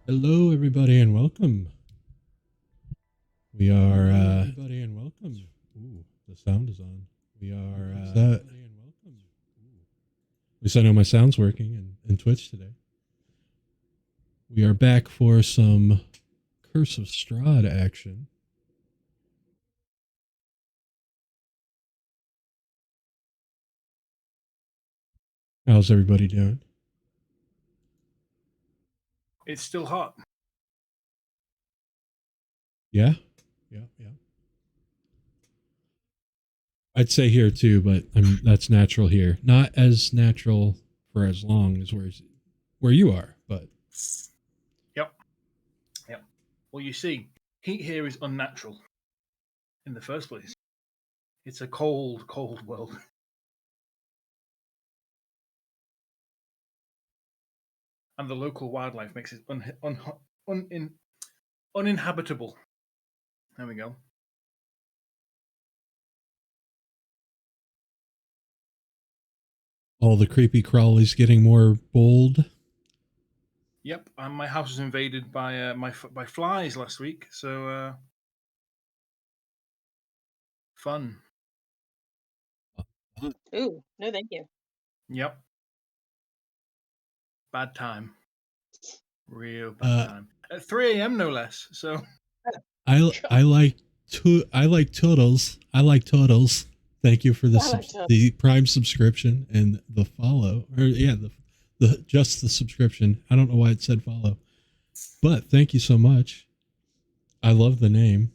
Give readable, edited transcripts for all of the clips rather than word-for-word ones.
Hello, everybody, and welcome. We are. Everybody, and welcome. Ooh, the sound is on. We are. That? And welcome. At least I know my sound's working in Twitch today. We are back for some Curse of Strahd action. How's everybody doing? It's still hot. Yeah. I'd say here too, but that's natural here. Not as natural for as long as where you are, but. Yep. Well, you see, heat here is unnatural in the first place. It's a cold, cold world. And the local wildlife makes it uninhabitable. There we go. All the creepy crawlies getting more bold. Yep, and my house was invaded by by flies last week, so fun. Ooh, no, thank you. Yep. Bad time. Real bad time. At 3 a.m. no less. So I like turtles. I like turtles. Thank you for the Prime subscription and the follow. Or yeah, the just the subscription. I don't know why it said follow, but thank you so much. I love the name.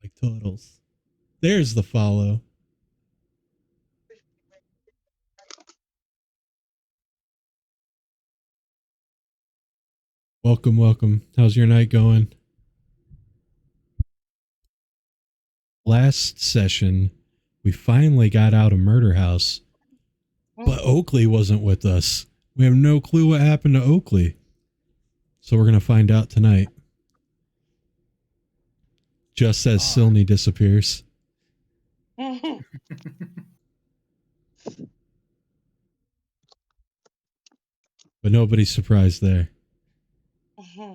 Like turtles. There's the follow. Welcome. How's your night going? Last session, we finally got out of Murder House, but Okli wasn't with us. We have no clue what happened to Okli. So we're going to find out tonight. Just as Silney disappears. Mm-hmm. But nobody's surprised there. Mm-hmm.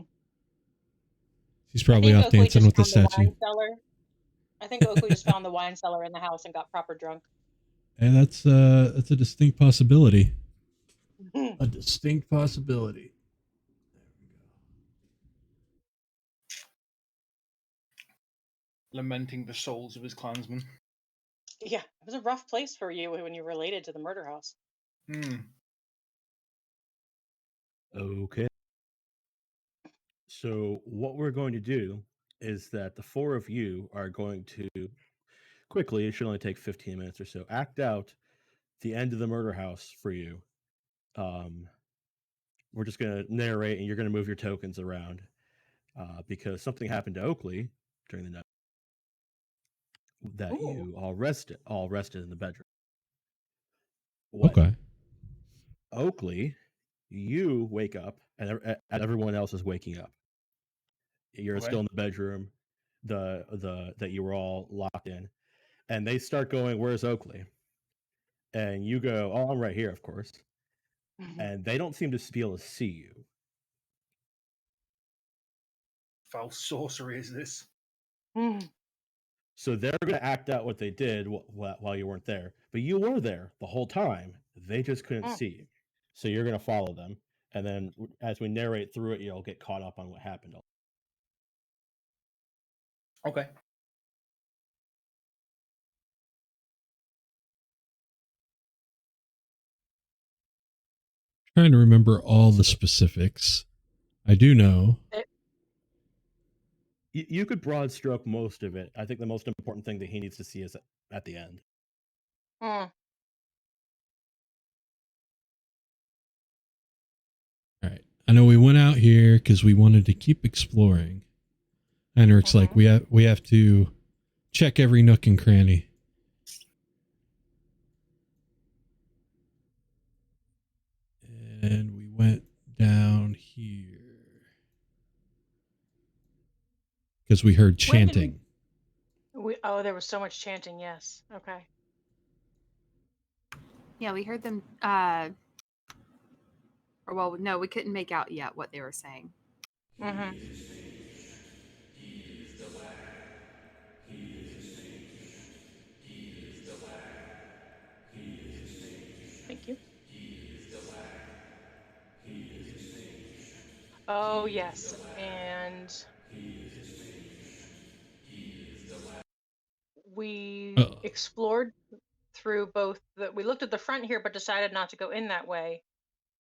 She's probably off dancing with the statue. I think Okli just found the wine cellar in the house and got proper drunk. And that's a distinct possibility. A distinct possibility. lamenting the souls of his clansmen. Yeah, it was a rough place for you when you related to the murder house. Okay. So what we're going to do is that the four of you are going to quickly, it should only take 15 minutes or so, act out the end of the murder house for you. We're just going to narrate and you're going to move your tokens around because something happened to Okli during the night that you all rested in the bedroom. Okay. Okli, you wake up and everyone else is waking up. You're still in the bedroom, that you were all locked in, and they start going, "Where's Okli?" And you go, "Oh, I'm right here, of course." Mm-hmm. And they don't seem to be able to see you. Foul sorcery is this? Mm-hmm. So they're going to act out what they did while you weren't there, but you were there the whole time. They just couldn't see you. So you're going to follow them, and then as we narrate through it, you'll get caught up on what happened. Okay. Trying to remember all the specifics. I do know. You could broad stroke most of it. I think the most important thing that he needs to see is at the end. All right. I know we went out here because we wanted to keep exploring. Heinrich's like, we have to check every nook and cranny. And we went down here because we heard chanting. There was so much chanting. Yes. Okay. Yeah, we heard them. Or well, no, we couldn't make out yet what they were saying. Mm-hmm. Thank you. Oh, yes. And we explored through both we looked at the front here, but decided not to go in that way.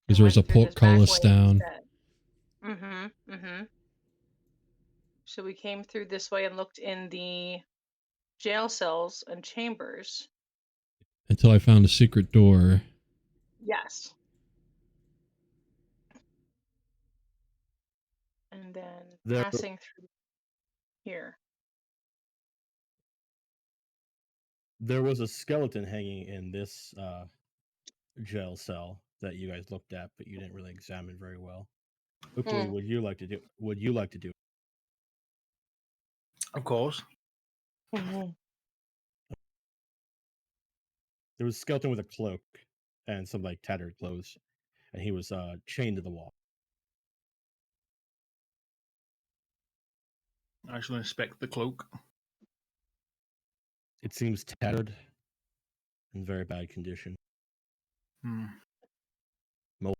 Because there was a portcullis down. Mm-hmm. Mm-hmm. So we came through this way and looked in the jail cells and chambers. Until I found a secret door. Yes. And then passing through here. There was a skeleton hanging in this jail cell that you guys looked at, but you didn't really examine very well. Okli, would you like to do? Would you like to do? Of course. Mm-hmm. There was a skeleton with a cloak and some like tattered clothes, and he was chained to the wall. I shall inspect the cloak. It seems tattered, in very bad condition. Hmm. Mold.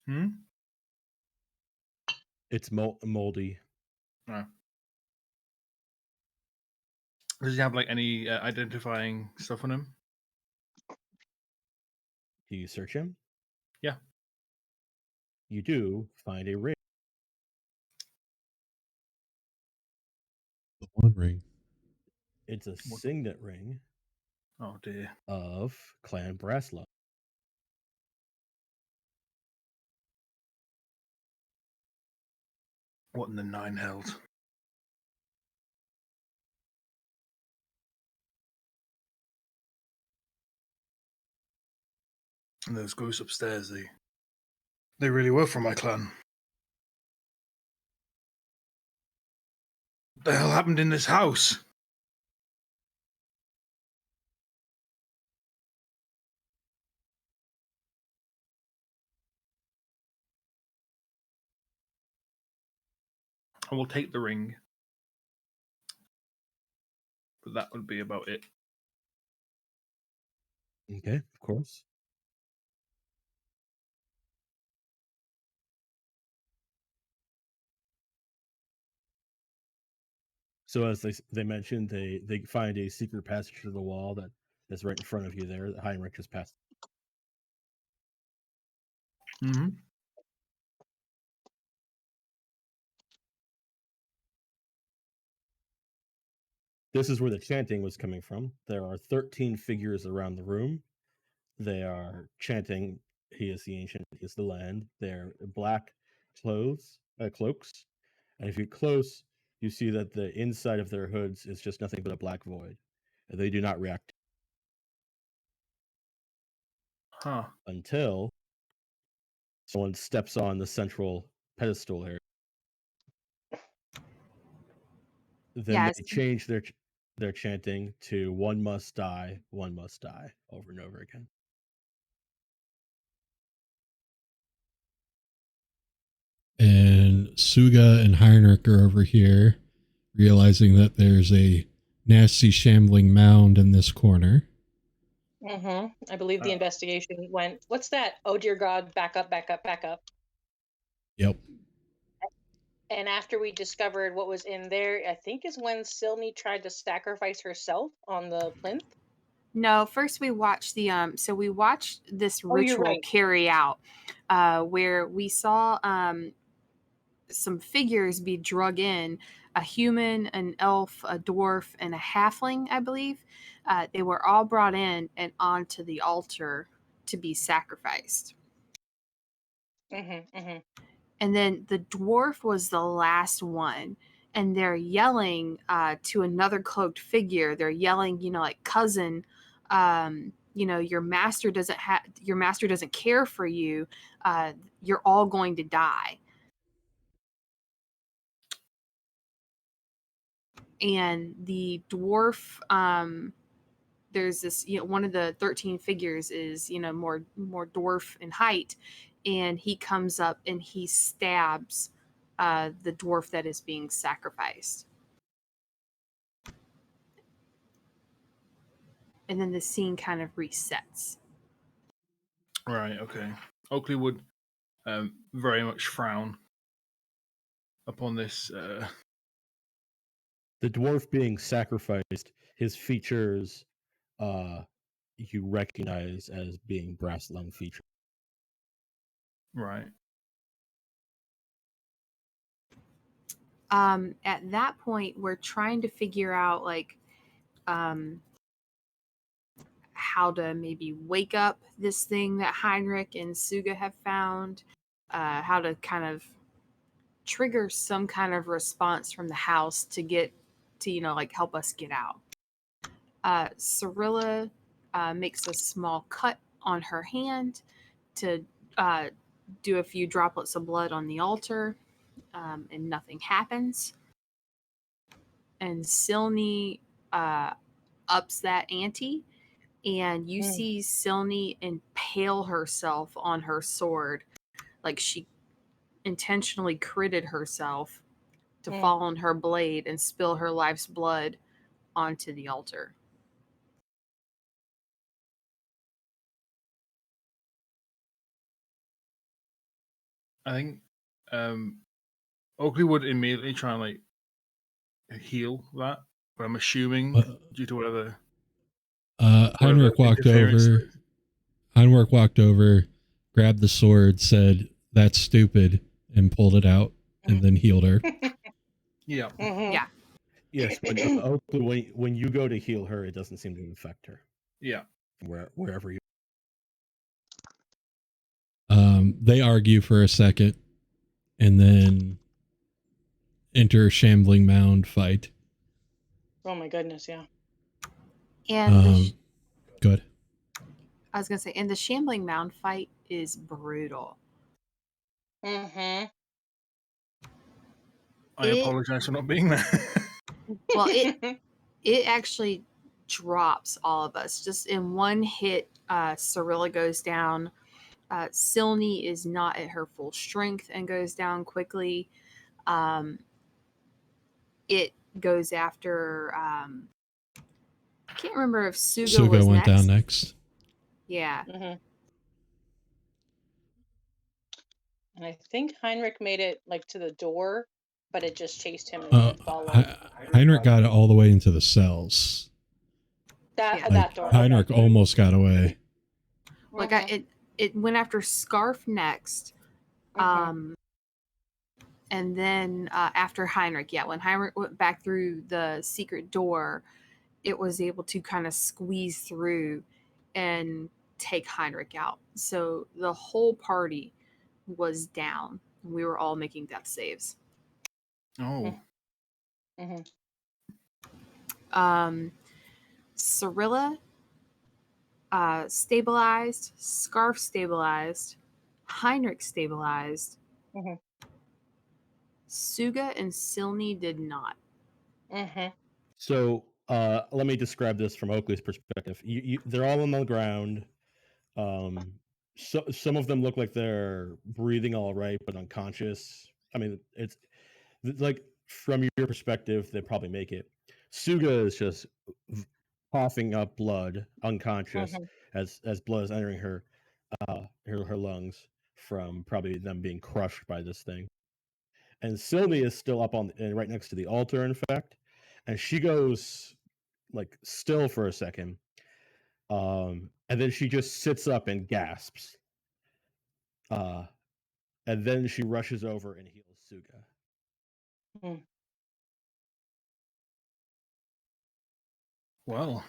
Hmm? It's moldy. No. Does he have like any identifying stuff on him? Do you search him? Yeah. You do find a ring. The One Ring. It's a signet ring Oh dear. of Clan Brasslung. What in the nine hells? And those ghosts upstairs, they really were from my clan. What the hell happened in this house? I will take the ring. But that would be about it. Okay, of course. So as they mentioned, they find a secret passage to the wall that is right in front of you there that Heinrch has passed. Mm-hmm. This is where the chanting was coming from. There are 13 figures around the room. They are chanting, "He is the ancient, he is the land." They're black clothes, cloaks. And if you get close, you see that the inside of their hoods is just nothing but a black void. And they do not react Huh. until someone steps on the central pedestal area. Then Yes. they change their chanting to one must die," over and over again. And Tsuga and Heinrch are over here, realizing that there's a nasty shambling mound in this corner. Mm-hmm. I believe the investigation went, what's that? Oh, dear God, back up, back up, back up. Yep. And after we discovered what was in there, I think is when Silney tried to sacrifice herself on the plinth. No, first we watched we watched this Oh, you're ritual right. carry out, where we saw some figures be drug in, a human, an elf, a dwarf, and a halfling, I believe. They were all brought in and onto the altar to be sacrificed. Mm-hmm, mm-hmm. And then the dwarf was the last one. And they're yelling to another cloaked figure. They're yelling, like, cousin, your master doesn't care for you. You're all going to die. And the dwarf there's this, one of the 13 figures is, more dwarf in height, and he comes up and he stabs the dwarf that is being sacrificed. And then the scene kind of resets. Right. Okay. Okli would very much frown upon this. The dwarf being sacrificed, his features you recognize as being Brasslung features. Right. At that point, we're trying to figure out how to maybe wake up this thing that Heinrch and Tsuga have found, how to kind of trigger some kind of response from the house to get to, help us get out. Cirllia makes a small cut on her hand to do a few droplets of blood on the altar, and nothing happens. And Silney ups that ante, and you see Silney impale herself on her sword, like she intentionally critted herself to fall on her blade and spill her life's blood onto the altar. I think Okli would immediately try and heal that, but I'm assuming due to whatever. Heinrch walked over. Heinrch walked over, grabbed the sword, said, "That's stupid," and pulled it out, and then healed her. Yeah. Yeah. Yes, but Okli, when you go to heal her, it doesn't seem to affect her. Yeah. Wherever you. They argue for a second, and then enter shambling mound fight. Oh my goodness, yeah. And good. I was gonna say, and the shambling mound fight is brutal. Mm-hmm. I apologize for not being there. Well, it actually drops all of us. Just in one hit, Cirllia goes down. Silney is not at her full strength and goes down quickly. It goes after. I can't remember if Tsuga was went next. down next. Yeah. Mm-hmm. And I think Heinrch made it to the door, but it just chased him and didn't follow. Heinrch got it all the way into the cells. That door. Heinrch almost got away. It went after Scarf next. And then after Heinrch, when Heinrch went back through the secret door, it was able to kind of squeeze through and take Heinrch out. So the whole party was down. We were all making death saves. Oh. Cirllia stabilized, Scarf stabilized, Heinrch stabilized. Tsuga and Silney did not. So let me describe this from Okli's perspective. They're all on the ground. So some of them look like they're breathing all right, but unconscious. I mean, it's like from your perspective, they probably make it. Tsuga is just coughing up blood, unconscious, as blood is entering her lungs from probably them being crushed by this thing. And Silney is still up on right next to the altar, in fact, and she goes still for a second, and then she just sits up and gasps, and then she rushes over and heals Tsuga. Well,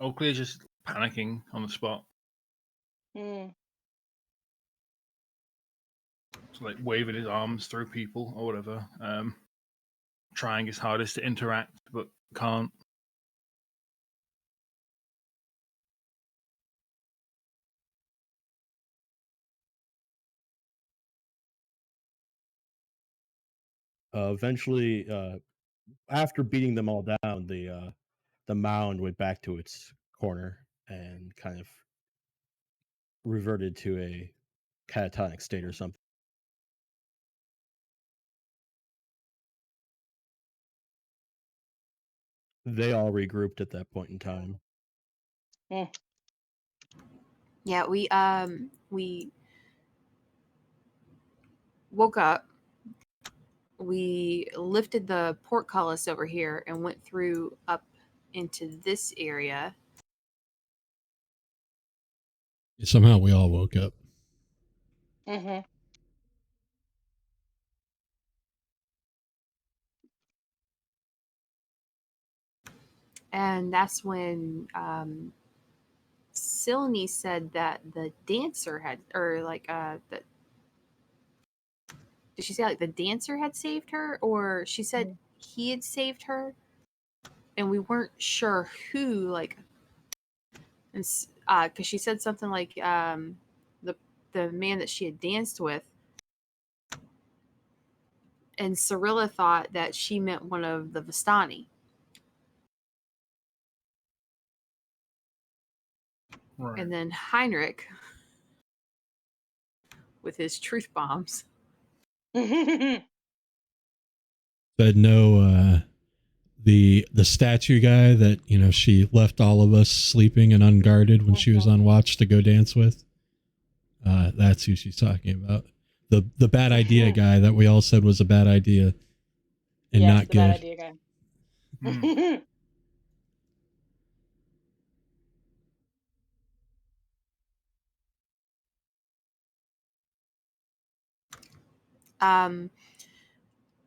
Okli is just panicking on the spot. So waving his arms through people or whatever, trying his hardest to interact but can't. Eventually, after beating them all down, the the mound went back to its corner and kind of reverted to a catatonic state or something. They all regrouped at that point in time. Yeah, we woke up. We lifted the portcullis over here and went through up into this area. Somehow we all woke up. Mm-hmm. And that's when Silney said that the dancer had, or like did she say like the dancer had saved her, or she said he had saved her, and we weren't sure who. Like, and because she said something like the man that she had danced with, and Cirllia thought that she meant one of the Vistani. Right. And then Heinrch, with his truth bombs, Said no, the statue guy that, you know, she left all of us sleeping and unguarded when she was on watch to go dance with. That's who she's talking about. The bad idea guy that we all said was a bad idea and yes, not the good. bad idea guy.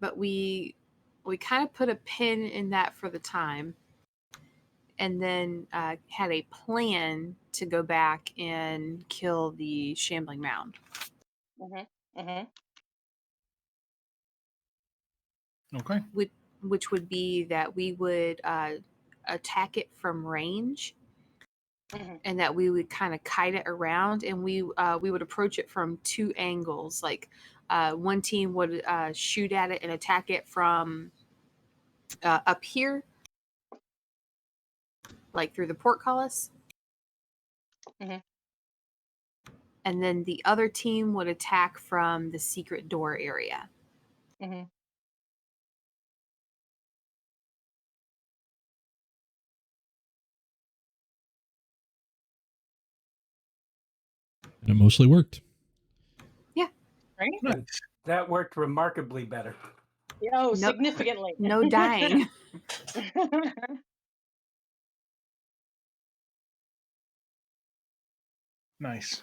but we kind of put a pin in that for the time, and then had a plan to go back and kill the shambling mound. Okay. Which would be that we would attack it from range, and that we would kind of kite it around, and we would approach it from two angles. Like one team would shoot at it and attack it from up here, like through the portcullis. And then the other team would attack from the secret door area. And it mostly worked. Yeah. Right? Nice. That worked remarkably better. Oh, No- significantly. No dying. Nice.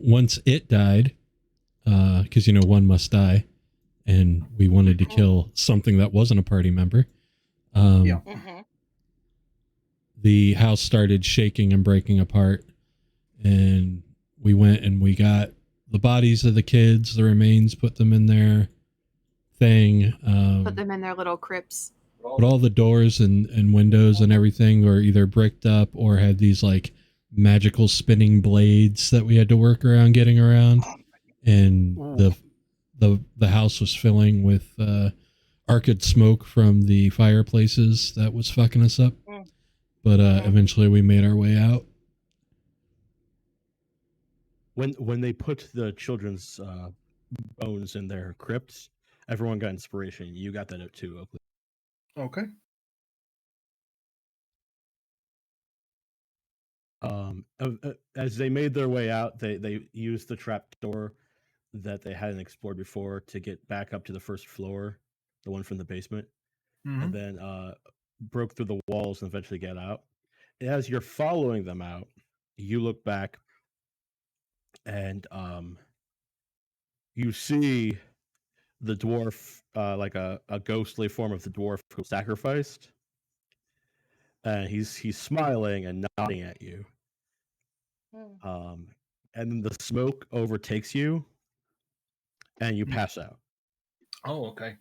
Once it died, because, you know, one must die, and we wanted to kill something that wasn't a party member. Yeah. The house started shaking and breaking apart, and we went and we got the bodies of the kids, the remains, put them in their thing. Put them in their little crypts. But all the doors and windows and everything were either bricked up or had these like magical spinning blades that we had to work around getting around. And the house was filling with arcid smoke from the fireplaces that was fucking us up. But eventually we made our way out. When they put the children's bones in their crypts, everyone got inspiration. You got that up too, Okli. Okay. As they made their way out, they used the trap door that they hadn't explored before to get back up to the first floor, the one from the basement, and then broke through the walls and eventually get out. As you're following them out, you look back and you see the dwarf, like a ghostly form of the dwarf who was sacrificed. And he's smiling and nodding at you. And then the smoke overtakes you, and you pass out. Oh, okay.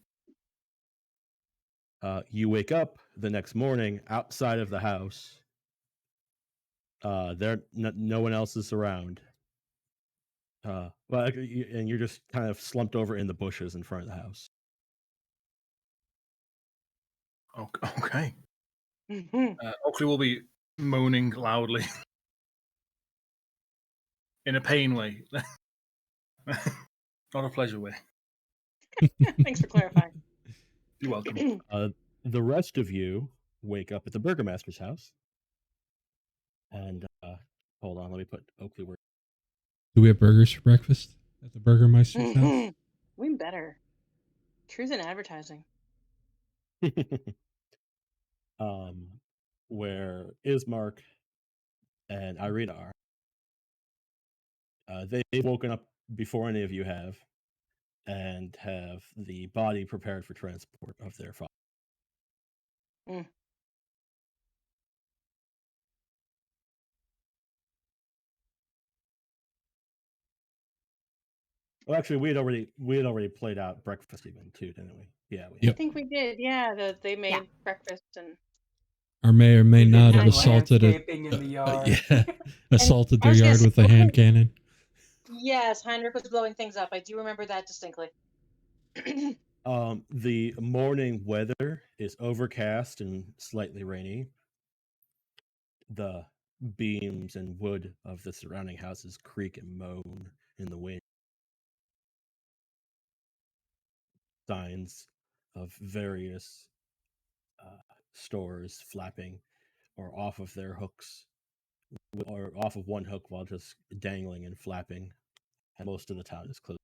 You wake up the next morning outside of the house. No one else is around. And you're just kind of slumped over in the bushes in front of the house. Okay. Mhm. Okli will be moaning loudly in a pain way, not a pleasure way. Thanks for clarifying. You're welcome. The rest of you wake up at the burgomaster's house, and hold on, let me put Oakley where. Do we have burgers for breakfast at the Burgermeister's house? We better. Truth in advertising. Where Ismark and Irina are. They've woken up before any of you have, and have the body prepared for transport of their father. Mm. Well, actually, we had already played out breakfast even too, didn't we? Yeah, we I Yep. think we did. Yeah, they made breakfast and Or may or may We did not some have assaulted landscaping in the yard. assaulted I their was gonna yard say, with a hand cannon. yes, Heinrch was blowing things up. I do remember that distinctly. The morning weather is overcast and slightly rainy. The beams and wood of the surrounding houses creak and moan in the wind. Signs of various stores flapping or off of their hooks, or off of one hook while just dangling and flapping, and most of the town is closed.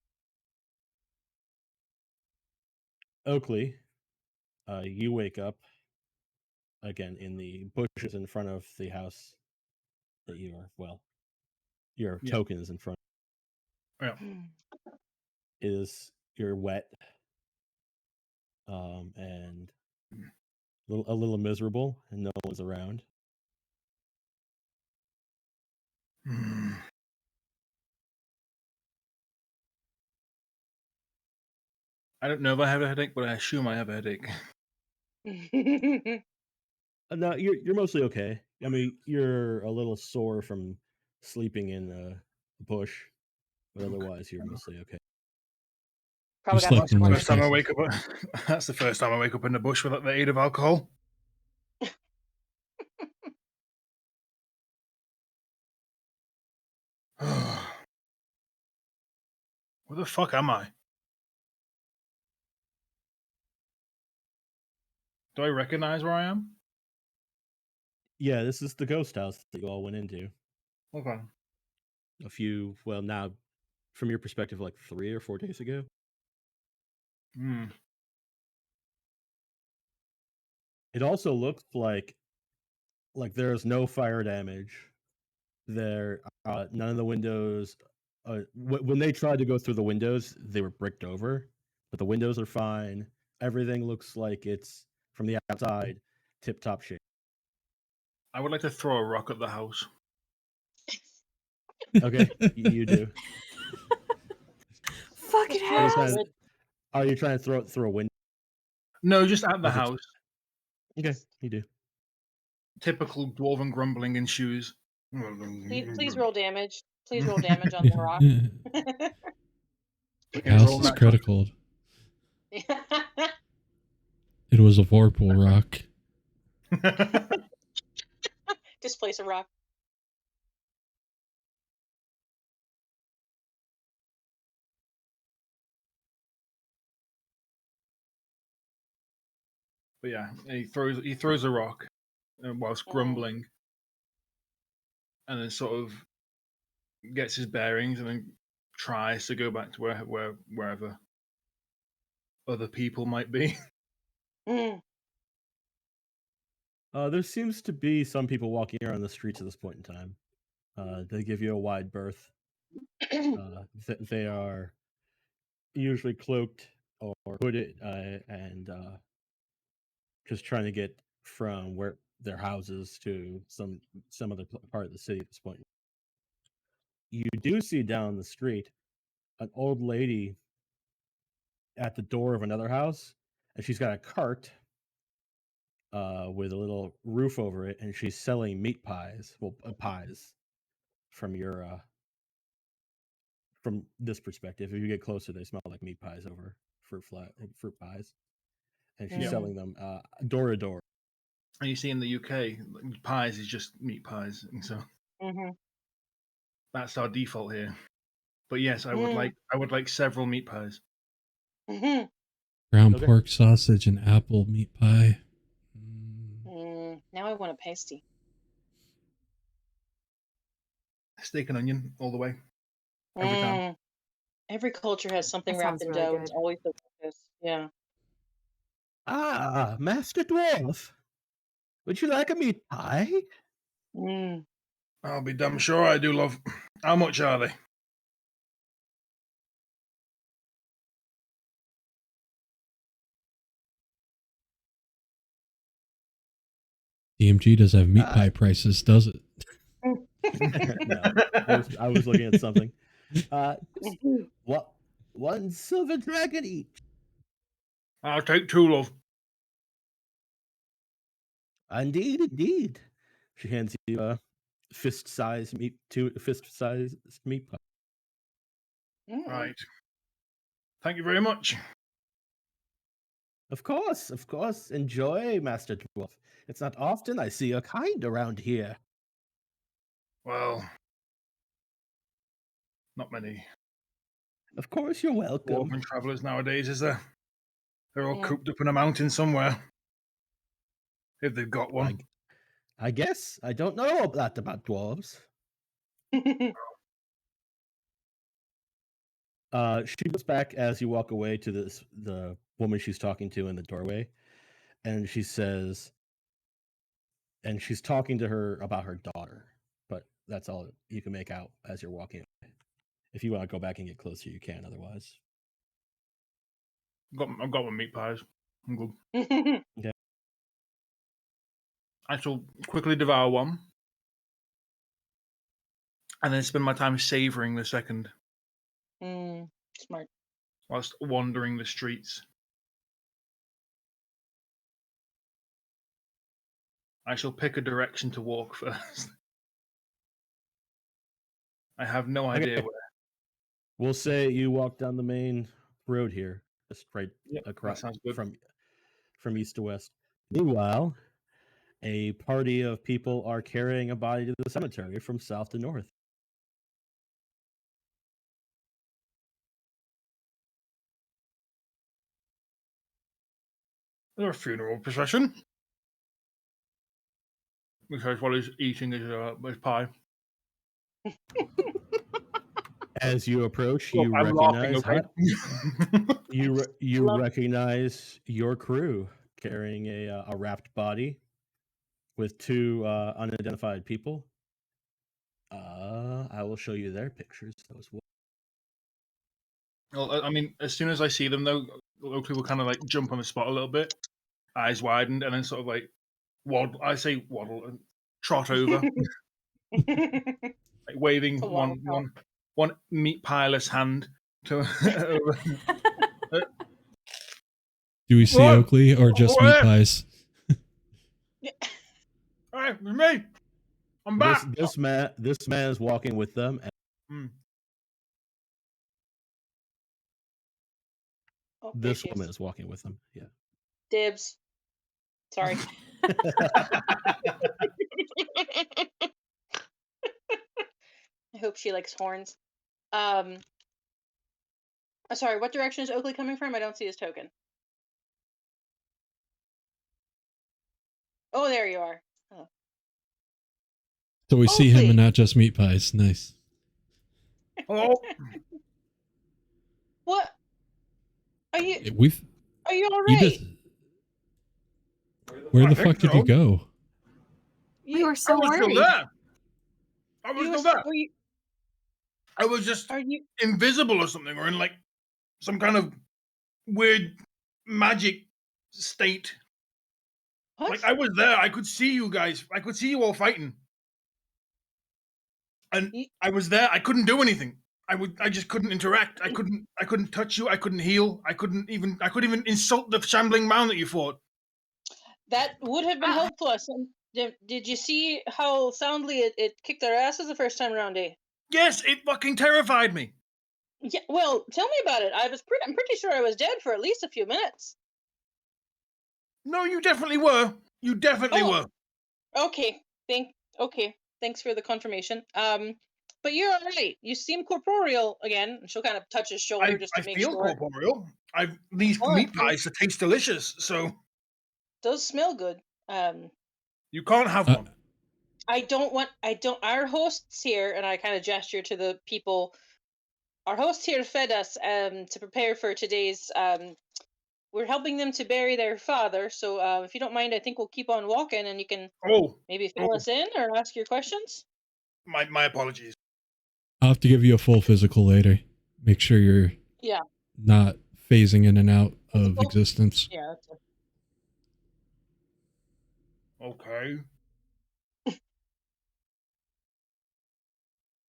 Oakley, you wake up again in the bushes in front of the house that you are, well, your Yeah. token is in front. Yeah. You're wet, and a little miserable, and no one's around. Hmm. I don't know if I have a headache, but I assume I have a headache. No, you're mostly okay. I mean, you're a little sore from sleeping in a bush, but otherwise you're mostly okay. Probably got slept That's the in much worse first time I places. wake up. That's the first time I wake up in the bush without the aid of alcohol. Where the fuck am I? Do I recognize where I am? Yeah, this is the ghost house that you all went into Okay. now, from your perspective, like 3 or 4 days ago. Hmm. It also looks like there's no fire damage there. None of the windows. When they tried to go through the windows, they were bricked over, but the windows are fine. Everything looks like it's from the outside, tip top shape. I would like to throw a rock at the house. Okay, you do. Fucking Are you house. trying? Are you trying to throw it through a window? No, just at the Is it- house. Okay, you do. Typical dwarven grumbling ensues. Please roll damage. Please roll damage on the rock. Okay, House roll is natural. critical. It was a vorpal rock. Displace a rock. But yeah, he throws a rock whilst grumbling, and then sort of gets his bearings, and then tries to go back to wherever other people might be. Mm. There seems to be some people walking around the streets at this point in time. They give you a wide berth. They are usually cloaked or hooded, and just trying to get from where their houses to some other part of the city at this point. You do see down the street an old lady at the door of another house, and she's got a cart with a little roof over it, and she's selling meat pies. Well, pies from your from this perspective. If you get closer, they smell like meat pies over fruit pies. and she's Yeah. selling them door to door. And you see in the UK, pies is just meat pies, and so Mm-hmm. that's our default here. But yes, I would like several meat pies. Mm-hmm. Ground Okay. pork sausage and apple meat pie. Now I want a pasty. Steak and onion all the way. Every time. Every culture has something That wrapped sounds in really dough. good. It's always the focus. Yeah. Ah, Master Dwarf. Would you like a meat pie? Mm. I'll be damn sure I do, love. How much are they? DMG does have meat pie prices, does it? No, I was looking at something. What? One silver dragon each. I'll take two, love. Indeed, indeed. She hands you a fist-sized meat pie. Right. Thank you very much. Of course. Enjoy, Master Dwarf. It's not often I see your kind around here. Well, not many Of course, you're welcome. dwarven travelers nowadays, is there? They're all cooped up in a mountain somewhere. If they've got one. I guess I don't know that about dwarves. She goes back as you walk away to the woman she's talking to in the doorway, and she says, and she's talking to her about her daughter, but that's all you can make out as you're walking away. If you want to go back and get closer, you can. Otherwise, I've got my meat pies. I'm good. Okay. I shall quickly devour one, and then spend my time savoring the second. Smart. Whilst wandering the streets. I shall pick a direction to walk first. I have no idea Okay. where. We'll say you walk down the main road here, just right That across sounds good. from east to west. Meanwhile, a party of people are carrying a body to the cemetery from south to north. There's a funeral procession. Because while he's eating his pie. As you approach, Look, you I'm recognize laughing, okay? you recognize your crew carrying a wrapped body with two unidentified people. I will show you their pictures as well. Well, I mean, as soon as I see them, though, Okli will kind of like jump on the spot a little bit, eyes widened, and then sort of like waddle. I say waddle and trot over, like waving one meat pileless hand to over. Do we see What? Oakley or just meat What? pies? Hey, it's me. I'm back. This man is walking with them. And Oh, this there she woman is. is walking with them. Yeah. Dibs. Sorry. I hope she likes horns. Sorry, what direction is Oakley coming from? I don't see his token. Oh, there you are. Oh. So we see him Oakley. and not just meat pies. Nice. Oh, What? Are you all You right? just, where the I fuck think did you so. go? We were I so was still worried. there. I was still there. I was just Are you? invisible or something, or in like some kind of weird magic state. What? Like I was there. I could see you guys. I could see you all fighting. And I was there. I couldn't do anything. I just couldn't interact. I couldn't touch you. I couldn't heal. I couldn't even insult the shambling man that you fought. That would have been helpful. Did you see how soundly it kicked our asses the first time around, eh? Yes, it fucking terrified me. Yeah. Well, tell me about it. I'm pretty sure I was dead for at least a few minutes. No, you definitely were. You definitely Oh. were. Okay. Thanks for the confirmation. But you're all right. You seem corporeal again. And she'll kind of touch his shoulder just I to make feel sure. corporeal. These Oh, meat it pies that taste delicious, so does smell good. you can't have Uh, one. Our hosts here, and I kind of gesture to the people. Our hosts here fed us to prepare for today's. We're helping them to bury their father, so if you don't mind, I think we'll keep on walking, and you can Oh, maybe fill us in or ask your questions. my apologies. I'll have to give you a full physical later. Make sure you're Yeah. not phasing in and out of Physical? existence. Yeah. Okay.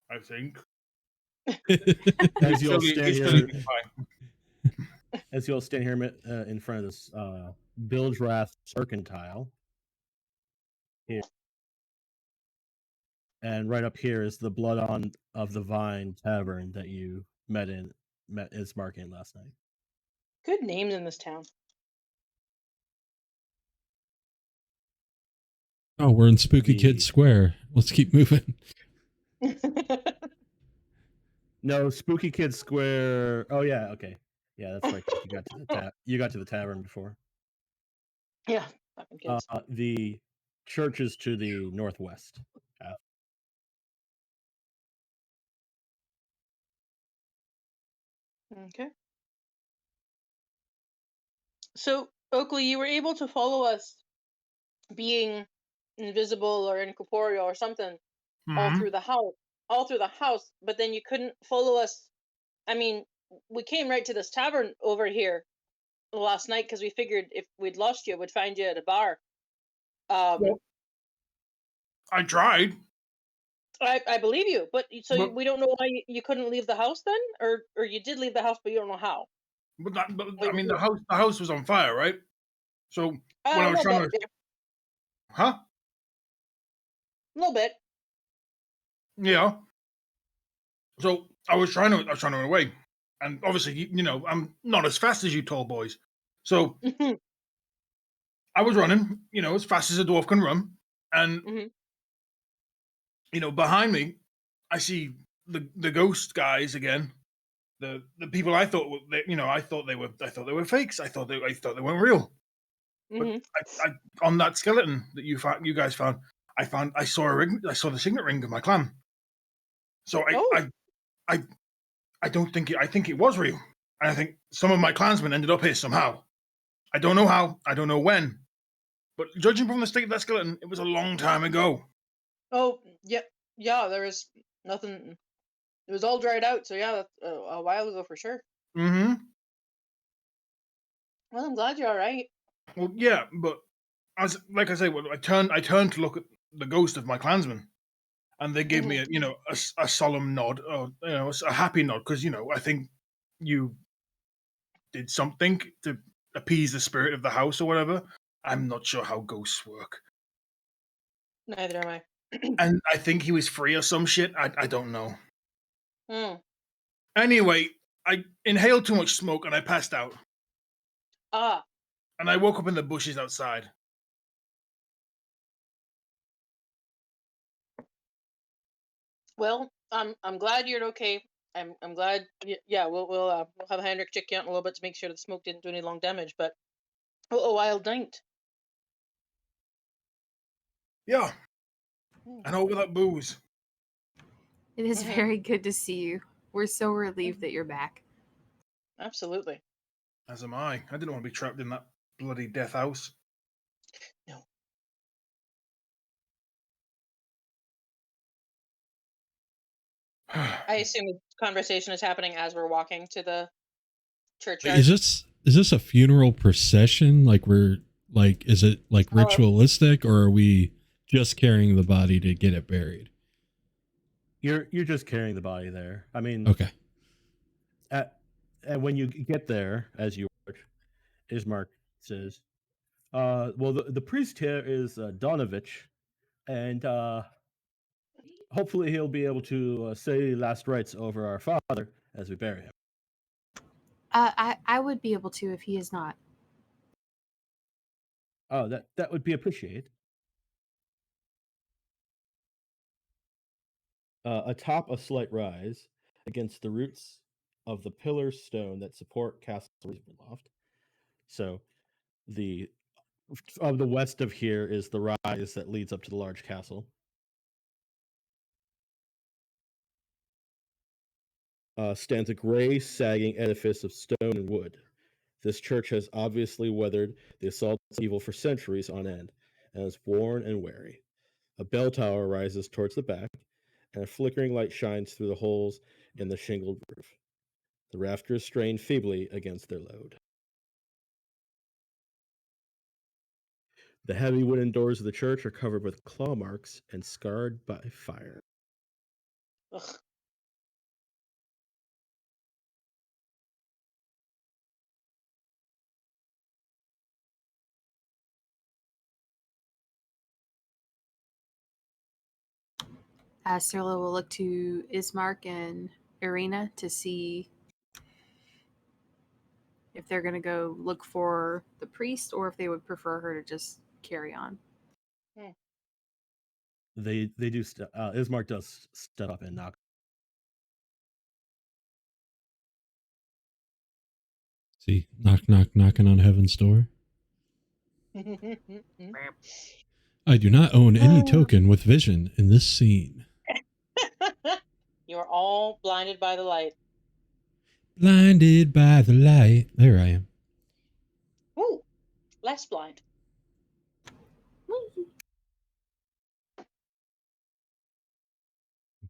I think. As you'll It's stand still here, eating pie. in front of this Bilgewath Serpentile. Here. And right up here is the Blood on of the Vine Tavern that you met Ismark in last night. Good names in this town. Oh, we're in Spooky Kid Square. Let's keep moving. No, Spooky Kid Square. Oh yeah, okay. Yeah, that's right. You got to the tavern before. Yeah, fucking kids. The church is to the northwest. Okay. So, Okli, you were able to follow us being invisible or incorporeal or something all Mhm. through the house, but then you couldn't follow us. I mean, we came right to this tavern over here last night because we figured if we'd lost you, we'd find you at a bar. Well, I tried. I believe you, but But- we don't know why you couldn't leave the house then, or you did leave the house, but you don't know how. But Wait, I mean, the house was on fire, right? So when I a was little trying bit, to, yeah, huh? a little bit. Yeah. So I was trying to run away, and obviously, I'm not as fast as you tall boys. So Mhm, I was running, as fast as a dwarf can run, and mhm. behind me, I see the ghost guys again. The people I thought I thought they were fakes. I thought they weren't real. But Mhm. I on that skeleton that you guys found, I saw a ring. I saw the signet ring of my clan. So Oh, I don't think I think it was real. And I think some of my clansmen ended up here somehow. I don't know how. I don't know when. But judging from the state of that skeleton, it was a long time ago. oh, yeah, yeah. There was nothing. It was all dried out. So yeah, that's a while ago for sure. Mm-hmm. Well, I'm glad you're all right. Well, yeah, but like I say, I turned to look at the ghost of my clansman, and they gave me a solemn nod, or a happy nod, because I think you did something to appease the spirit of the house or whatever. I'm not sure how ghosts work, Neither am I. and I think he was free or some shit. I don't know. Hmm. Anyway, I inhaled too much smoke and I passed out, Ah, and I woke up in the bushes outside. well, I'm glad you're okay. I'm glad. Yeah, we'll have Heinrch check you out in a little bit to make sure the smoke didn't do any long damage. But a wild night. Yeah, and over that booze. It is Mhm. very good to see you. We're so relieved that you're back. Absolutely. As am I. I didn't want to be trapped in that bloody death house. No. I assume the conversation is happening as we're walking to the churchyard. Is this a funeral procession? Is it like ritualistic, or are we just carrying the body to get it buried? You're just carrying the body there. I mean, Okay. And when you get there, as you Ismark says, well, the priest here is Donovich, and hopefully he'll be able to say last rites over our father as we bury him. I would be able to if he is not. Oh, that would be appreciated. Atop a slight rise against the roots of the pillar stone that support Castle Loft. So the west of here is the rise that leads up to the large castle. Stands a gray, sagging edifice of stone and wood. This church has obviously weathered the assaults of evil for centuries on end, and is worn and weary. A bell tower rises towards the back, and a flickering light shines through the holes in the shingled roof. The rafters strain feebly against their load. The heavy wooden doors of the church are covered with claw marks and scarred by fire. Ugh. Cirllia will look to Ismark and Irina to see if they're going to go look for the priest or if they would prefer her to just carry on. They do. Ismark does step up and knock. See, knock, knock, knocking on heaven's door. I do not own any token with vision in this scene. You are all blinded by the light. Blinded by the light. There I am. Ooh, less blind.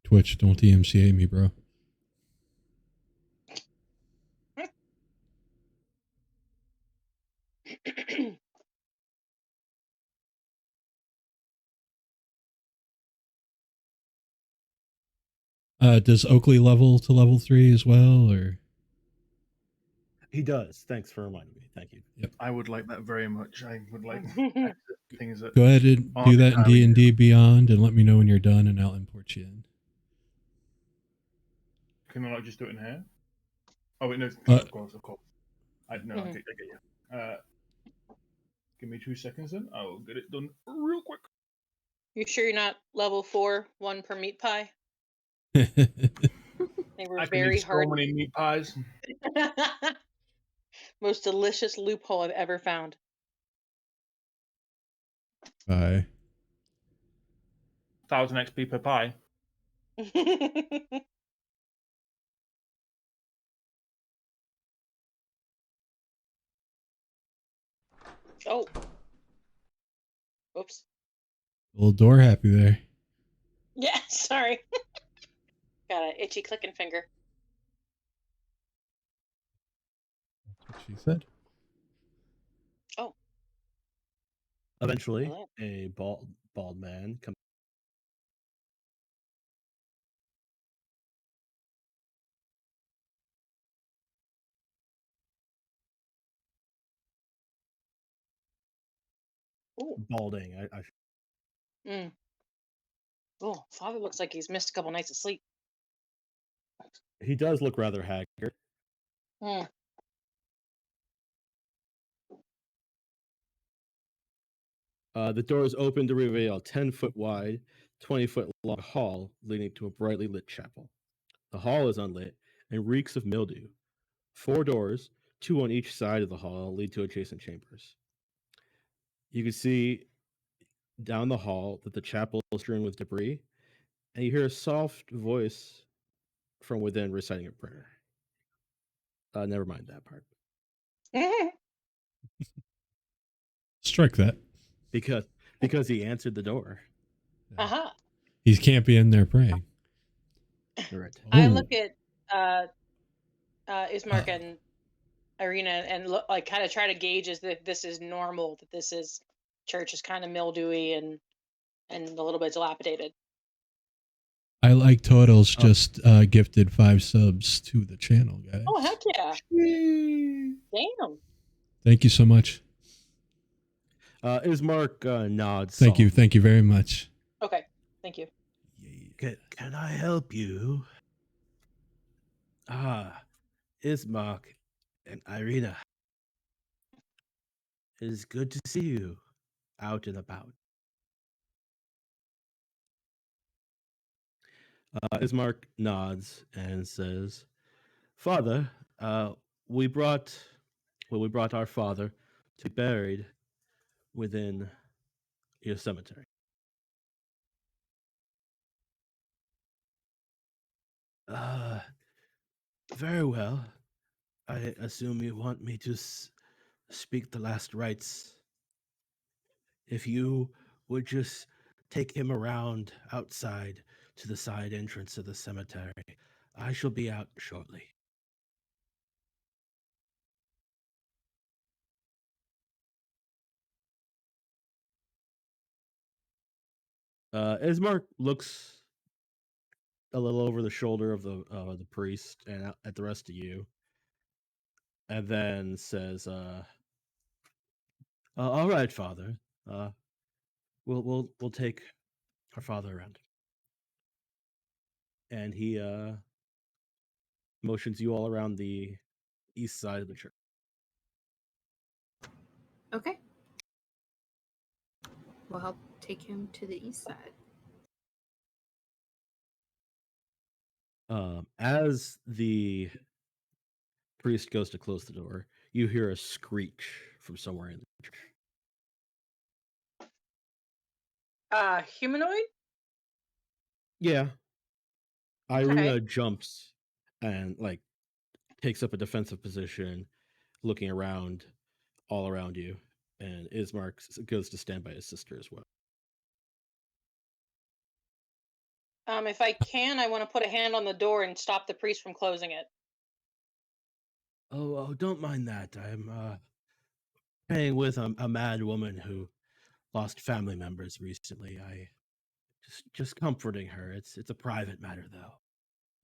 Twitch, don't DMCA me, bro. Does Okli level to level 3 as well, or? He does. Thanks for reminding me. Thank you. Yep. I would like that very much. I would like things that Go ahead and do that in D&D Beyond, and let me know when you're done, and I'll import you in. Can I not just do it in here? Oh wait, no, of course. I get you. Give me 2 seconds then. I'll get it done real quick. You sure you're not level 4, 1 per meat pie? Bye. They were I can very make so hard. many meat pies. Most delicious loophole I've ever found. 1,000 XP per pie. Oh. Oops. Little door happy there. Yeah, sorry. Got an itchy clicking finger. That's what she said. Oh. Eventually, Hello. a bald man comes. Ooh. Balding. Oh, Father looks like he's missed a couple nights of sleep. He does look rather haggard. Mm. The doors open to reveal a 10-foot wide, 20-foot long hall leading to a brightly lit chapel. The hall is unlit and reeks of mildew. 4 doors, 2 on each side of the hall, lead to adjacent chambers. You can see down the hall that the chapel is strewn with debris, and you hear a soft voice from within reciting a prayer. Never mind that part. Strike that. Because he answered the door. Uh-huh. He can't be in there praying. Right. I Oh. look at Ismark and Irina and look, like, kind of try to gauge as if this is normal, that this is church is kind of mildewy and a little bit dilapidated. I like Totals just gifted 5 subs to the channel, guys. Oh, heck yeah. Damn. Thank you so much. Ismark nods. Thank you. solemnly. Thank you very much. Okay. Thank you. Can I help you? Ismark and Irina. It is good to see you. out and about. Ismark nods and says, "Father, we brought our father to be buried within your cemetery." Very well. I assume you want me to speak the last rites. If you would just take him around outside to the side entrance of the cemetery, I shall be out shortly. Ismark looks a little over the shoulder of the priest and at the rest of you, and then says, "All right, Father. We'll take our father around." And he motions you all around the east side of the church. Okay. We'll help take him to the east side. As the priest goes to close the door, you hear a screech from somewhere in the church. Humanoid? Yeah. Okay. Irina jumps and takes up a defensive position, looking around all around you, and Ismark goes to stand by his sister as well. If I can, I want to put a hand on the door and stop the priest from closing it. Oh, don't mind that. I'm praying with a mad woman who lost family members recently. I just comforting her. It's a private matter, though.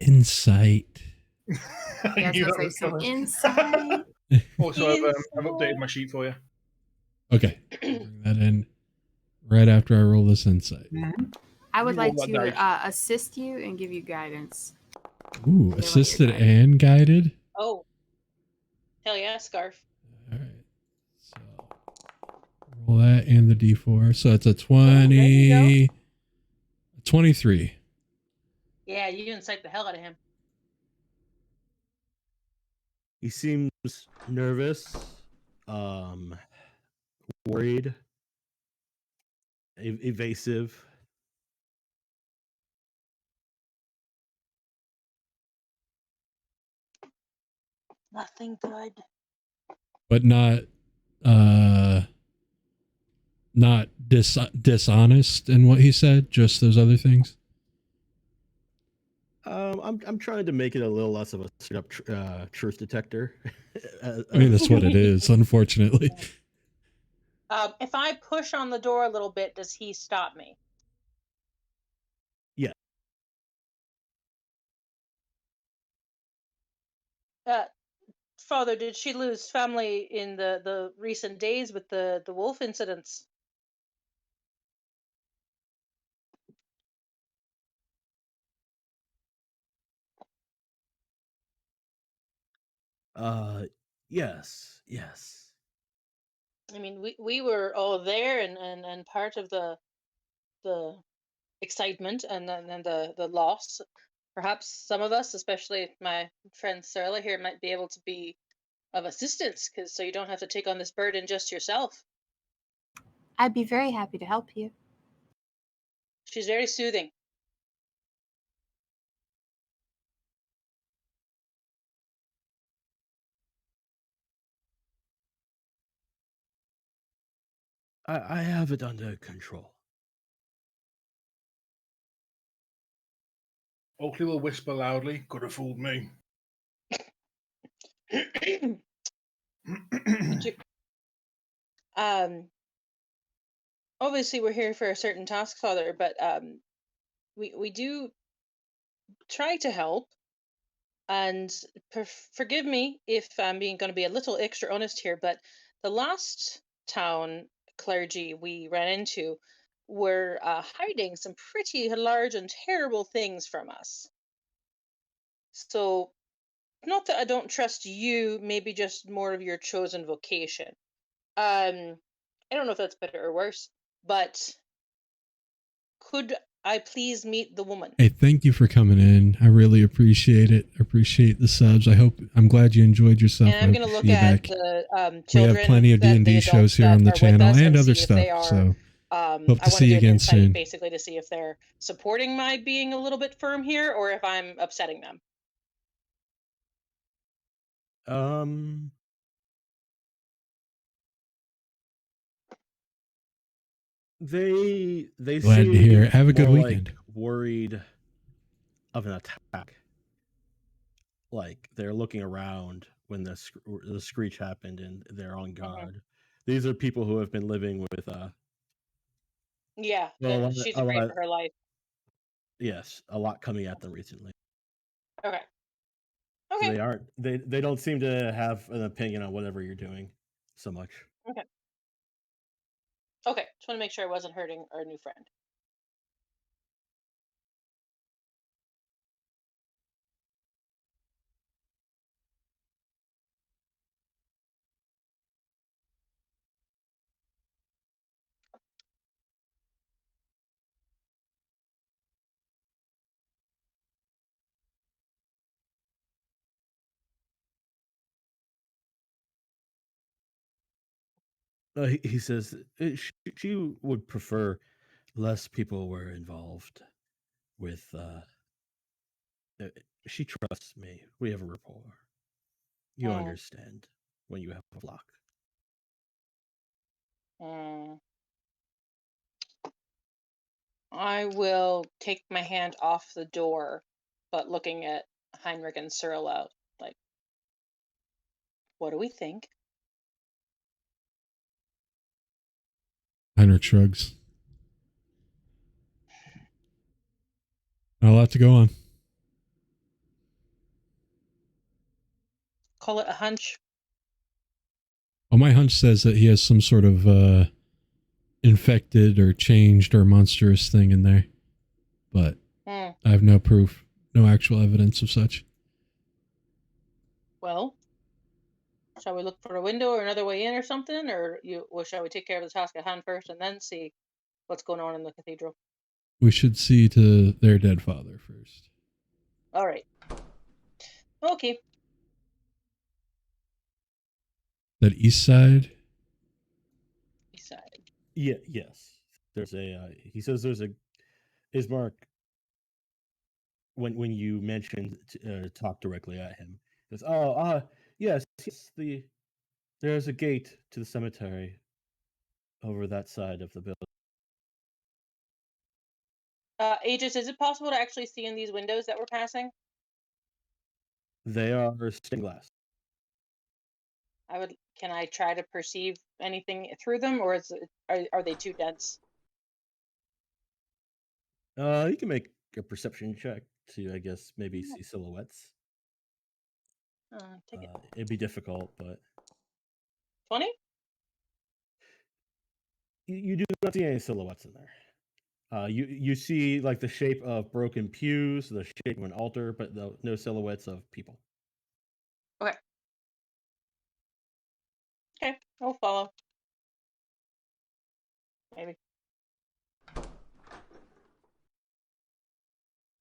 Insight. Yeah, I was gonna say some insight. Also, I've updated my sheet for you. Okay. Bring that in right after I roll this insight. I would You like roll that to assist you and give you guidance. Ooh, assisted and guided? Oh. Hell yeah, Scarf. All right. So roll that and the D4. So it's a 20. 23. Yeah, you incite the hell out of him. He seems nervous, worried, evasive. Nothing good. But not dishonest in what he said, just those other things. I'm trying to make it a little less of a straight up truth detector. I mean, that's what it is, unfortunately. If I push on the door a little bit, does he stop me? Yeah. Father, did she lose family in the recent days with the wolf incidents? Yes. I mean, we were all there and part of the excitement and then the loss. Perhaps some of us, especially my friend Cirllia here, might be able to be of assistance, so you don't have to take on this burden just yourself. I'd be very happy to help you. She's very soothing. I have it under control. Okli will whisper loudly, "Could have fooled me." Obviously we're here for a certain task, Father, but we do try to help. And forgive me if I'm going to be a little extra honest here, but the last town clergy we ran into were hiding some pretty large and terrible things from us. So, not that I don't trust you, maybe just more of your chosen vocation. I don't know if that's better or worse, but could I please meet the woman? Hey, thank you for coming in. I really appreciate it. Appreciate the subs. I'm glad you enjoyed yourself. And I'm going to look at the We children, have plenty of the D&D shows adults here that on the are with channel us and other see if stuff. they are, So I hope to want see to you get an again insight soon. basically to see if they're supporting my being a little bit firm here or if I'm upsetting them. They Glad to seem hear it. Have a good more weekend. like worried of an attack. Like they're looking around when the screech happened and they're on guard. These are people who have been living with Yeah, well, she's a afraid lot, for her life. yes, a lot coming at them recently. Okay. So Okay. they aren't they don't seem to have an opinion on whatever you're doing so much. Okay. Okay. Just want to make sure I wasn't hurting our new friend. He says she would prefer less people were involved with she trusts me. We have a rapport. You understand when you have a flock. I will take my hand off the door, but looking at Heinrch and Cirllia, like, what do we think? Heinrich shrugs. Not a lot to go on. Call it a hunch. Well, my hunch says that he has some sort of infected or changed or monstrous thing in there. But I have no proof, no actual evidence of such. Well, shall we look for a window or another way in or something? Or shall we take care of the task at hand first and then see what's going on in the cathedral? We should see to their dead father first. All right. Okay. That east side? East side. Yeah, yes. There's a he says there's a Ismark when you mentioned talk directly at him. He goes, yes, there's a gate to the cemetery over that side of the building. Aegys, is it possible to actually see in these windows that we're passing? They are stained glass. Can I try to perceive anything through them, or are they too dense? You can make a perception check to, I guess, maybe see silhouettes. Take it. It'd be difficult, but 20? You do not see any silhouettes in there. You see like the shape of broken pews, the shape of an altar, but no silhouettes of people. Okay. Okay, I'll follow. Maybe.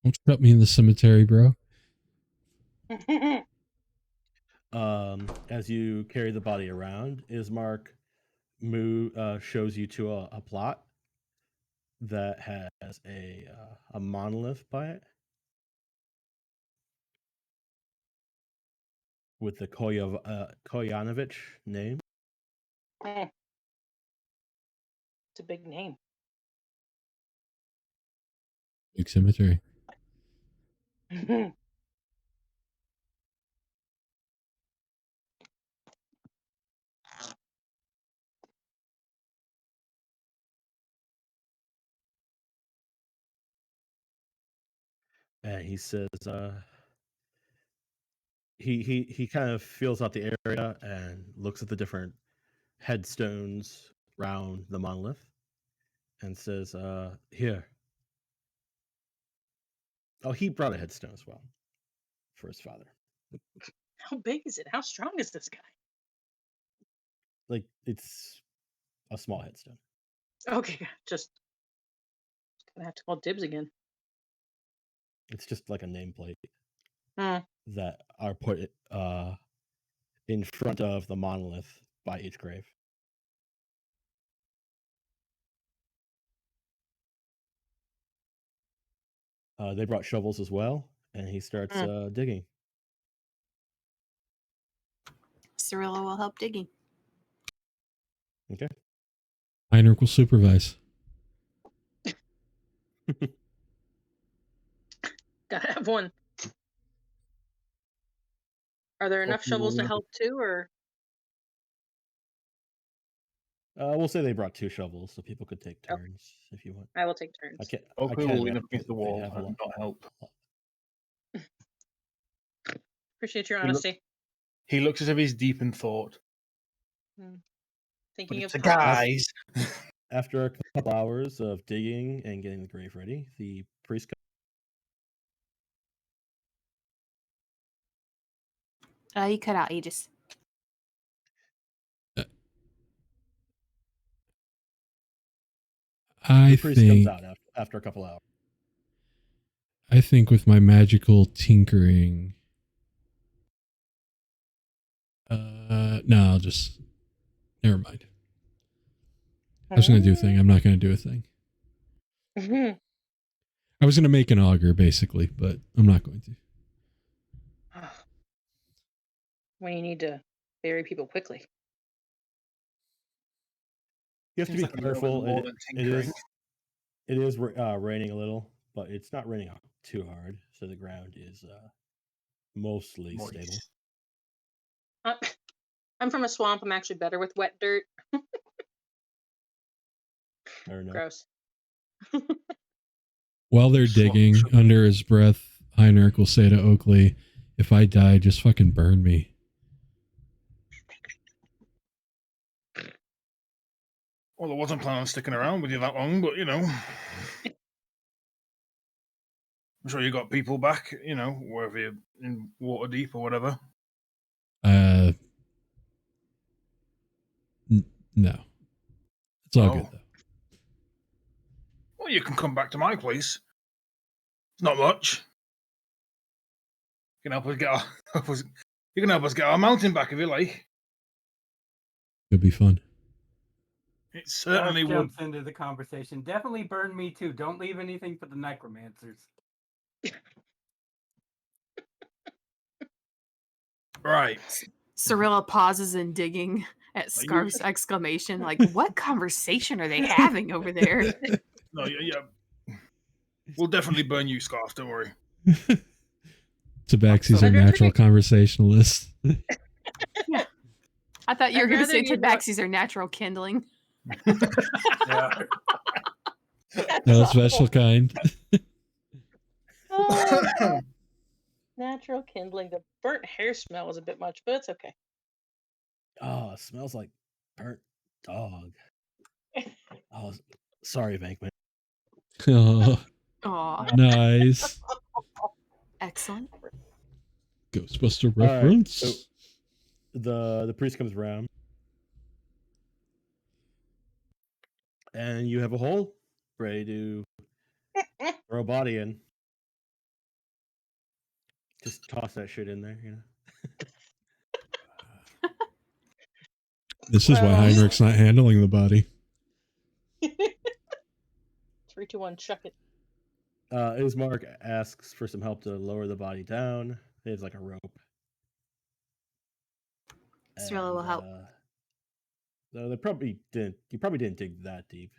Don't cut me in the cemetery, bro. As you carry the body around, Ismark shows you to a plot that has a monolith by it with the Koyanovich name. It's a big name. Big cemetery. And he says, he kind of feels out the area and looks at the different headstones around the monolith and says, here. Oh, he brought a headstone as well for his father. How big is it? How strong is this guy? Like it's A small headstone. Okay, just gonna have to call dibs again. It's just like a nameplate Hmm. that are put in front of the monolith by each grave. They brought shovels as well, and he starts digging. Cirllia will help digging. Okay. Heinrch will supervise. Gotta have one. Are there enough Okli shovels to will- help too, or We'll say they brought 2 shovels, so people could take turns if you want. I will take turns. I can't. Okli will lean up against the they wall have a and lot. not help. Appreciate your He look- honesty. He looks as if he's deep in thought. But Thinking it's of the how- guys. After a couple hours of digging and getting the grave ready, the priest You cut out Aegys. I comes think out after a couple hours. I think with my magical tinkering. No, I'll just. Never mind. I was going to do a thing. I'm not going to do a thing. I was going to make an auger, basically, but I'm not going to. When you need to bury people quickly. You have to Seems be like a little bit careful. more than tinkering. It is raining a little, but it's not raining too hard, so the ground is mostly Moist. stable. I'm from a swamp. I'm actually better with wet dirt. I don't know. Gross. While they're digging, under his breath, Heinrch will say to Okli, if I die, just fucking burn me. Well, I wasn't planning on sticking around with you that long, but I'm sure you got people back, wherever you're in water deep or whatever. No. It's all Oh. good, though. Well, you can come back to my place. It's not much. You can help us get our mountain back if you like. It'll be fun. It certainly Gareth would. jumps into the conversation. Definitely burn me too. Don't leave anything for the necromancers. Right. Cirllia pauses in digging at Scarf's exclamation, like, what conversation are they having over there? No, yeah. We'll definitely burn you, Scarf. Don't worry. Tabaxi's So- our natural conversationalist. I thought you were I'd going to rather say you not- tabaxis are natural kindling. Yeah. No special kind. Oh, natural kindling. The burnt hair smell was a bit much, but it's okay. Oh, it smells like burnt dog. Oh, sorry, Bankman. Oh, Aw, nice. excellent. Ghostbuster All right, reference. so the priest comes around, and you have a hole ready to throw a body in. Just toss that shit in there, This is why Well- Heinrich's not handling the body. 3, 2, 1, chuck it. Ismark asks for some help to lower the body down. There's like a rope. Cirllia will help. So they probably didn't. You probably didn't dig that deep.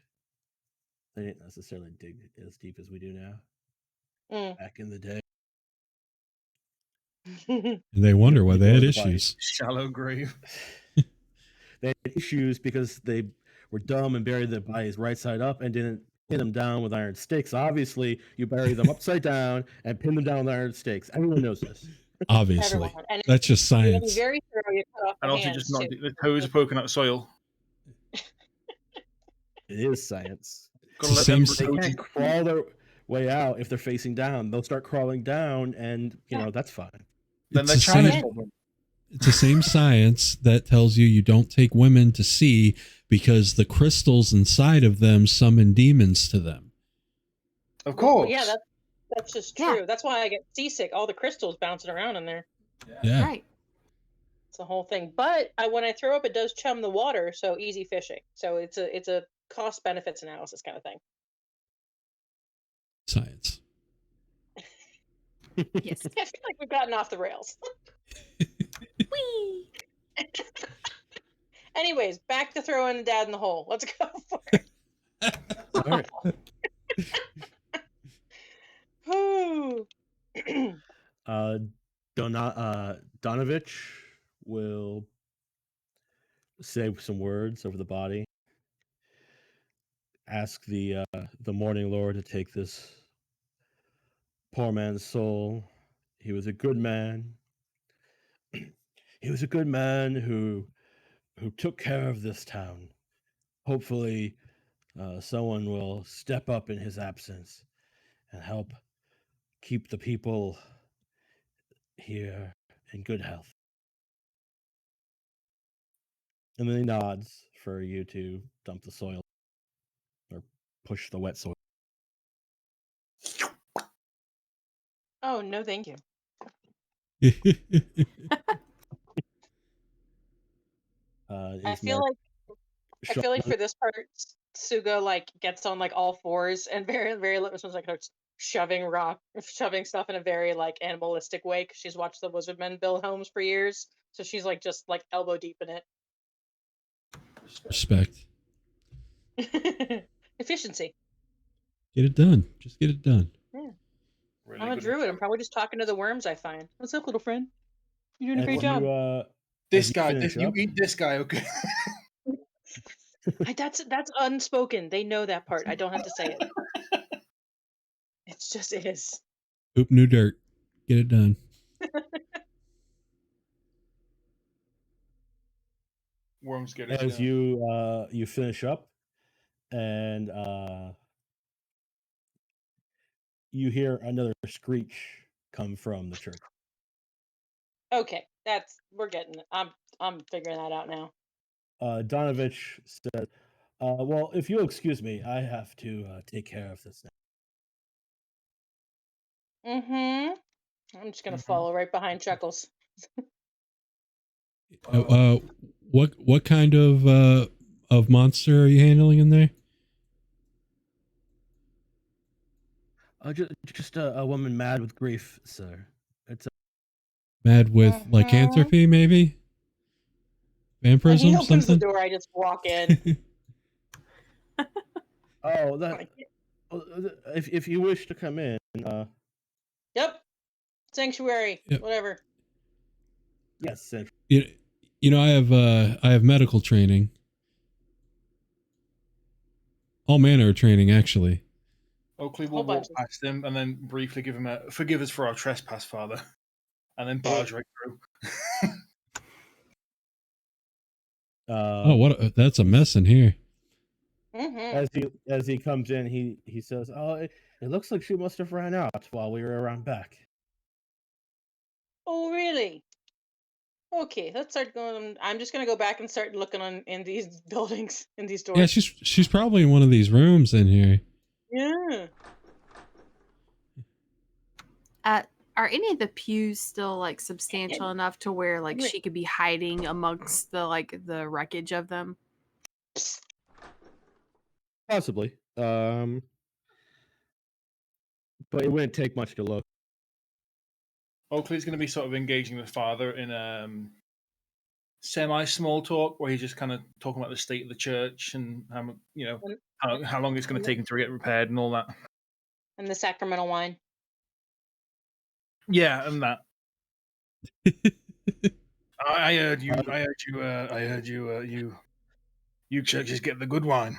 They didn't necessarily dig as deep as we do now. Back in the day, And they wonder why they had Lower the body. issues. Shallow grave. they had issues because they were dumb and buried their bodies right side up and didn't pin them down with iron stakes. Obviously, you bury them upside down and pin them down with iron stakes. Everyone knows this. Obviously. Everyone. And That's just you gotta be science. very thorough. You cut off And the also hands, just not too. the toes are poking out soil. It is science. Gotta It's let the them same They breathe. can't crawl their way out if they're facing down. They'll start crawling down, and that's fine. Then It's they're the China's same- problem. It's the same science that tells you don't take women to sea because the crystals inside of them summon demons to them. Of course. Well, yeah, that's just true. That's why I get seasick. All the crystals bouncing around in there. Yeah. Right. It's the whole thing. But when I throw up, it does chum the water, so easy fishing. So it's a cost benefits analysis kind of thing. Science. Yes. I feel like we've gotten off the rails. Whee! Anyways, back to throwing Dad in the hole. Let's go for it. All right. Donovich will say some words over the body. Ask the Morning Lord to take this poor man's soul. He was a good man. He was a good man who took care of this town. Hopefully, someone will step up in his absence and help keep the people here in good health. And then he nods for you to dump the soil or push the wet soil. Oh, no, thank you. I feel like for this part, Tsuga like gets on like all fours and very little like shoving stuff in a very like animalistic way because she's watched the Wizardmen build homes for years, so she's like just like elbow deep in it. Respect. Efficiency. Get it done. Just get it done. Yeah. Really I'm a good druid. I'm probably just talking to the worms I find. What's up, little friend? You're doing a great As job. This you guy, finish you up- eat this guy, okay? That's unspoken. They know that part. I don't have to say it. It's just it is. Poop new dirt. Get it done. Worms get as you finish up, and you hear another screech come from the church. Okay, we're getting it. I'm figuring that out now. Donovich said, well, if you'll excuse me, I have to take care of this now. I'm just gonna follow right behind Chuckles. What kind of monster are you handling in there? Just a woman mad with grief, sir. It's Mad with lycanthropy, maybe? When Vampirism, he opens something? the door, I just walk in. if you wish to come in. Yep. Sanctuary. Yep. Whatever. Yes. You know, I have medical training. All manner of training, actually. Okli will walk past him and then briefly give him a "Forgive us for our trespass, Father," and then barge right through. That's a mess in here. As he comes in, he says, "Oh, it looks like she must have ran out while we were around back." Oh, really? Okay, let's start going. I'm just gonna go back and start looking in these buildings, in these doors. Yeah, she's probably in one of these rooms in here. Yeah. Are any of the pews still like substantial enough to where like she could be hiding amongst the wreckage of them? Possibly. But it wouldn't take much to look. Okli's going to be sort of engaging with Father in semi-small talk, where he's just kind of talking about the state of the church and how long it's going to take him to get repaired and all that. And the sacramental wine. Yeah, and that. I heard you. You churches get the good wine.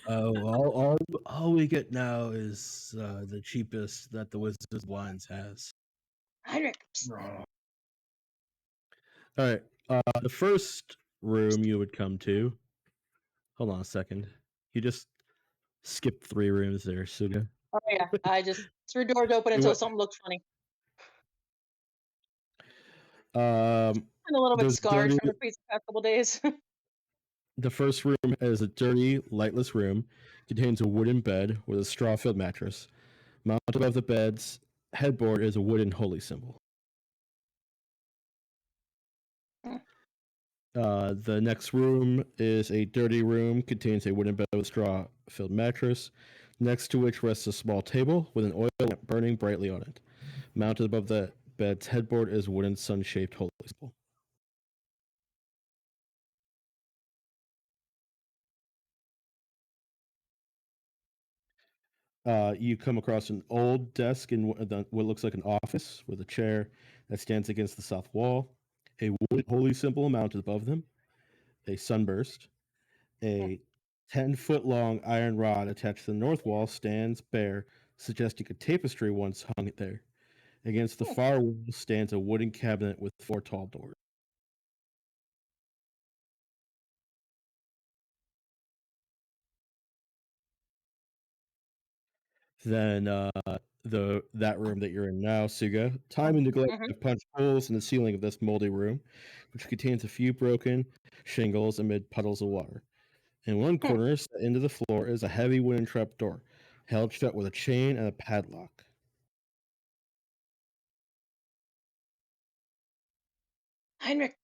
All we get now is the cheapest that the Wizard's Wines has. Heinrch. All right. The first room you would come to. Hold on a second. You just skipped 3 rooms there, Tsuga. Oh yeah, I just threw doors open until something looked funny. I'm a little bit There's scarred dirty- from the past couple days. The first room is a dirty, lightless room. Contains a wooden bed with a straw-filled mattress. Mounted above the bed's headboard is a wooden holy symbol. The next room is a dirty room. Contains a wooden bed with a straw-filled mattress, next to which rests a small table with an oil lamp burning brightly on it. Mounted above the bed's headboard is a wooden sun-shaped holy symbol. You come across an old desk in what looks like an office with a chair that stands against the south wall, a wooden holy symbol mounted above them, a sunburst, a 10-foot-long iron rod attached to the north wall stands bare, suggesting a tapestry once hung there. Against the far wall stands a wooden cabinet with 4 tall doors. Then that room that you're in now, Tsuga, time and neglect have punched holes in the ceiling of this moldy room, which contains a few broken shingles amid puddles of water. In one corner, set into the floor, is a heavy wooden trap door, held shut with a chain and a padlock. Heinrich.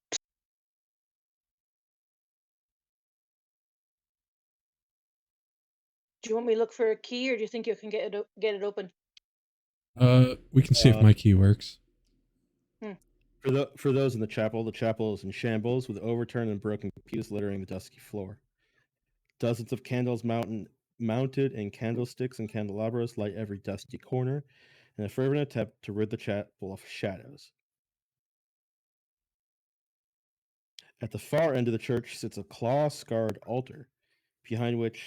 Do you want me to look for a key, or do you think you can get it open? We can see if my key works. For those in the chapel is in shambles with overturned and broken pews littering the dusky floor. Dozens of candles mounted in candlesticks and candelabras light every dusty corner in a fervent attempt to rid the chapel of shadows. At the far end of the church sits a claw-scarred altar, behind which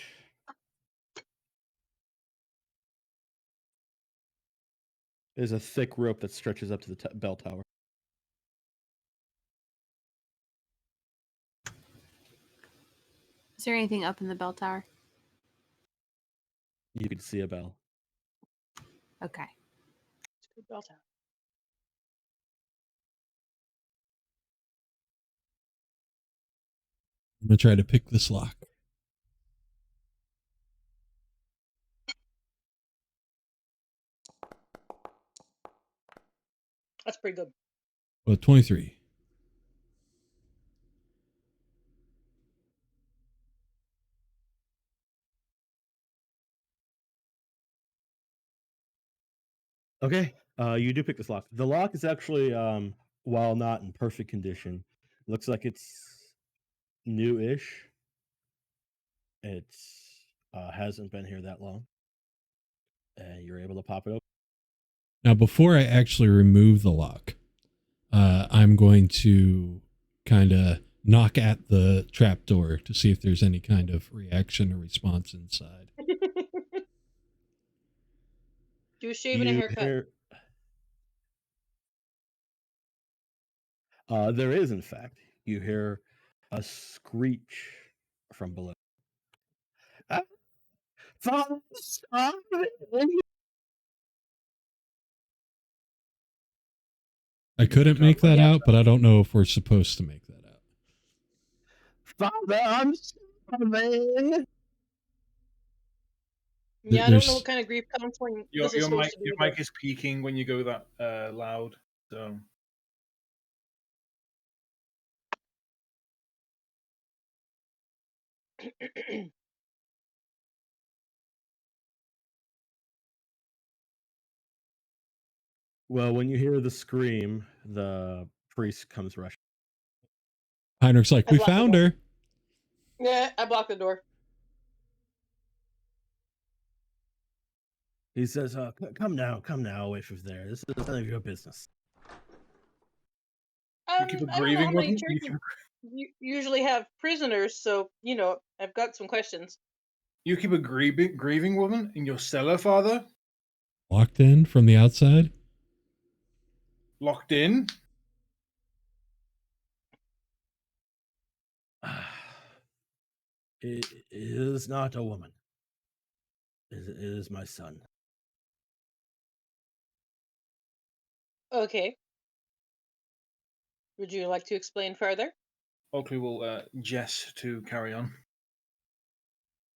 is a thick rope that stretches up to the bell tower. Is there anything up in the bell tower? You can see a bell. Okay. Bell tower. I'm gonna try to pick this lock. That's pretty good. Well, 23. Okay, you do pick this lock. The lock is actually, while not in perfect condition, looks like it's new-ish. It's hasn't been here that long, and you're able to pop it open. Now, before I actually remove the lock, I'm going to kind of knock at the trapdoor to see if there's any kind of reaction or response inside. Do a shave and a haircut. There is, in fact, you hear a screech from below. I couldn't make that out, but I don't know if we're supposed to make that out. Father, I'm starving. Yeah, I don't know what kind of grief counseling Your this is supposed to be. Your mic is peaking when you go that loud. So. Well, when you hear the scream, the priest comes rushing. Heinrich's like, we found her. Yeah, I blocked the door. He says, come now, away from there. This is none of your business. You keep a grieving woman? You usually have prisoners, so, you know, I've got some questions. You keep a grieving woman in your cellar, Father? Locked in from the outside? Locked in? It is not a woman. It is my son. Okay. Would you like to explain further? Okli will jest to carry on.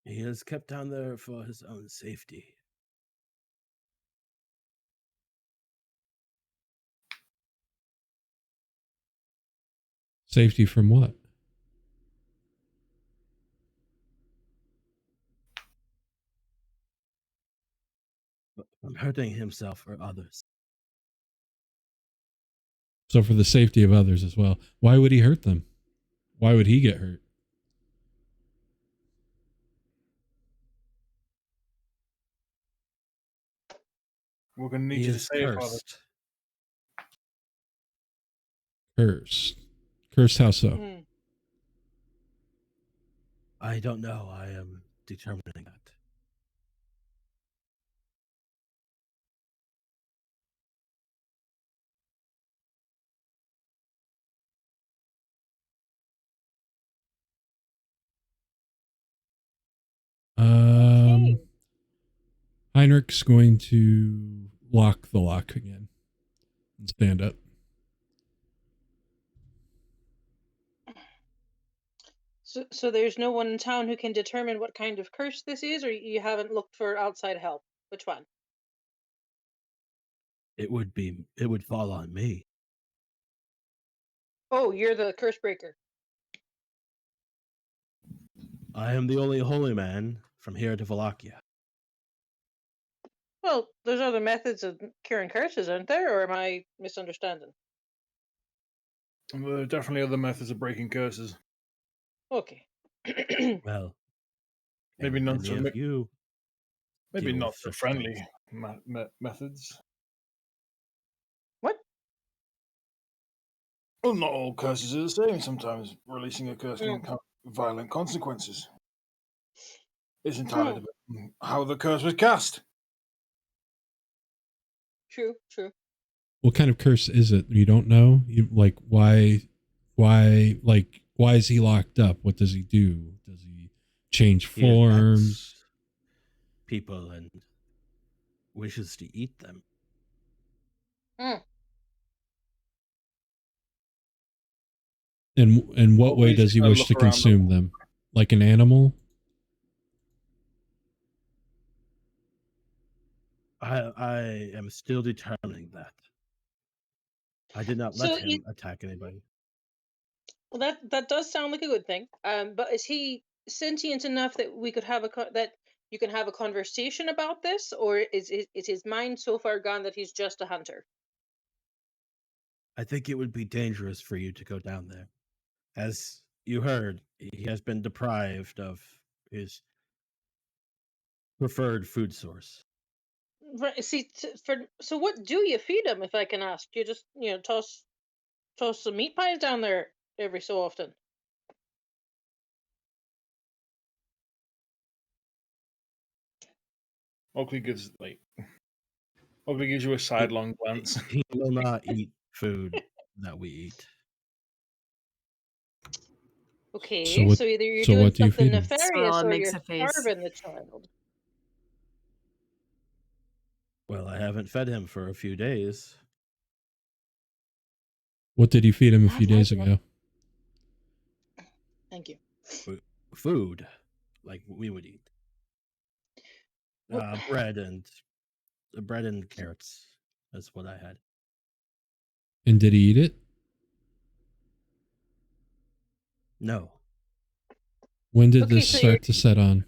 He is kept down there for his own safety. Safety from what? From hurting himself or others. So for the safety of others as well. Why would he hurt them? Why would he get hurt? We're going to need He you to is say it, Father. cursed. Cursed. Cursed how so? Hmm. I don't know. I am determining that. Okay. Heinrich's going to lock the lock again and stand up. So there's no one in town who can determine what kind of curse this is, or you haven't looked for outside help? Which one? It would fall on me. Oh, you're the curse breaker. I am the only holy man from here to Wallachia. Well, there's other methods of curing curses, aren't there? Or am I misunderstanding? And there are definitely other methods of breaking curses. Okay. Well, Maybe not any so. of you. Maybe deal not with so such friendly things. methods. What? Well, not all curses are the same. Sometimes releasing a curse can have violent consequences. It's entirely dependent on how the curse was cast. True, true. What kind of curse is it? You don't know? You like why is he locked up? What does he do? Does he change He forms? attacks people and wishes to eat them. In what way Always does he gotta wish look to around consume them? Like an animal? I am still determining that. I did not let So him attack anybody. well, that does sound like a good thing. But is he sentient enough that we could have that you can have a conversation about this, or is his mind so far gone that he's just a hunter? I think it would be dangerous for you to go down there. As you heard, he has been deprived of his preferred food source. Right. See, so what do you feed him, if I can ask? You just toss some meat pies down there every so often. Okli gives you a sidelong glance. He will not eat food that we eat. Okay, so either you're so doing what do you something feed him? nefarious Cirllia or makes you're a face. starving the child. Well, I haven't fed him for a few days. What did he feed him a Not few days like ago? Thank you. Food, like we would eat. Well- Bread and carrots. That's what I had. And did he eat it? No. When did Okay, this so start to set on?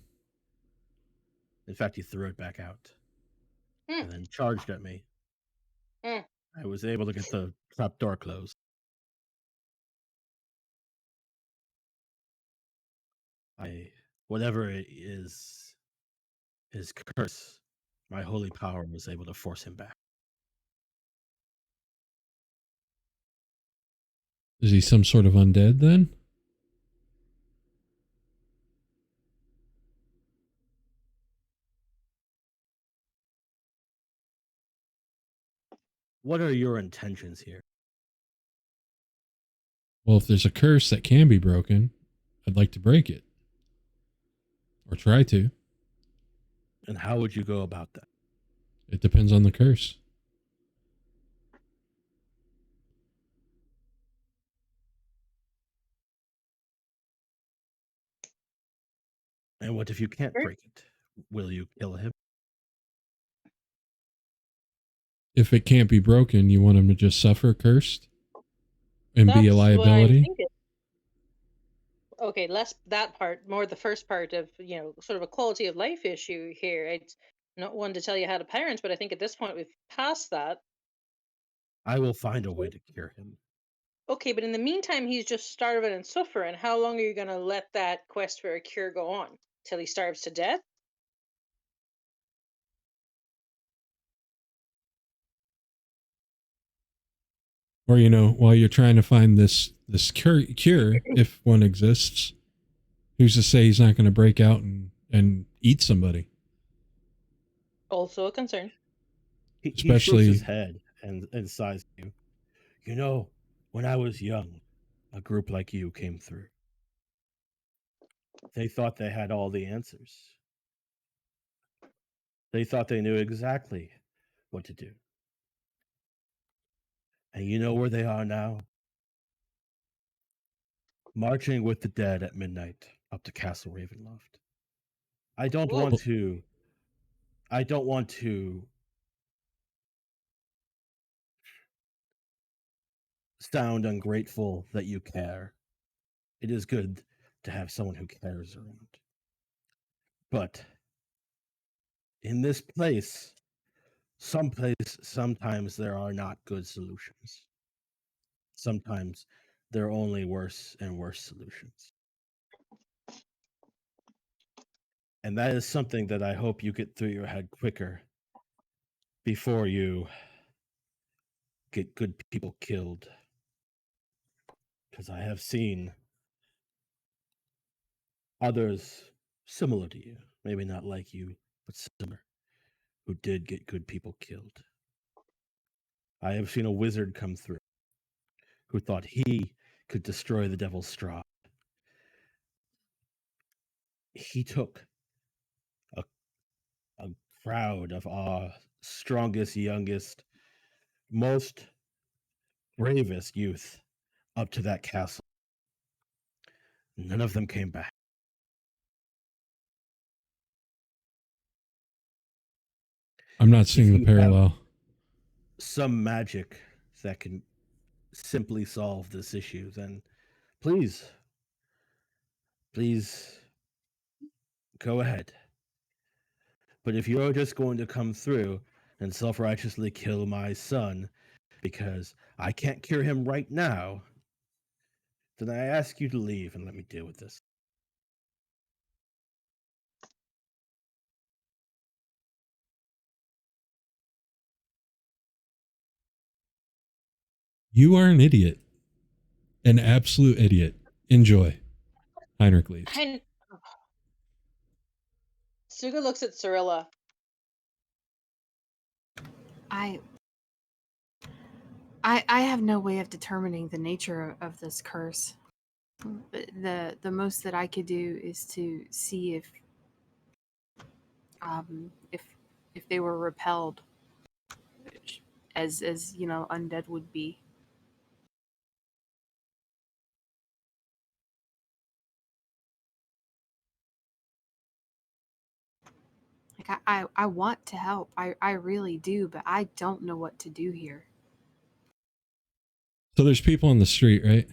In fact, he threw it back out Hmm. and then charged at me. Hmm. I was able to get the trap door closed. Whatever it is, his curse, my holy power was able to force him back. Is he some sort of undead then? What are your intentions here? Well, if there's a curse that can be broken, I'd like to break it. Or try to. And how would you go about that? It depends on the curse. And what if you can't Sure. break it? Will you kill him? If it can't be broken, you want him to just suffer cursed and be a That's what I'm liability? thinking. Okay, less that part, more the first part of, sort of a quality of life issue here. It's not one to tell you how to parent, but I think at this point we've passed that. I will find a way to cure him. Okay, but in the meantime, he's just starving and suffering. How long are you going to let that quest for a cure go on? Till he starves to death? Or, while you're trying to find this cure, if one exists, who's to say he's not going to break out and eat somebody? Also a concern. He shakes Especially- his head and sighs to you. You know, when I was young, a group like you came through. They thought they had all the answers. They thought they knew exactly what to do. And you know where they are now? Marching with the dead at midnight up to Castle Ravenloft. I don't Whoa. want to sound ungrateful that you care. It is good to have someone who cares around. But in this place, sometimes there are not good solutions. Sometimes there are only worse and worse solutions. And that is something that I hope you get through your head quicker before you get good people killed. Because I have seen others similar to you, maybe not like you, but similar, who did get good people killed. I have seen a wizard come through who thought he could destroy the devil's Strahd. He took a crowd of our strongest, youngest, most bravest youth up to that castle. None of them came back. I'm not seeing If the you have parallel. some magic that can simply solve this issue, then please go ahead. But if you're just going to come through and self-righteously kill my son because I can't cure him right now, then I ask you to leave and let me deal with this. You are an idiot. An absolute idiot. Enjoy. Heinrch leaves. Tsuga looks at Cirllia. I have no way of determining the nature of this curse. The most that I could do is to see if they were repelled, as undead would be. Like I want to help. I really do, but I don't know what to do here. So there's people on the street, right?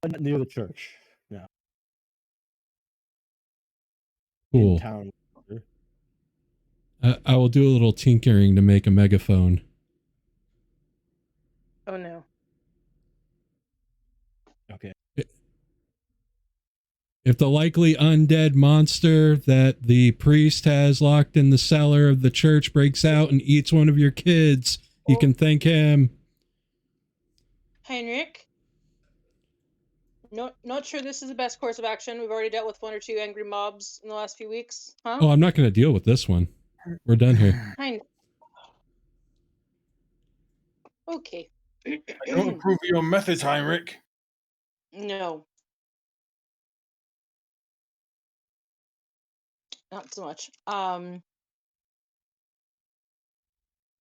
Not near the church. No. Cool. In town. I will do a little tinkering to make a megaphone. Oh no. Okay. If the likely undead monster that the priest has locked in the cellar of the church breaks out and eats one of your kids, you can thank him. Heinrch? Not sure this is the best course of action. We've already dealt with one or two angry mobs in the last few weeks. Huh? Oh, I'm not going to deal with this one. We're done here. Heinrch. Okay. I don't approve of your methods, Heinrich. No. Not so much.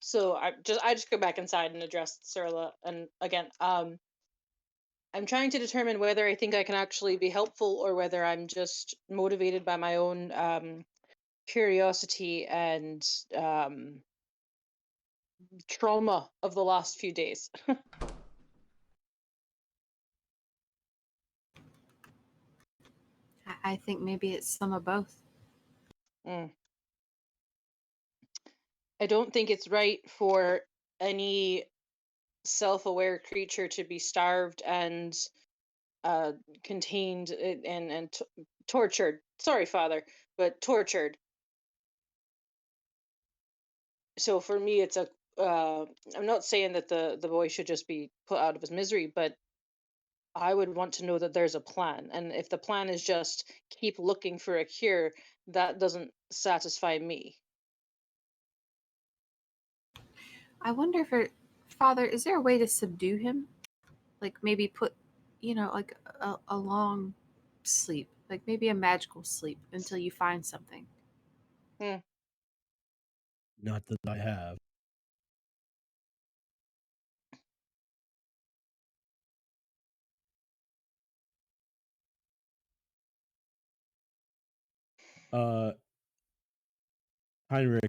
So I just go back inside and address Cirllia, and again, I'm trying to determine whether I think I can actually be helpful or whether I'm just motivated by my own curiosity and trauma of the last few days. I think maybe it's some of both. Mm. I don't think it's right for any self-aware creature to be starved and contained and tortured. Sorry, Father, but tortured. So for me, it's a. I'm not saying that the boy should just be put out of his misery, but I would want to know that there's a plan. And if the plan is just keep looking for a cure, that doesn't satisfy me. I wonder if Father, is there a way to subdue him? Like maybe put, like a long sleep, like maybe a magical sleep until you find something. Not that I have. Heinrch,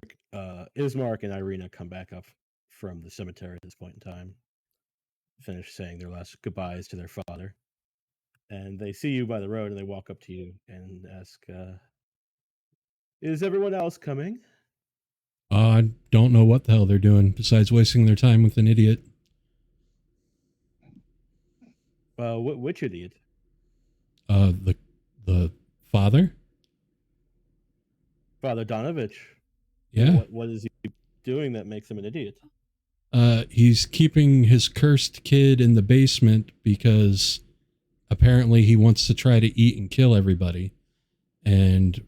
Ismark, and Irina come back up from the cemetery at this point in time, finish saying their last goodbyes to their father, and they see you by the road, and they walk up to you and ask, "Is everyone else coming?" I don't know what the hell they're doing besides wasting their time with an idiot. Which idiot? The father? Father Donovich. Yeah. What is he doing that makes him an idiot? He's keeping his cursed kid in the basement because apparently he wants to try to eat and kill everybody. And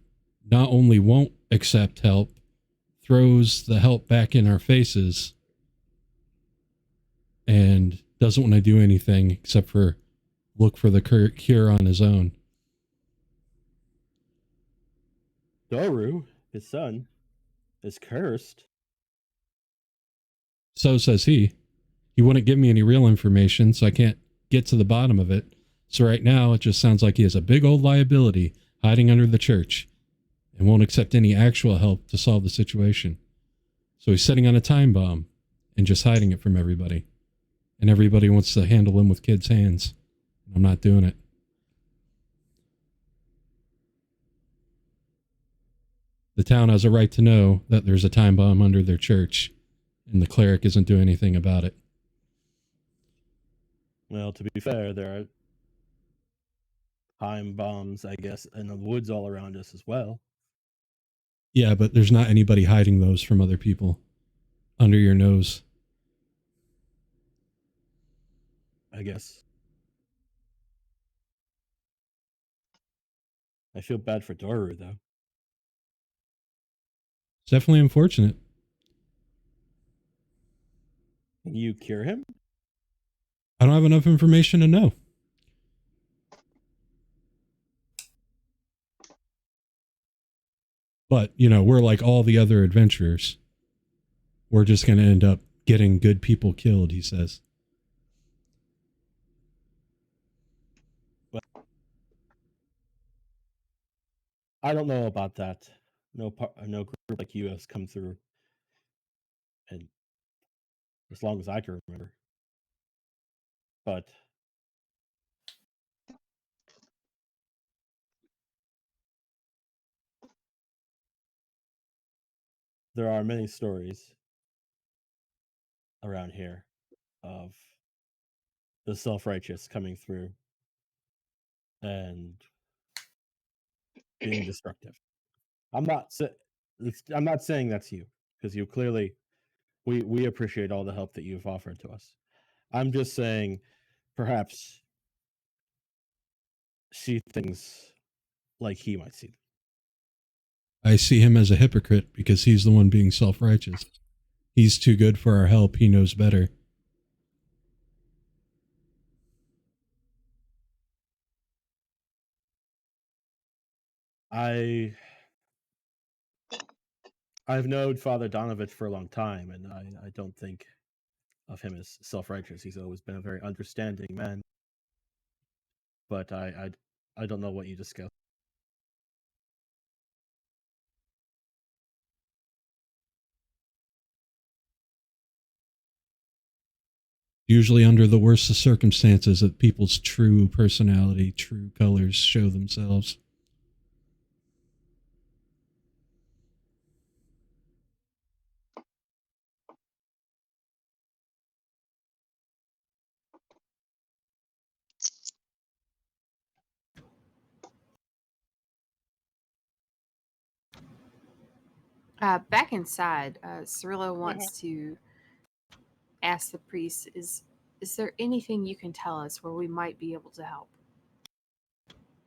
not only won't accept help, throws the help back in our faces and doesn't want to do anything except for look for the cure on his own. Doru, his son, is cursed. So says he. He wouldn't give me any real information, so I can't get to the bottom of it. So right now, it just sounds like he has a big old liability hiding under the church and won't accept any actual help to solve the situation. So he's sitting on a time bomb and just hiding it from everybody. And everybody wants to handle him with kids' hands. I'm not doing it. The town has a right to know that there's a time bomb under their church, and the cleric isn't doing anything about it. Well, to be fair, there are time bombs, I guess, in the woods all around us as well. Yeah, but there's not anybody hiding those from other people under your nose. I guess. I feel bad for Doru, though. It's definitely unfortunate. Can you cure him? I don't have enough information to know. But, we're like all the other adventurers. We're just going to end up getting good people killed, he says. Well, I don't know about that. No group like you has come through, and as long as I can remember. But there are many stories around here of the self-righteous coming through and being destructive. I'm not saying that's you, because you clearly we appreciate all the help that you've offered to us. I'm just saying perhaps see things like he might see them. I see him as a hypocrite because he's the one being self-righteous. He's too good for our help. He knows better. I've known Father Donovich for a long time, and I don't think of him as self-righteous. He's always been a very understanding man. but I don't know what you discussed. Usually under the worst of circumstances that people's true personality, true colors show themselves. Back inside, Cirllia wants to ask the priest, is there anything you can tell us where we might be able to help?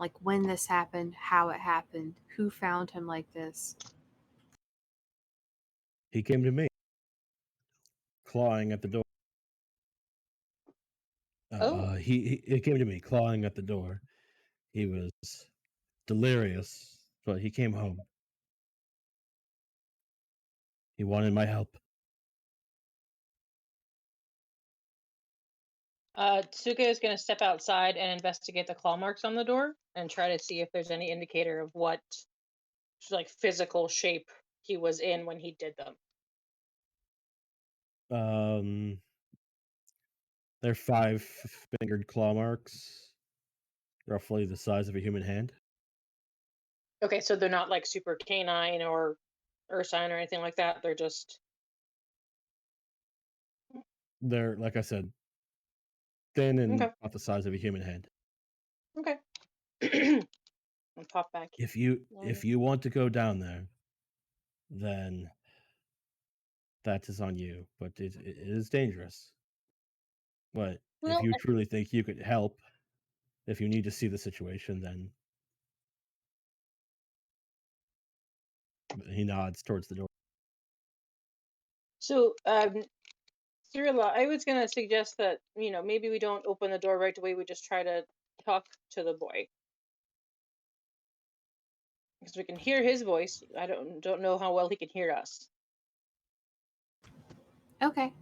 Like when this happened, how it happened, who found him like this? He came to me, clawing at the door. He came to me, clawing at the door. He was delirious, but he came home. He wanted my help. Tsuga is going to step outside and investigate the claw marks on the door and try to see if there's any indicator of what like physical shape he was in when he did them. They're 5-fingered claw marks, roughly the size of a human hand. Okay, so they're not like super canine or ursine or anything like that. They're just... They're, like I said, thin and Okay. about the size of a human hand. Okay. And pop back. If you want to go down there, then that is on you. But it is dangerous. But Well, if you truly think you could help, if you need to see the situation, then he nods towards the door. So, Cirllia, I was going to suggest that, maybe we don't open the door right away. We just try to talk to the boy. Because we can hear his voice. I don't know how well he can hear us. Okay.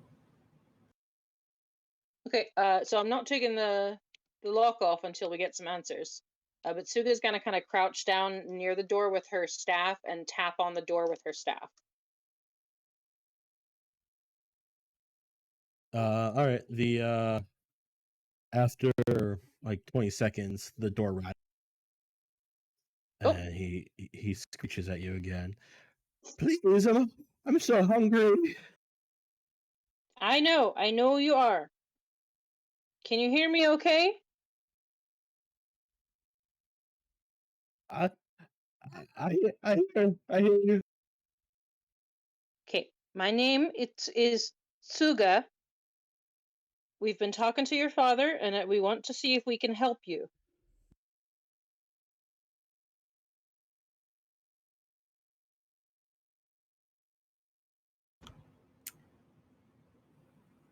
Okay, so I'm not taking the lock off until we get some answers. But Tsuga's going to kind of crouch down near the door with her staff and tap on the door with her staff. All right. The after like 20 seconds, the door rattles, and he screeches at you again. Please, I'm so hungry. I know you are. Can you hear me okay? I hear you. Okay, my name is Tsuga. We've been talking to your father, and we want to see if we can help you.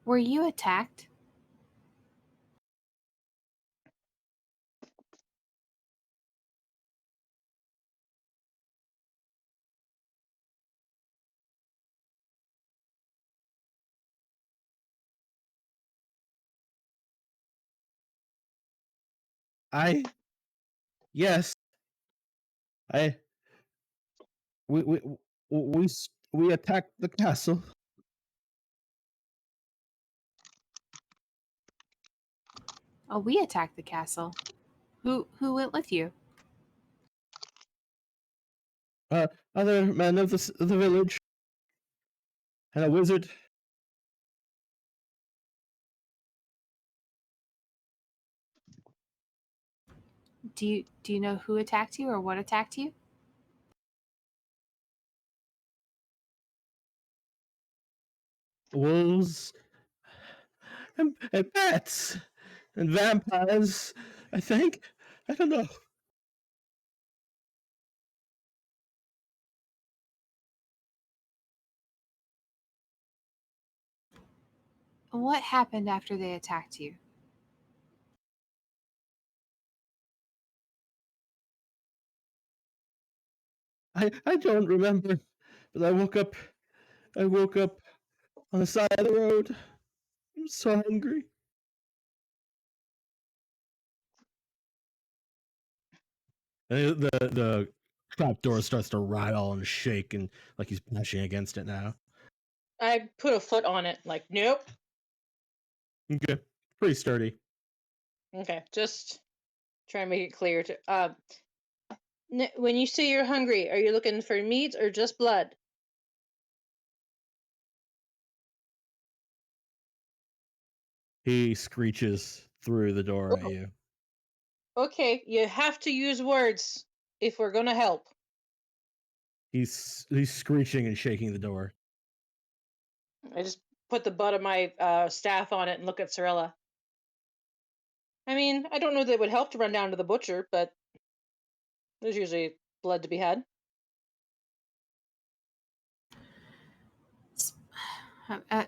Were you attacked? Yes. We attacked the castle. Oh, we attacked the castle. Who went with you? Other men of the village and a wizard. Do you know who attacked you or what attacked you? Wolves and bats and vampires, I think. I don't know. What happened after they attacked you? I don't remember, but I woke up on the side of the road. I'm so hungry. And the trap door starts to rattle and shake, and like he's bashing against it now. I put a foot on it, like, nope. Okay, pretty sturdy. Okay, just try and make it clear to. When you say you're hungry, are you looking for meat or just blood? He screeches through the door at Oh. you. Okay, you have to use words if we're gonna help. He's screeching and shaking the door. I just put the butt of my staff on it and look at Cirllia. I mean, I don't know that it would help to run down to the butcher, but there's usually blood to be had.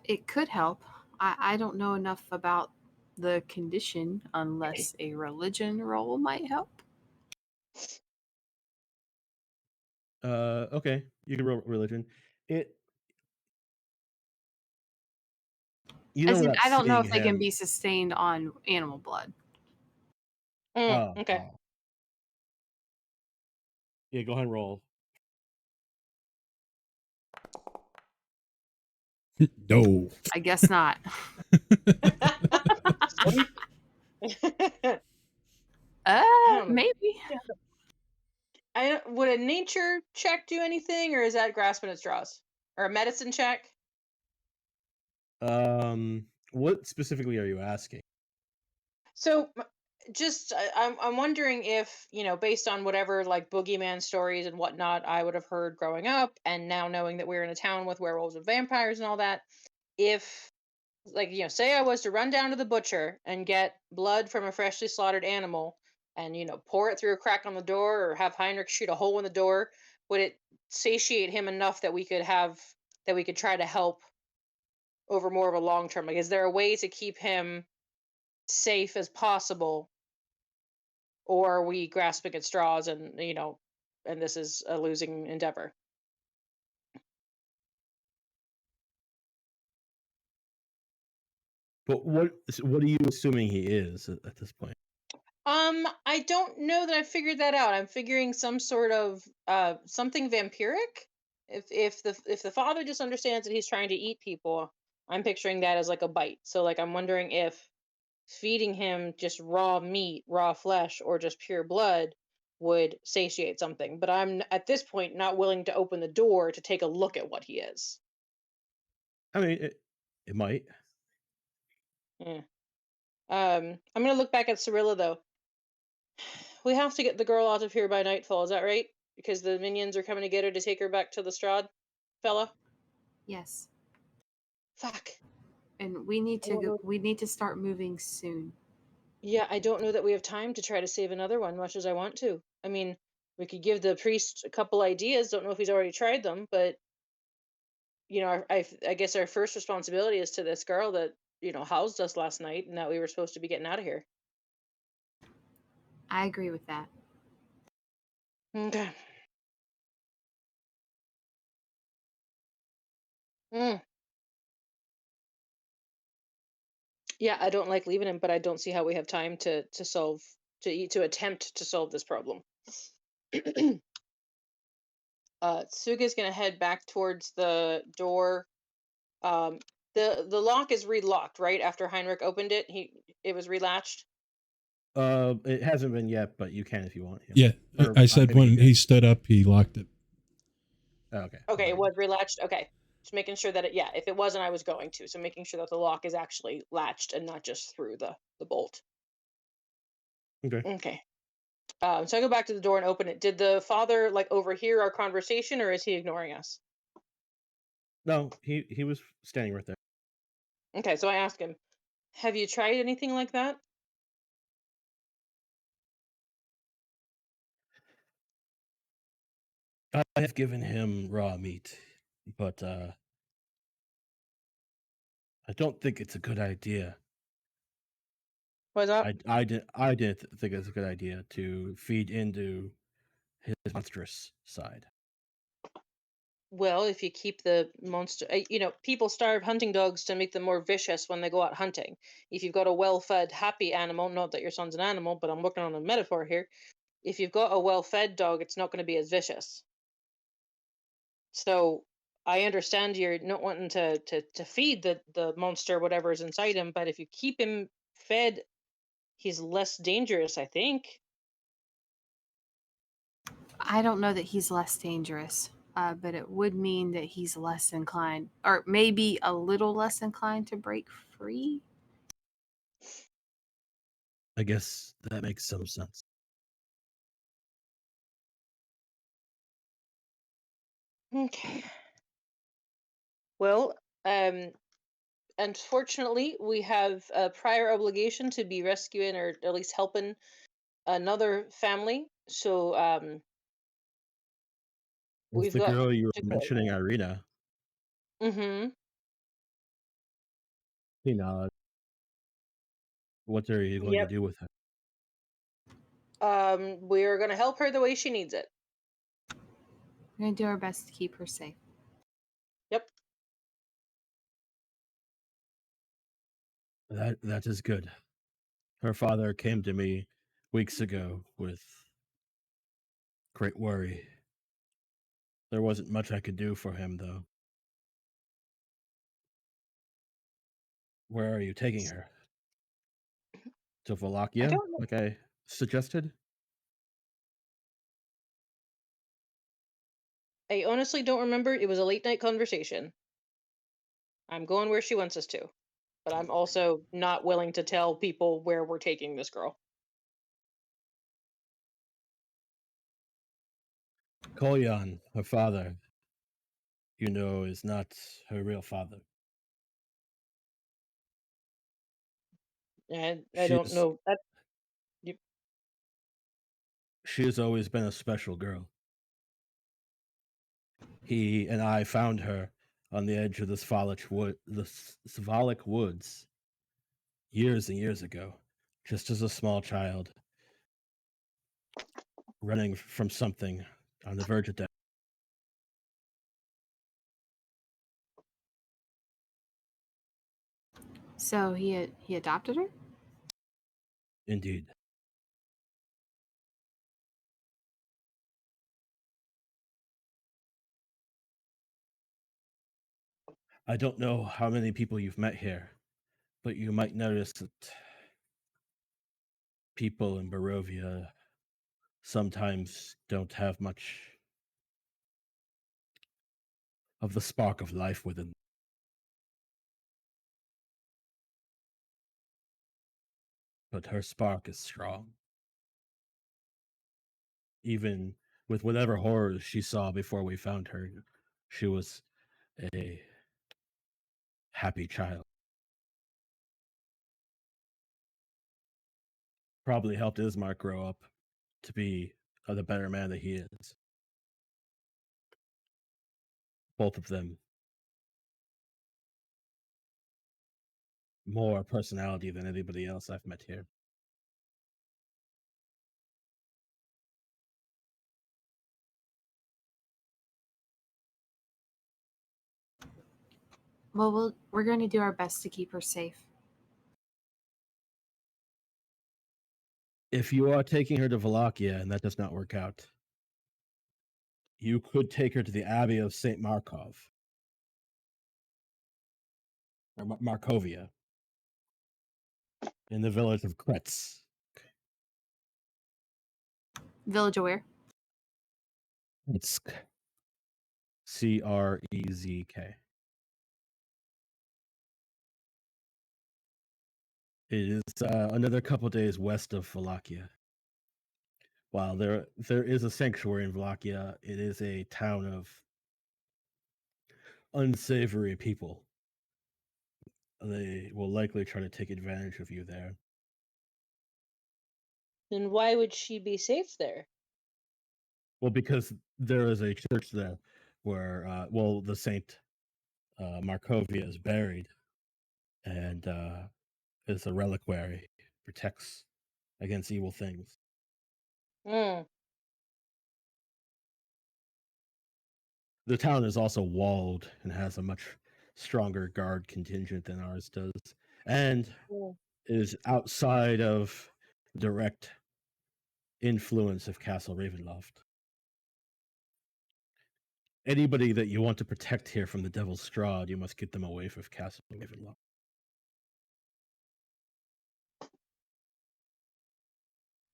It could help. I don't know enough about the condition unless a religion roll might help. Okay, you can roll religion. You know, without I don't know seeing if they can him- be sustained on animal blood. Okay. Yeah, go ahead and roll. No. I guess not. Maybe. Would a nature check do anything, or is that grasping at straws? Or a medicine check? What specifically are you asking? So, just I'm wondering if, based on whatever like boogeyman stories and whatnot I would have heard growing up, and now knowing that we're in a town with werewolves and vampires and all that, if, like, say I was to run down to the butcher and get blood from a freshly slaughtered animal and, pour it through a crack on the door, or have Heinrch shoot a hole in the door, would it satiate him enough that we could try to help over more of a long term? Like, is there a way to keep him safe as possible, or are we grasping at straws and and this is a losing endeavor? But what are you assuming he is at this point? I don't know that I figured that out. I'm figuring some sort of something vampiric. If the father just understands that he's trying to eat people, I'm picturing that as like a bite. So like I'm wondering if feeding him just raw meat, raw flesh, or just pure blood would satiate something. But I'm at this point not willing to open the door to take a look at what he is. I mean, it might. Yeah. I'm gonna look back at Cirllia though. We have to get the girl out of here by nightfall, is that right? Because the minions are coming to get her to take her back to the Strahd, fella? Yes. Fuck. And we need to start moving soon. Yeah, I don't know that we have time to try to save another one, much as I want to. I mean, we could give the priest a couple ideas. Don't know if he's already tried them, but I guess our first responsibility is to this girl that housed us last night, and that we were supposed to be getting out of here. I agree with that. Okay. Yeah, I don't like leaving him, but I don't see how we have time to attempt to solve this problem. Tsuga's gonna head back towards the door. The lock is relocked, right? After Heinrch opened it, it was relatched. It hasn't been yet, but you can if you want. Yeah, I said when he stood up, he locked it. Oh, okay. Okay, it was relatched. Okay, just making sure that if it wasn't, I was going to. So making sure that the lock is actually latched and not just through the bolt. Okay. Okay. So I go back to the door and open it. Did the father overhear our conversation, or is he ignoring us? No, he was standing right there. Okay, so I ask him, "Have you tried anything like that?" I have given him raw meat, but I don't think it's a good idea. What's up? I didn't think it's a good idea to feed into his monstrous side. Well, if you keep the monster, people starve hunting dogs to make them more vicious when they go out hunting. If you've got a well-fed, happy animal, not that your son's an animal, but I'm working on a metaphor here. if you've got a well-fed dog, it's not going to be as vicious. So I understand you're not wanting to feed the monster whatever's inside him, but if you keep him fed, he's less dangerous, I think. I don't know that he's less dangerous, but it would mean that he's less inclined, or maybe a little less inclined to break free. I guess that makes some sense. Okay. Well, unfortunately, we have a prior obligation to be rescuing or at least helping another family. So Was we've the got girl you were to go. mentioning, Irina? Mm-hmm. He nodded. What are you going to Yep. do with her? We're gonna help her the way she needs it. We're going to do our best to keep her safe. Yep. That is good. Her father came to me weeks ago with great worry. There wasn't much I could do for him, though. Where are you taking her? To I Wallachia, don't know. like I suggested? I honestly don't remember. It was a late night conversation. I'm going where she wants us to, but I'm also not willing to tell people where we're taking this girl. Kolyan, her father, is not her real father. And I don't know. She has always been a special girl. He and I found her on the edge of the Svalak woods years and years ago, just as a small child, running from something on the verge of death. So he adopted her? Indeed. I don't know how many people you've met here, but you might notice that people in Barovia sometimes don't have much of the spark of life within. But her spark is strong. Even with whatever horrors she saw before we found her, she was a happy child. Probably helped Ismark grow up to be the better man that he is. Both of them. More personality than anybody else I've met here. Well, we're going to do our best to keep her safe. If you are taking her to Wallachia and that does not work out, you could take her to the Abbey of St. Markov. Or Markovia. In the village of Kretz. Village of where? It's Crezk. It is another couple days west of Wallachia. While there is a sanctuary in Wallachia, it is a town of unsavory people. They will likely try to take advantage of you there. Then why would she be safe there? Well, because there is a church there where, the Saint Markovia is buried, and is a reliquary, protects against evil things. Hmm. The town is also walled and has a much stronger guard contingent than ours does, and Yeah. is outside of direct influence of Castle Ravenloft. Anybody that you want to protect here from the Devil's Strahd, you must get them away from Castle Ravenloft.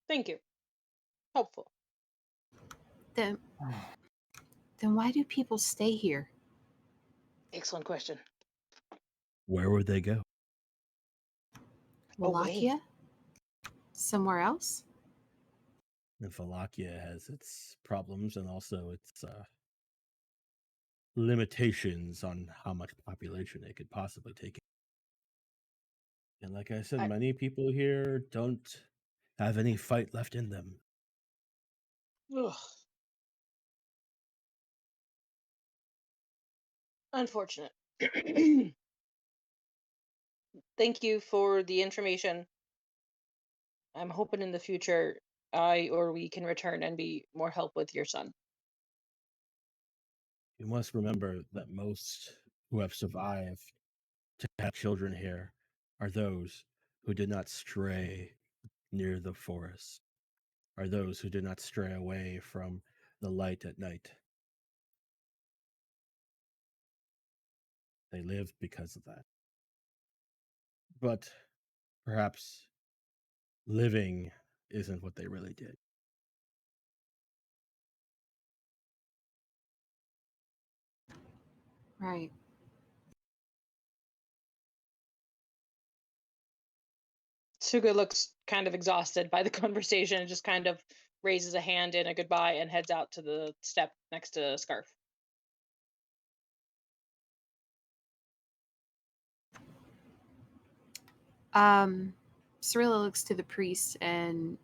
Thank you. Helpful. Then why do people stay here? Excellent question. Where would they go? Wallachia? Somewhere else? And Wallachia has its problems and also its limitations on how much population it could possibly take. And like I said, many people here don't have any fight left in them. Ugh. Unfortunate. Thank you for the information. I'm hoping in the future I or we can return and be more help with your son. You must remember that most who have survived to have children here are those who did not stray near the forest, are those who did not stray away from the light at night. They lived because of that. But perhaps living isn't what they really did. Right. Tsuga looks kind of exhausted by the conversation and just kind of raises a hand in a goodbye and heads out to the step next to Scarf. Cirllia looks to the priest and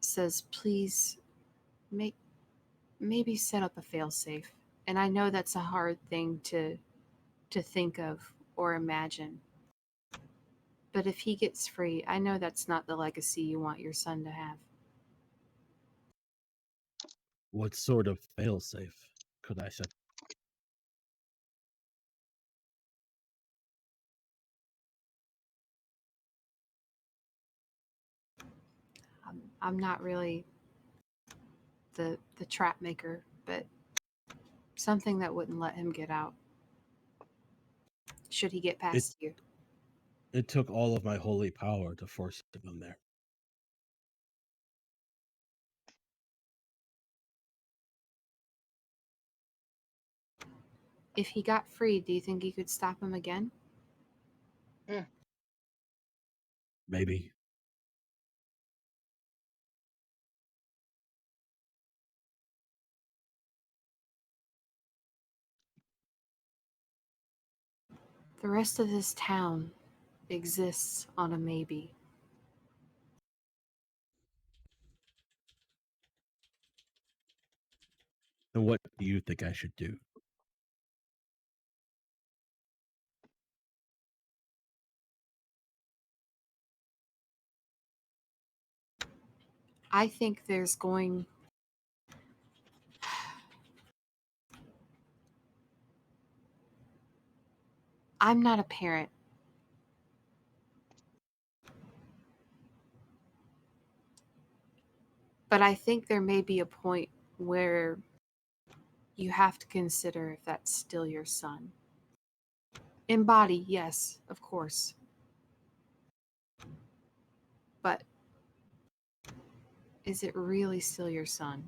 says, please maybe set up a failsafe. And I know that's a hard thing to think of or imagine. But if he gets free, I know that's not the legacy you want your son to have. What sort of failsafe could I set? I'm not really the trap maker, but something that wouldn't let him get out. Should he get past you? It took all of my holy power to force him there. If he got free, do you think you could stop him again? Maybe. The rest of this town exists on a maybe. And what do you think I should do? I think there's going... I'm not a parent. But I think there may be a point where you have to consider if that's still your son. In body, yes, of course. But is it really still your son?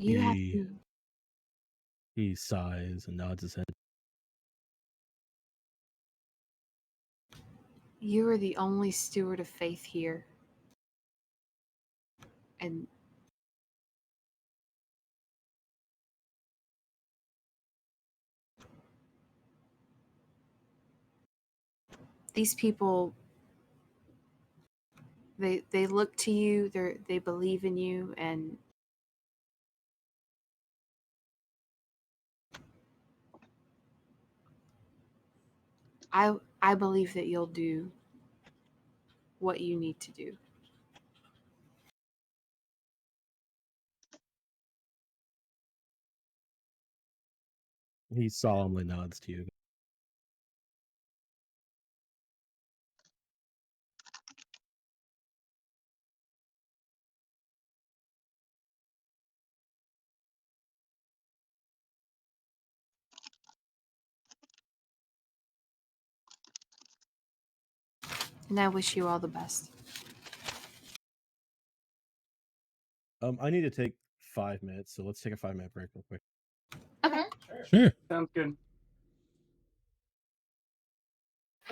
You have to... He sighs and nods his head. You are the only steward of faith here. And these people, they look to you, they believe in you, and I believe that you'll do what you need to do. He solemnly nods to you. And I wish you all the best. I need to take 5 minutes, so let's take a 5-minute break real quick. Okay. Sure. Sounds good.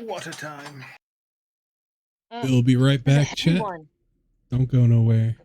What a time. We'll be right back, chat. Don't go nowhere.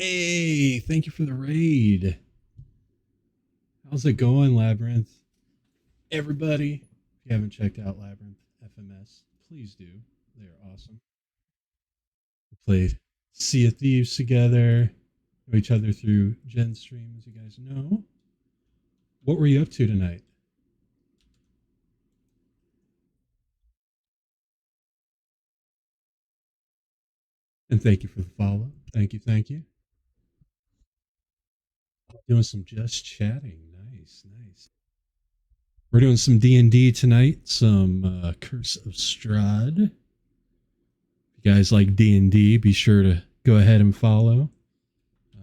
Hey, thank you for the raid. How's it going, Labyrinth? Everybody, if you haven't checked out Labyrinth FMS, please do. They're awesome. We played Sea of Thieves together, know each other through Gen Stream, as you guys know. What were you up to tonight? And thank you for the follow. Thank you, thank you. Doing some just chatting. Nice, nice. We're doing some D&D tonight, some Curse of Strahd. If you guys like D&D, be sure to go ahead and follow.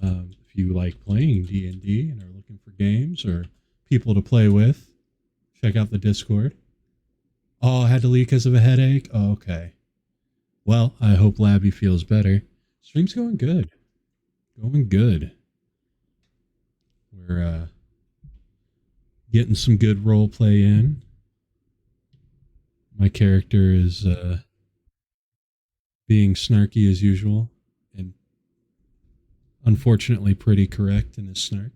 If you like playing D&D and are looking for games or people to play with, check out the Discord. Oh, I had to leave because of a headache? Oh, okay. Well, I hope Labby feels better. Stream's going good. Going good. We're getting some good role play in. My character is being snarky as usual and unfortunately pretty correct in his snark.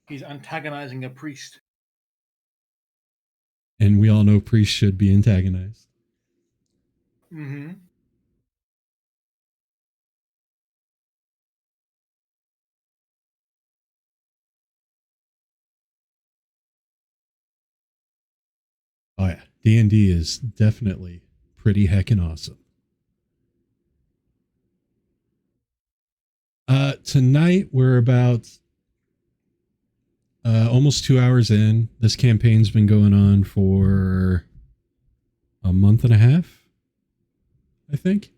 He's antagonizing a priest. And we all know priests should be antagonized. Mm-hmm. Oh yeah, D&D is definitely pretty heckin' awesome. Tonight we're about almost 2 hours in. This campaign's been going on for a month and a half, I think.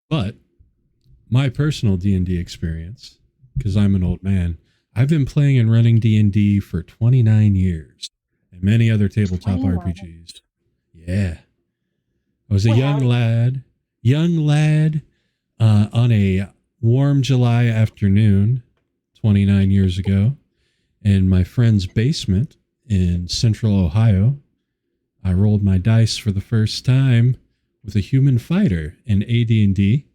But my personal D&D experience, because I'm an old man, I've been playing and running D&D for 29 years and many other tabletop 21. RPGs. Yeah. I was a young lad on a warm July afternoon 29 years ago in my friend's basement in central Ohio. I rolled my dice for the first time with a human fighter in AD&D.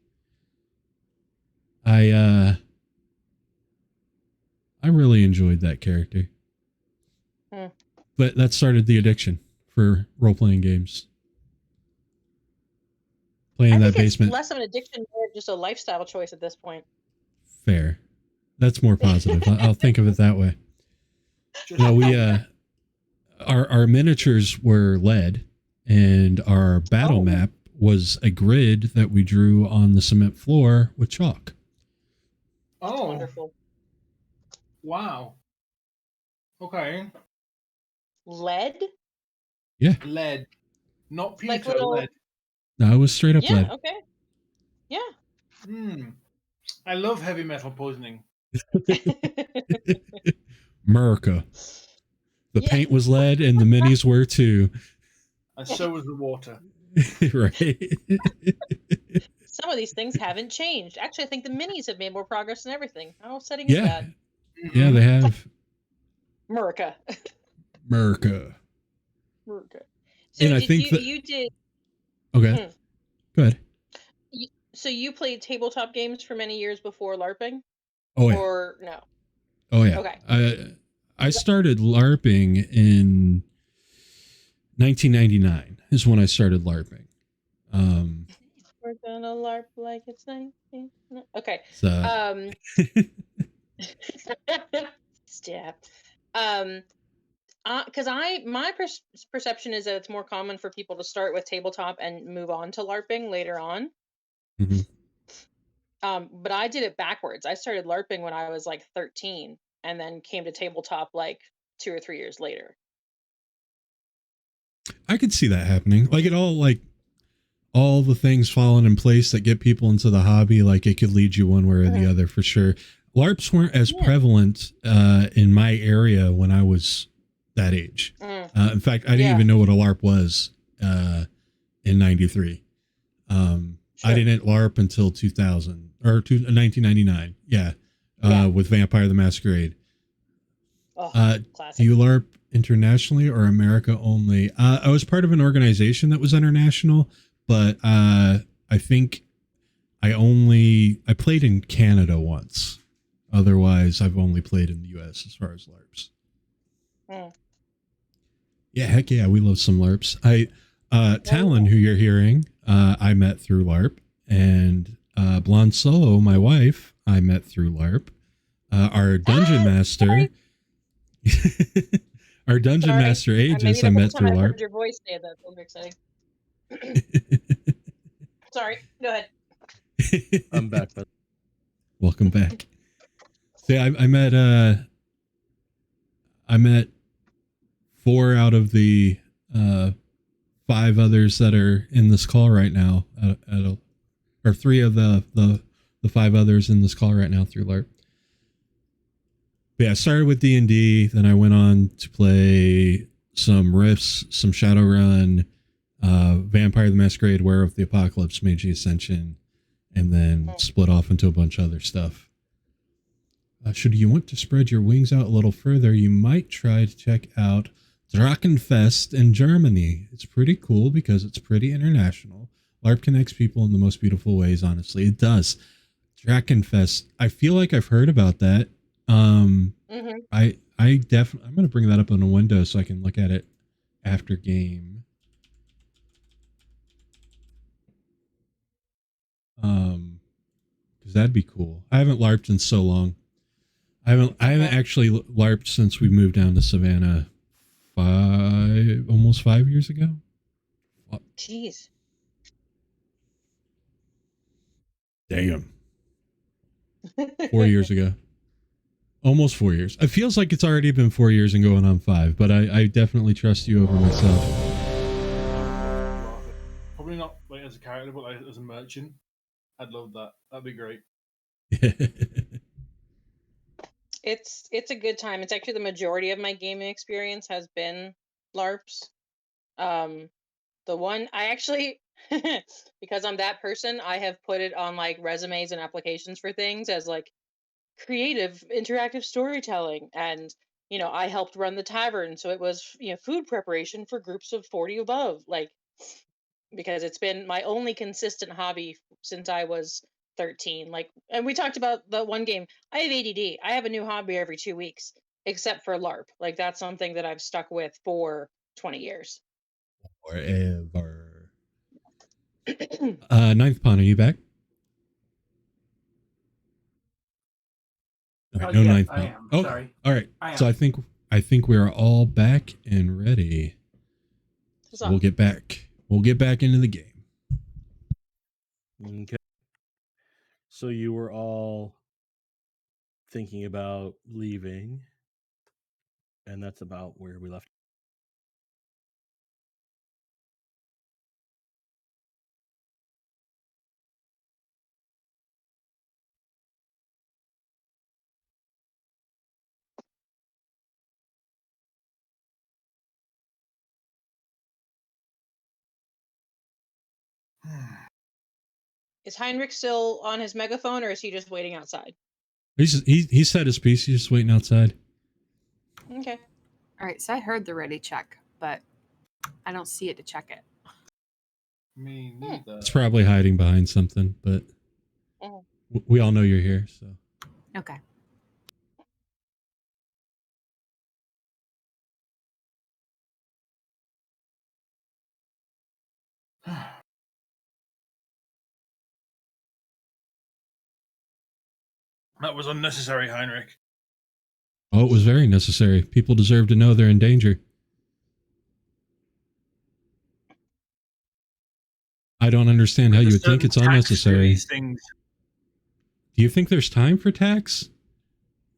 I really enjoyed that character. But that started the addiction for role-playing games. Playing in that basement. It's less of an addiction, more just a lifestyle choice at this point. Fair. That's more positive. I'll think of it that way. We our miniatures were lead, and our battle map was a grid that we drew on the cement floor with chalk. Oh, wonderful! Wow. Okay. Lead? Yeah. Lead, not pewter. Like little... lead. No, it was straight up lead. Okay. Yeah. I love heavy metal poisoning. America. The paint was lead, and the minis were too. And so was the water. Right. Some of these things haven't changed. Actually, I think the minis have made more progress than everything. How upsetting is that? Yeah, they have. America. So and I think you did... Okay. Go ahead. So you played tabletop games for many years before LARPing? Oh, yeah. Or no? Oh, yeah. Okay. I started LARPing in 1999 is when I started LARPing. We're gonna LARP like it's 19. Okay. So. Stab. Because my perception is that it's more common for people to start with tabletop and move on to LARPing later on. Mm-hmm. But I did it backwards. I started LARPing when I was like 13, and then came to tabletop like 2 or 3 years later. I could see that happening. Like it all the things falling in place that get people into the hobby. Like it could lead you one way or the other for sure. LARPs weren't as prevalent in my area when I was that age. In fact, I didn't even know what a LARP was in 93. I didn't LARP until 2000 or 1999. Yeah. With Vampire the Masquerade. Do you LARP internationally or America only? I was part of an organization that was international, but I think I played in Canada once. Otherwise, I've only played in the U.S. as far as LARPs. Yeah, heck yeah, we love some LARPs. Talon, who you're hearing, I met through LARP, and Blonde Solo, my wife, I met through LARP. Our dungeon master, master Aegys, I met through LARP. I heard your voice say that. That's exciting. Sorry, go ahead. I'm back, but welcome back. See, I met 4 out of the 5 others that are in this call right now, or 3 of the 5 others in this call right now through LARP. But yeah, I started with D&D, then I went on to play some Rifts, some Shadowrun, Vampire the Masquerade, Werewolf the Apocalypse, Mage the Ascension, and then split off into a bunch of other stuff. Should you want to spread your wings out a little further, you might try to check out Drachenfest in Germany. It's pretty cool because it's pretty international. LARP connects people in the most beautiful ways, honestly. It does. Drachenfest. I feel like I've heard about that. I'm going to bring that up on a window so I can look at it after game. Because that'd be cool. I haven't LARPed in so long. I haven't actually LARPed since we moved down to Savannah almost 5 years ago. Jeez. Damn. 4 years ago. Almost 4 years. It feels like it's already been 4 years and going on 5, but I definitely trust you over myself. Probably not like as a character, but like as a merchant. I'd love that. That'd be great. It's a good time. It's actually the majority of my gaming experience has been LARPs. The one I actually, because I'm that person, I have put it on like resumes and applications for things as like creative interactive storytelling, and I helped run the tavern, so it was food preparation for groups of 40 above, like, because it's been my only consistent hobby since I was 13. Like, and we talked about the one game. I have ADD. I have a new hobby every 2 weeks, except for LARP. Like, that's something that I've stuck with for 20 years. Forever. Ninthpawn, are you back? All right, no yes, ninth I pawn. am. Oh, Sorry. all right. I So am. I think we are all back and ready. So we'll get back. We'll get back into the game. Okay. So you were all thinking about leaving, and that's about where we left. Is Heinrich still on his megaphone, or is he just waiting outside? He said his piece. He's just waiting outside. Okay. All right, so I heard the ready check, but I don't see it to check it. Me neither. It's probably hiding behind something, but we all know you're here. So Okay. That was unnecessary, Heinrich. oh, it was very necessary. People deserve to know they're in danger. I don't understand how you would think it's unnecessary. These things. Do you think there's time for tax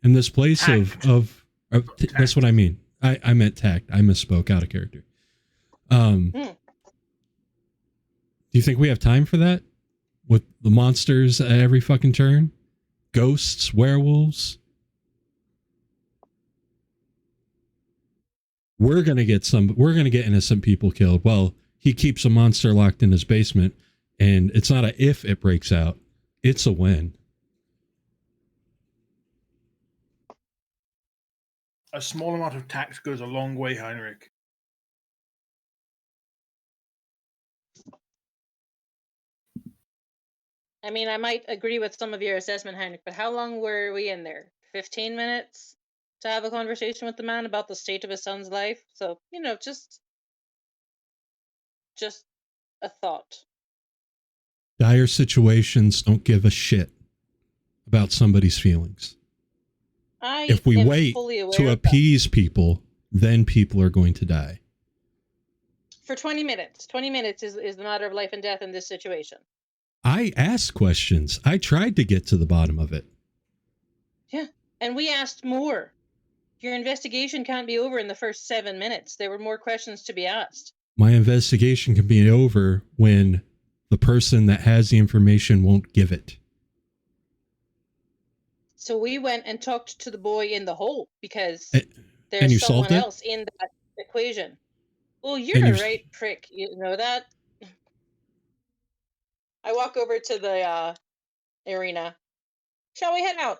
in this place Tact. That's what I mean. I meant tact. I misspoke out of character. Do you think we have time for that? With the monsters at every fucking turn? Ghosts, werewolves? We're gonna get innocent people killed. Well, he keeps a monster locked in his basement, and it's not a if it breaks out, it's a when. A small amount of tax goes a long way, Heinrich. I mean, I might agree with some of your assessment, Heinrich, but how long were we in there? 15 minutes to have a conversation with the man about the state of his son's life? So, just a thought. Dire situations don't give a shit about somebody's feelings. If we wait to appease people, then people are going to die. For 20 minutes. 20 minutes is the matter of life and death in this situation. I asked questions. I tried to get to the bottom of it. Yeah, and we asked more. Your investigation can't be over in the first 7 minutes. There were more questions to be asked. My investigation can be over when the person that has the information won't give it. So we went and talked to the boy in the hole because there's someone else in that equation. Well, you're a right prick. You know that? I walk over to the arena. Shall we head out?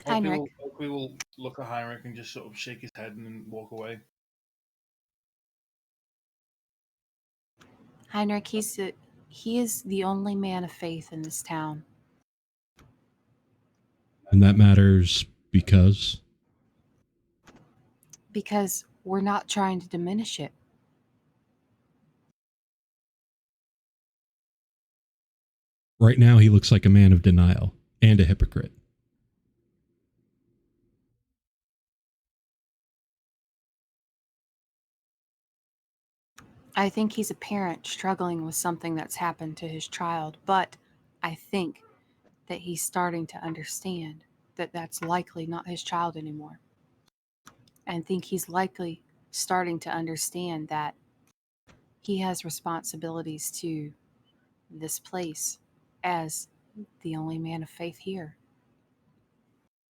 Heinrich. We will look at Heinrich and just sort of shake his head and then walk away. Heinrich, he is the only man of faith in this town. And that matters because? Because we're not trying to diminish it. Right now, he looks like a man of denial and a hypocrite. I think he's a parent struggling with something that's happened to his child, but I think that he's starting to understand that that's likely not his child anymore. And think he's likely starting to understand that he has responsibilities to this place as the only man of faith here.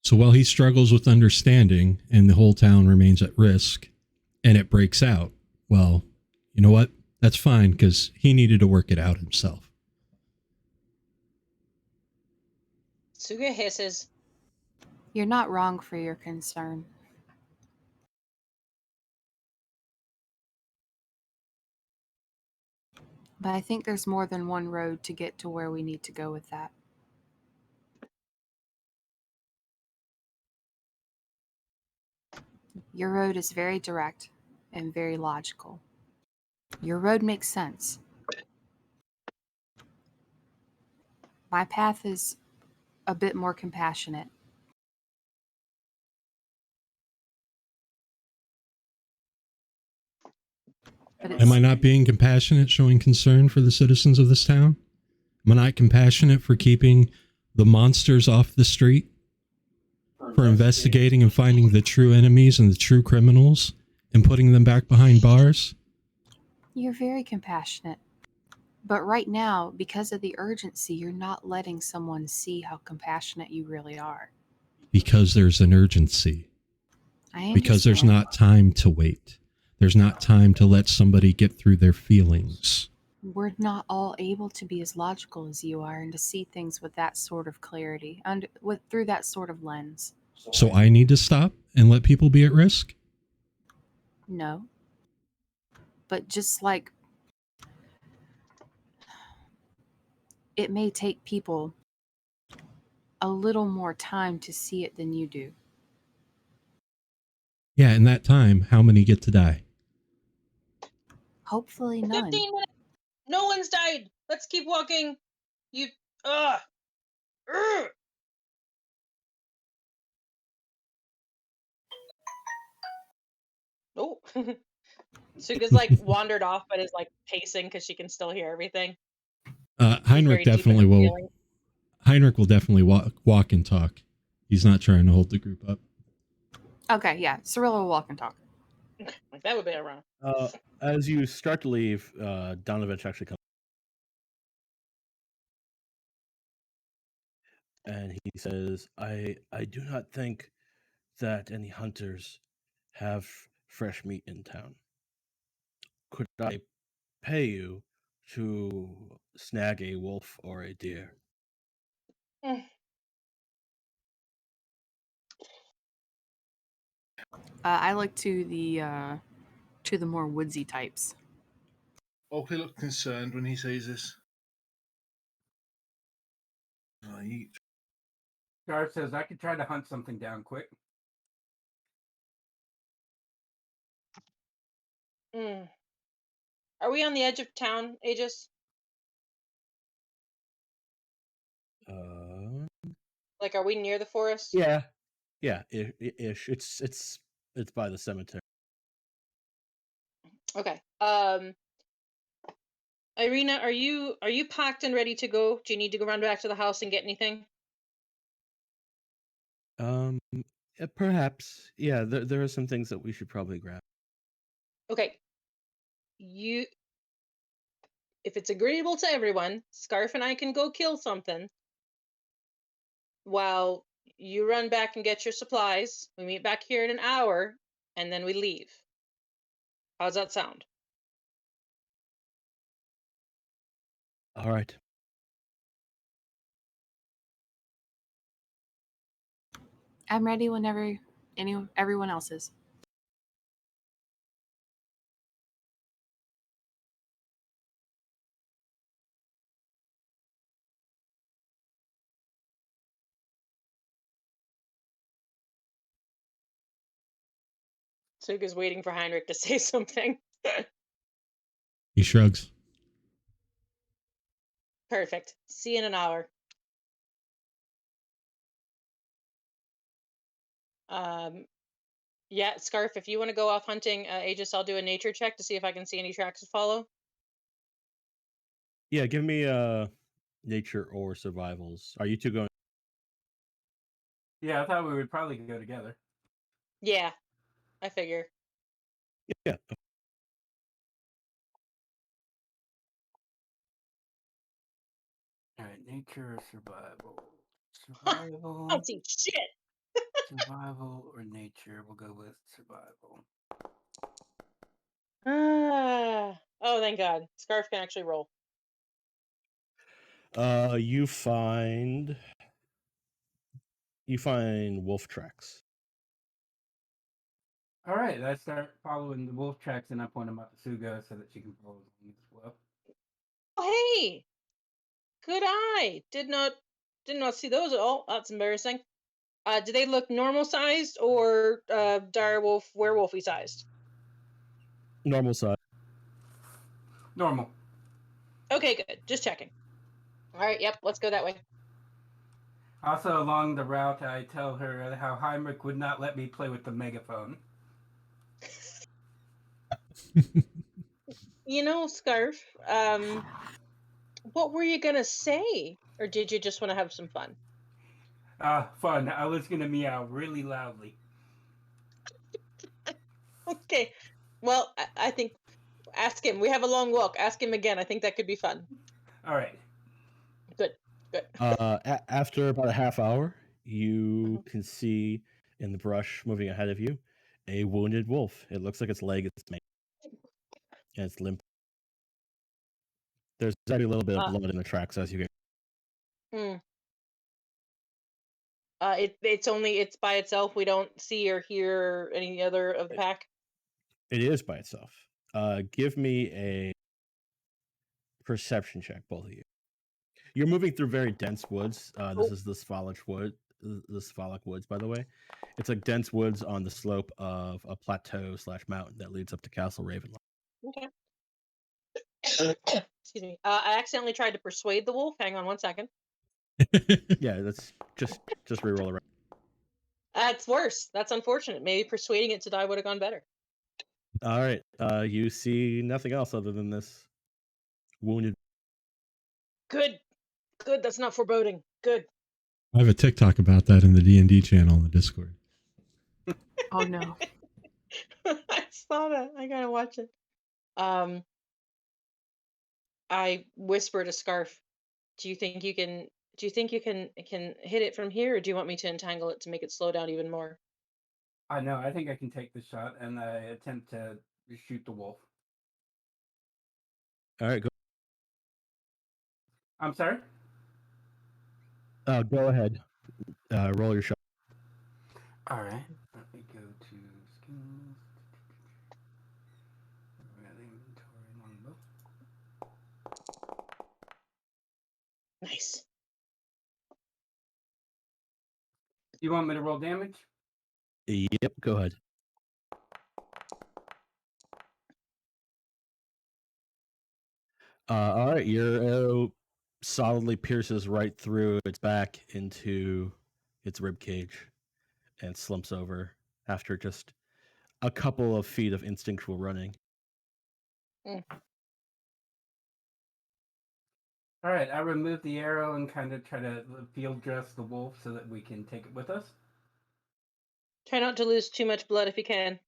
So while he struggles with understanding and the whole town remains at risk and it breaks out, well, you know what? That's fine because he needed to work it out himself. Tsuga hisses. You're not wrong for your concern. But I think there's more than one road to get to where we need to go with that. Your road is very direct and very logical. Your road makes sense. My path is a bit more compassionate. But Am I not being compassionate, showing concern for the citizens of this town? Am I not compassionate for keeping the monsters off the street? For investigating and finding the true enemies and the true criminals and putting them back behind bars? You're very compassionate. But right now, because of the urgency, you're not letting someone see how compassionate you really are. Because there's an urgency. Because there's not time to wait. There's not time to let somebody get through their feelings. We're not all able to be as logical as you are and to see things with that sort of clarity, through that sort of lens. So I need to stop and let people be at risk? No. But just like it may take people a little more time to see it than you do. Yeah, in that time, how many get to die? Hopefully none. 15 minutes. No one's died. Let's keep walking. You. Ugh. Ugh. Oh. Tsuga's like wandered off, but is like pacing because she can still hear everything. Heinrch definitely will. Heinrch will definitely walk and talk. He's not trying to hold the group up. Okay, yeah. Cirllia will walk and talk. Like that would be around. As you start to leave, Donovan actually comes. And he says, I do not think that any hunters have fresh meat in town. Could I pay you to snag a wolf or a deer? I look to the more woodsy types. Okli looked concerned when he says this. Right. Gar says, I could try to hunt something down quick. Are we on the edge of town, Aegys? Like, are we near the forest? Yeah, ish. It's by the cemetery. Okay. Irina, are you packed and ready to go? Do you need to go run back to the house and get anything? Perhaps. Yeah, there are some things that we should probably grab. Okay. If it's agreeable to everyone, Scarf and I can go kill something while you run back and get your supplies. We meet back here in an hour, and then we leave. How's that sound? All right. I'm ready whenever everyone else is. Tsuga's waiting for Heinrch to say something. He shrugs. Perfect. See you in an hour. Yeah, Scarf, if you want to go off hunting, Aegis, I'll do a nature check to see if I can see any tracks to follow. Yeah, give me nature or survivals. Are you two going? Yeah, I thought we would probably go together. Yeah, I figure. Yeah. All right, nature or survival? Survival. I don't see shit. Survival or nature? We'll go with survival. Oh, thank God. Scarf can actually roll. You find wolf tracks. All right, I start following the wolf tracks and I point them out to Tsuga so that she can follow them as well. hey, good eye. Did not see those at all. That's embarrassing. Do they look normal sized or direwolf, werewolfy sized? Normal size. Normal. Okay, good. Just checking. All right. Yep. Let's go that way. Also, along the route, I tell her how Heinrch would not let me play with the megaphone. You know, Scarf. What were you gonna say, or did you just want to have some fun? Fun. I was gonna meow really loudly. Okay. Well, I think ask him. We have a long walk. Ask him again. I think that could be fun. All right. Good. Good. After about a half hour, you can see in the brush moving ahead of you a wounded wolf. It looks like its leg is made and it's limp. There's already a little bit of blood in the tracks as you get. It's by itself. We don't see or hear any other of the pack. It is by itself. Give me a perception check, both of you. You're moving through very dense woods. This is the Svalach woods, by the way. It's like dense woods on the slope of a plateau / mountain that leads up to Castle Ravenloft. Okay. Excuse me. I accidentally tried to persuade the wolf. Hang on one second. Yeah, that's just reroll around. That's worse. That's unfortunate. Maybe persuading it to die would have gone better. All right. You see nothing else other than this wounded. Good. Good. That's not foreboding. Good. I have a TikTok about that in the D&D channel in the Discord. Oh no. I saw that. I gotta watch it. I whispered a Scarf. Do you think you can hit it from here, or do you want me to entangle it to make it slow down even more? I know. I think I can take the shot and attempt to shoot the wolf. All right, go. I'm sorry? Go ahead. Roll your shot. All right. Let me go to skills. Inventory longbow. Nice. You want me to roll damage? Yep, go ahead. All right, your arrow solidly pierces right through its back into its rib cage and slumps over after just a couple of feet of instinctual running. All right. I remove the arrow and kind of try to field dress the wolf so that we can take it with us. Try not to lose too much blood if you can.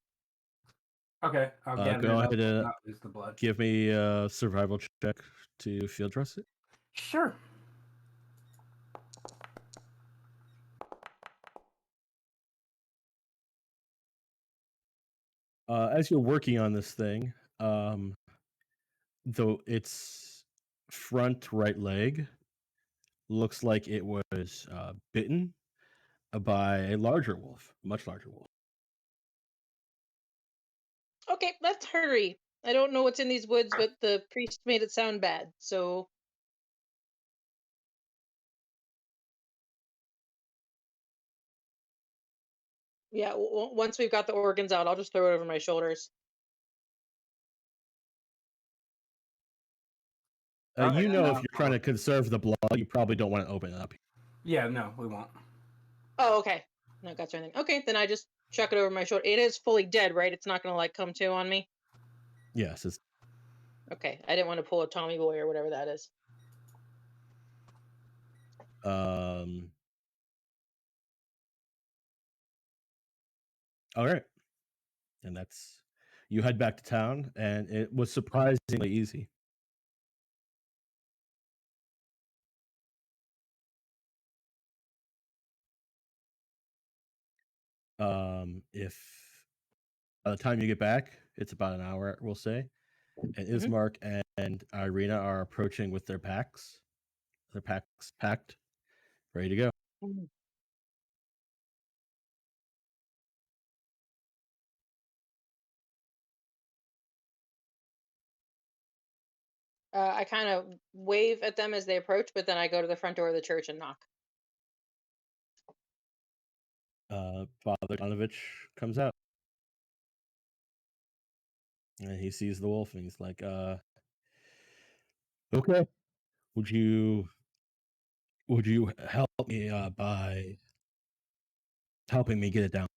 Okay. I'll gather Go it up ahead and and not lose the blood. give me a survival check to field dress it. Sure. As you're working on this thing, though its front right leg looks like it was bitten by a larger wolf, much larger wolf. Okay, let's hurry. I don't know what's in these woods, but the priest made it sound bad, so. Yeah, once we've got the organs out, I'll just throw it over my shoulders. Right, If you're trying to conserve the blood, you probably don't want to open it up. Yeah, no, we won't. Oh, okay. No guts or anything. Okay, then I just chuck it over my shoulder. It is fully dead, right? It's not gonna come to on me. Yes, it's Okay, I didn't want to pull a Tommy Boy or whatever that is. all right. And that's you head back to town, and it was surprisingly easy. If by the time you get back, it's about an hour, we'll say. And Ismark and Irina are approaching with their packs. Their packs packed, ready to go. I kind of wave at them as they approach, but then I go to the front door of the church and knock. Father Donovich comes out. And he sees the wolf and he's like, okay. Would you help me by helping me get it down?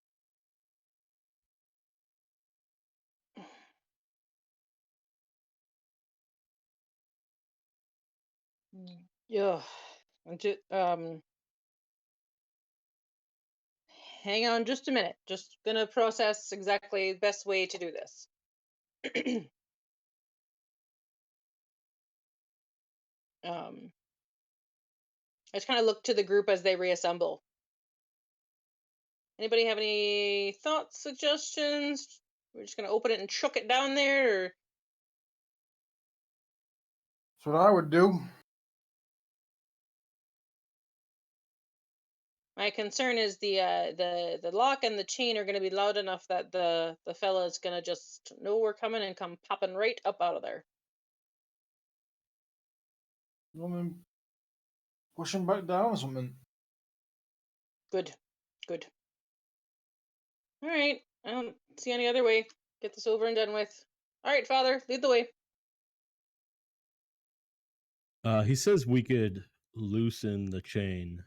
Yeah. Hang on just a minute. Just gonna process exactly the best way to do this. I just kind of look to the group as they reassemble. Anybody have any thoughts, suggestions? We're just gonna open it and chuck it down there, or That's what I would do. my concern is the lock and the chain are gonna be loud enough that the fella is gonna just know we're coming and come popping right up out of there. Well, then push him back down or something. Good. All right. I don't see any other way. Get this over and done with. All right, Father, lead the way. He says we could loosen the chain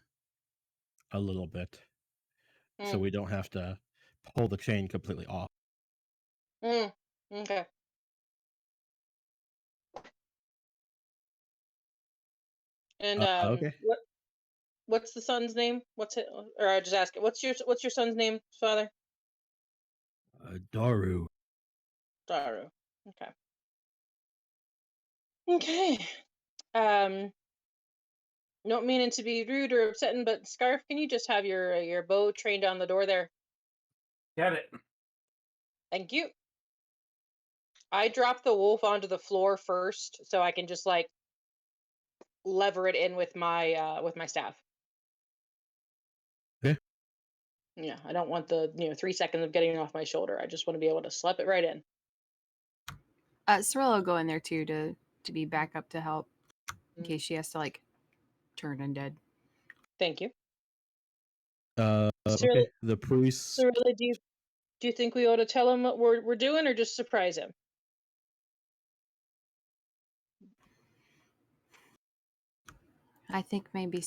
a little bit, so we don't have to pull the chain completely off. Okay. And okay. what's the son's name? What's it? Or I just ask it. What's your son's name, Father? Daru. Daru. Okay. Okay. Not meaning to be rude or upsetting, but Scarf, can you just have your bow trained on the door there? Get it. Thank you. I drop the wolf onto the floor first, so I can just like lever it in with my staff. Okay. Yeah, I don't want the 3 seconds of getting it off my shoulder. I just want to be able to slap it right in. Cirllia will go in there too to be back up to help in case she has to like turn undead. Thank you. Okay. The priest. Cirllia, do you think we ought to tell him what we're doing, or just surprise him? I think maybe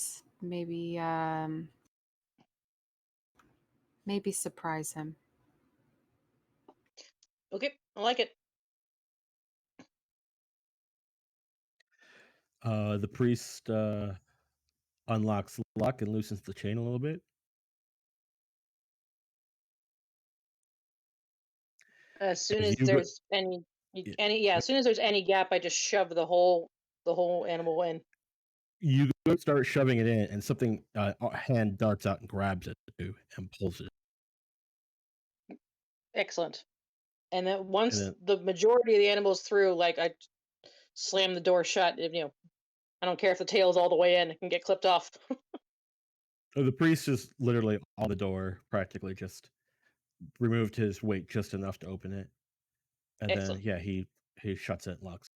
surprise him. Okay, I like it. The priest unlocks the lock and loosens the chain a little bit. As soon as there's any as soon as there's any gap, I just shove the whole animal in. You go start shoving it in, and something hand darts out and grabs it too and pulls it. Excellent. And then once the majority of the animal's through, like I slam the door shut. I don't care if the tail's all the way in; it can get clipped off. So the priest is literally on the door, practically just removed his weight just enough to open it, and Excellent. then he shuts it and locks.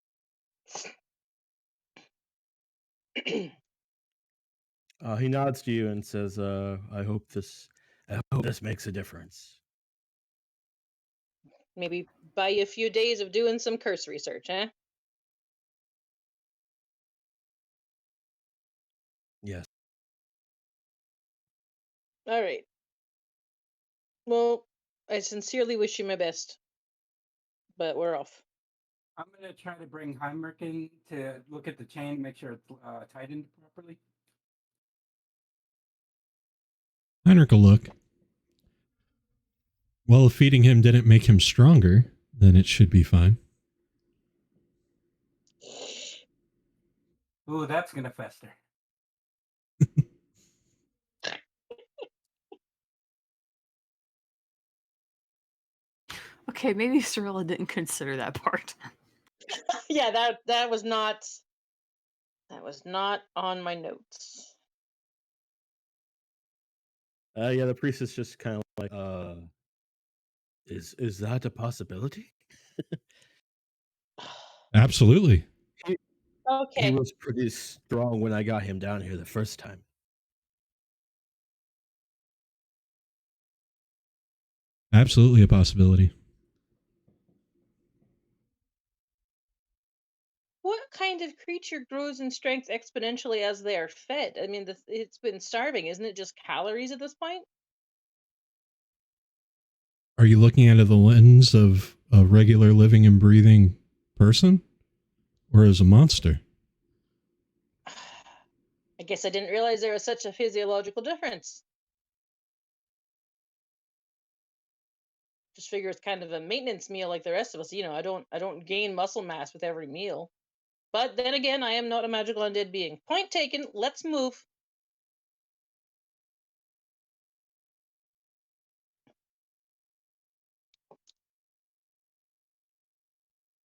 He nods to you and says, I hope this makes a difference. Maybe buy you a few days of doing some curse research, eh? Yes. All right. Well, I sincerely wish you my best, but we're off. I'm going to try to bring Heinrch in to look at the chain, make sure it's tightened properly. Heinrch will look. Well, if feeding him didn't make him stronger, then it should be fine. Ooh, that's going to fester. Okay, maybe Cirllia didn't consider that part. Yeah, that was not on my notes. Yeah, the priest is just kind of like, is that a possibility? Absolutely. He Okay. was pretty strong when I got him down here the first time. Absolutely a possibility. What kind of creature grows in strength exponentially as they are fed? I mean, it's been starving. Isn't it just calories at this point? Are you looking at it the lens of a regular living and breathing person? Or as a monster? I guess I didn't realize there was such a physiological difference. Just figure it's kind of a maintenance meal like the rest of us. I don't gain muscle mass with every meal. But then again, I am not a magical undead being. Point taken. Let's move.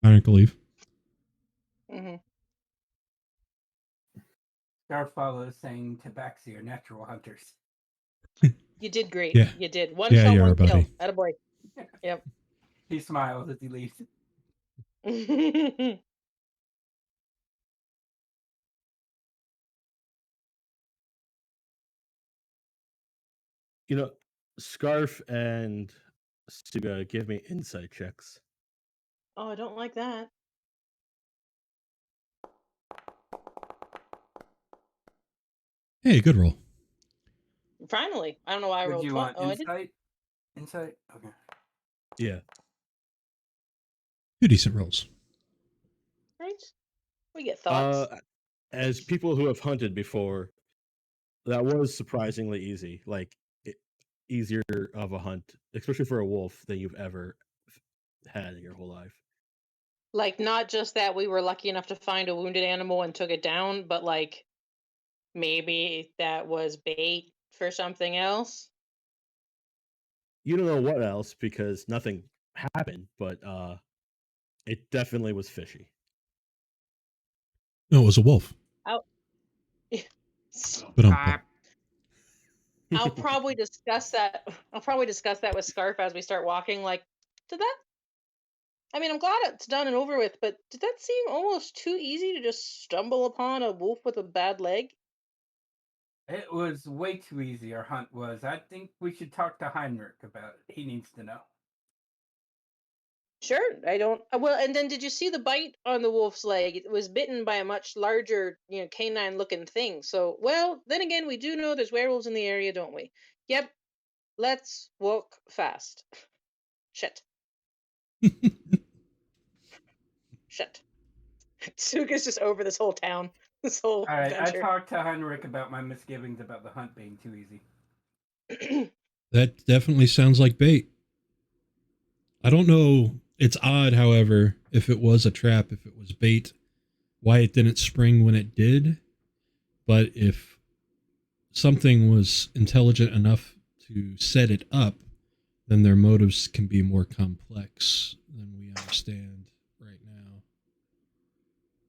I don't believe. Mm-hmm. Star follows saying tabaxi are natural hunters. You did great. Yeah. You did. One Yeah, shot, you're one a kill. buddy. Attaboy. Yep. He smiles as he leaves. You know, Scarf and Tsuga, give me insight checks. Oh, I don't like that. Hey, good roll. Finally. I don't know why I Would rolled you 20. want Oh, I did. insight? Insight? Okay. Yeah. 2 decent rolls. Right? We get thoughts. As people who have hunted before, that was surprisingly easy. Like, easier of a hunt, especially for a wolf, than you've ever had in your whole life. Like, not just that we were lucky enough to find a wounded animal and took it down, but like maybe that was bait for something else. You don't know what else because nothing happened, but it definitely was fishy. No, it was a wolf. But I'll probably discuss that. I'll probably discuss that with Scarf as we start walking. Like, did that? I mean, I'm glad it's done and over with, but did that seem almost too easy to just stumble upon a wolf with a bad leg? It was way too easy, our hunt was. I think we should talk to Heinrch about it. He needs to know. Sure, I don't. Well, and then did you see the bite on the wolf's leg? It was bitten by a much larger, canine-looking thing. So, well, then again, we do know there's werewolves in the area, don't we? Yep. Let's walk fast. Shit. Shit. Tsuga's just over this whole town. This whole All right, I adventure. talked to Heinrch about my misgivings about the hunt being too easy. That definitely sounds like bait. I don't know. It's odd, however, if it was a trap, if it was bait, why it didn't spring when it did. But if something was intelligent enough to set it up, then their motives can be more complex than we understand right now.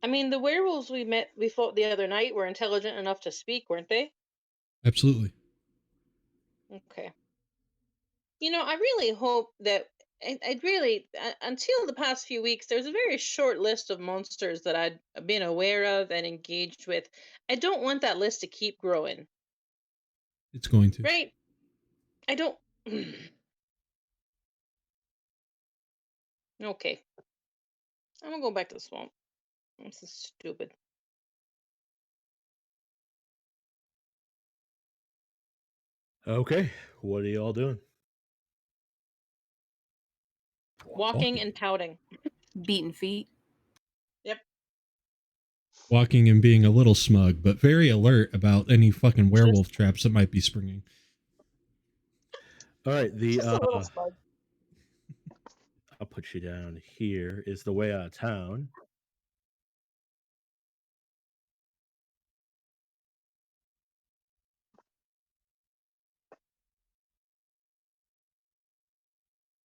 I mean, the werewolves we fought the other night were intelligent enough to speak, weren't they? Absolutely. Okay. I really hope that I'd really, until the past few weeks, there's a very short list of monsters that I'd been aware of and engaged with. I don't want that list to keep growing. It's going to. Right? I don't. Okay. I'm gonna go back to the swamp. This is stupid. Okay, what are you all doing? Walking and pouting. Beaten feet. Yep. Walking and being a little smug, but very alert about any fucking werewolf traps that might be springing. All right, Just a little smug. I'll put you down here, is the way out of town.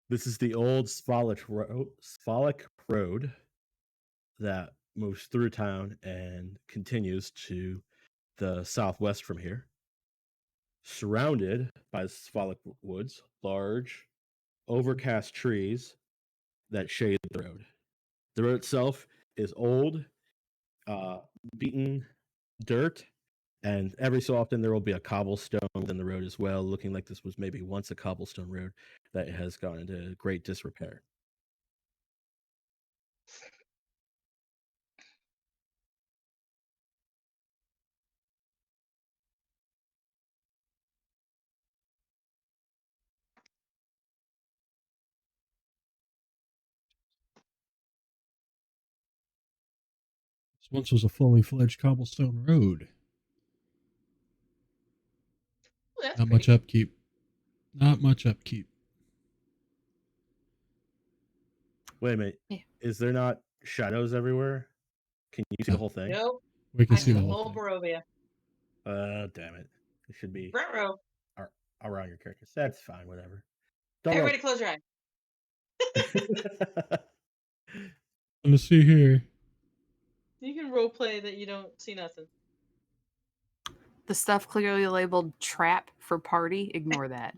This is the old Sphalic Road that moves through town and continues to the southwest from here. Surrounded by Sphalic woods, large, overcast trees that shade the road. The road itself is old beaten dirt, and every so often there will be a cobblestone in the road as well, looking like this was maybe once a cobblestone road that has gone into great disrepair. This once was a fully fledged cobblestone road. Oh, that's Not pretty. much upkeep. Not much upkeep. Wait a minute. Yeah. Is there not shadows everywhere? Can you see the whole thing? Nope. We can I see see the the whole whole thing. Barovia. Damn it. It should be Ruh-roh. around your characters. That's fine, whatever. Don't Everybody close your eyes. Let me see here. You can role play that you don't see nothing. The stuff clearly labeled trap for party, ignore that.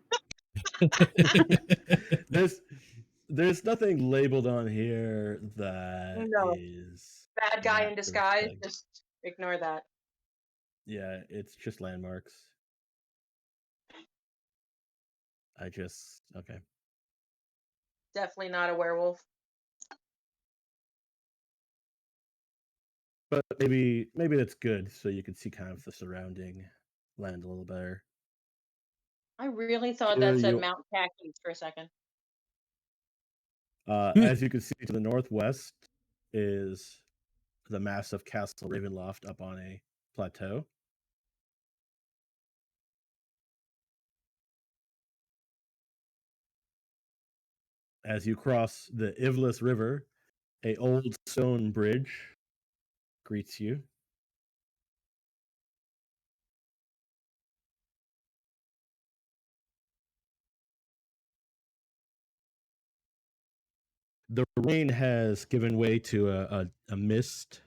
there's nothing labeled on here that No. is Bad guy that in sort of disguise. thing. Just ignore that. Yeah, it's just landmarks. Okay. Definitely not a werewolf. But maybe that's good, so you can see kind of the surrounding land a little better. I really thought Here that said you- Mount Khakis for a second. As you can see to the northwest is the massive castle Ravenloft up on a plateau. As you cross the Ivlis River, a old stone bridge greets you. The rain has given way to a mist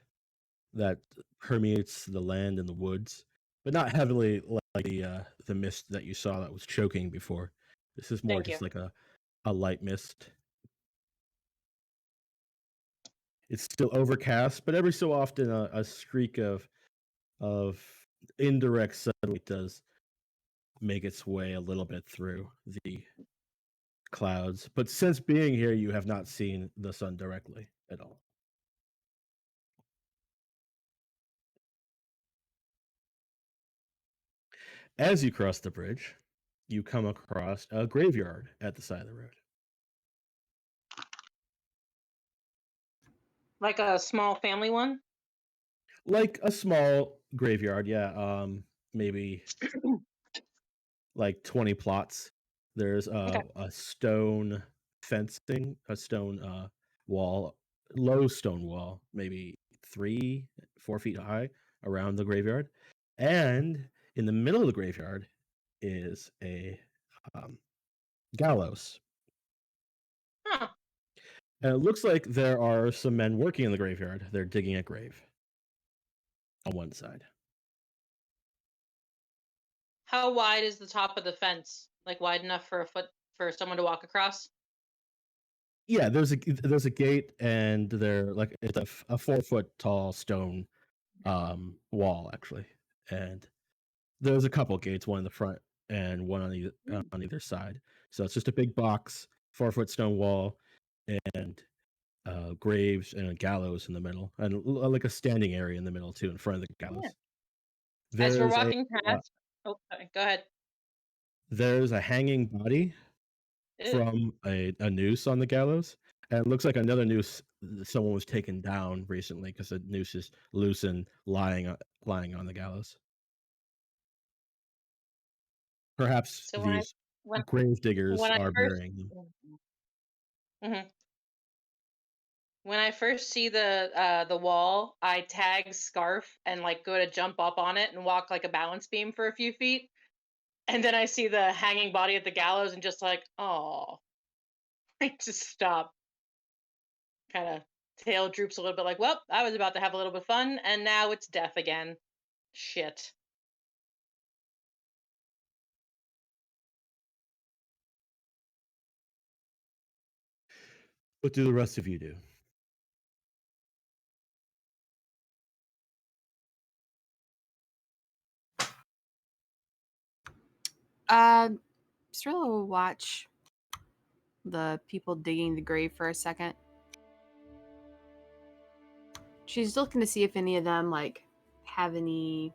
that permeates the land and the woods, but not heavily like the mist that you saw that was choking before. This is more Thank just you. like a light mist. It's still overcast, but every so often a streak of indirect sunlight does make its way a little bit through the clouds. But since being here, you have not seen the sun directly at all. As you cross the bridge, you come across a graveyard at the side of the road. Like a small family one? Like a small graveyard, yeah. Maybe like 20 plots. There's Okay. a stone fencing, a stone wall, low stone wall, maybe 3-4 feet high around the graveyard. And in the middle of the graveyard is a gallows. Huh. And it looks like there are some men working in the graveyard. They're digging a grave on one side. How wide is the top of the fence? Like wide enough for someone to walk across? Yeah, there's a gate, and they're like it's a 4-foot tall stone wall actually, and there's a couple gates, one in the front and one on either side. So it's just a big box, 4-foot stone wall, and graves and a gallows in the middle, and like a standing area in the middle too, in front of the gallows. Yeah. As we're There's walking past, oh, sorry, go ahead. there's a hanging body Ew. from a noose on the gallows, and it looks like another noose. Someone was taken down recently because the noose is loose and lying on the gallows. Perhaps So these when grave diggers when I are first burying them. Mhm. When I first see the wall, I tag Scarf and like go to jump up on it and walk like a balance beam for a few feet. And then I see the hanging body at the gallows and just like, oh, I just stop. Kind of tail droops a little bit like, well, I was about to have a little bit of fun and now it's death again. Shit. What do the rest of you do? Strahd will watch the people digging the grave for a second. She's looking to see if any of them like have any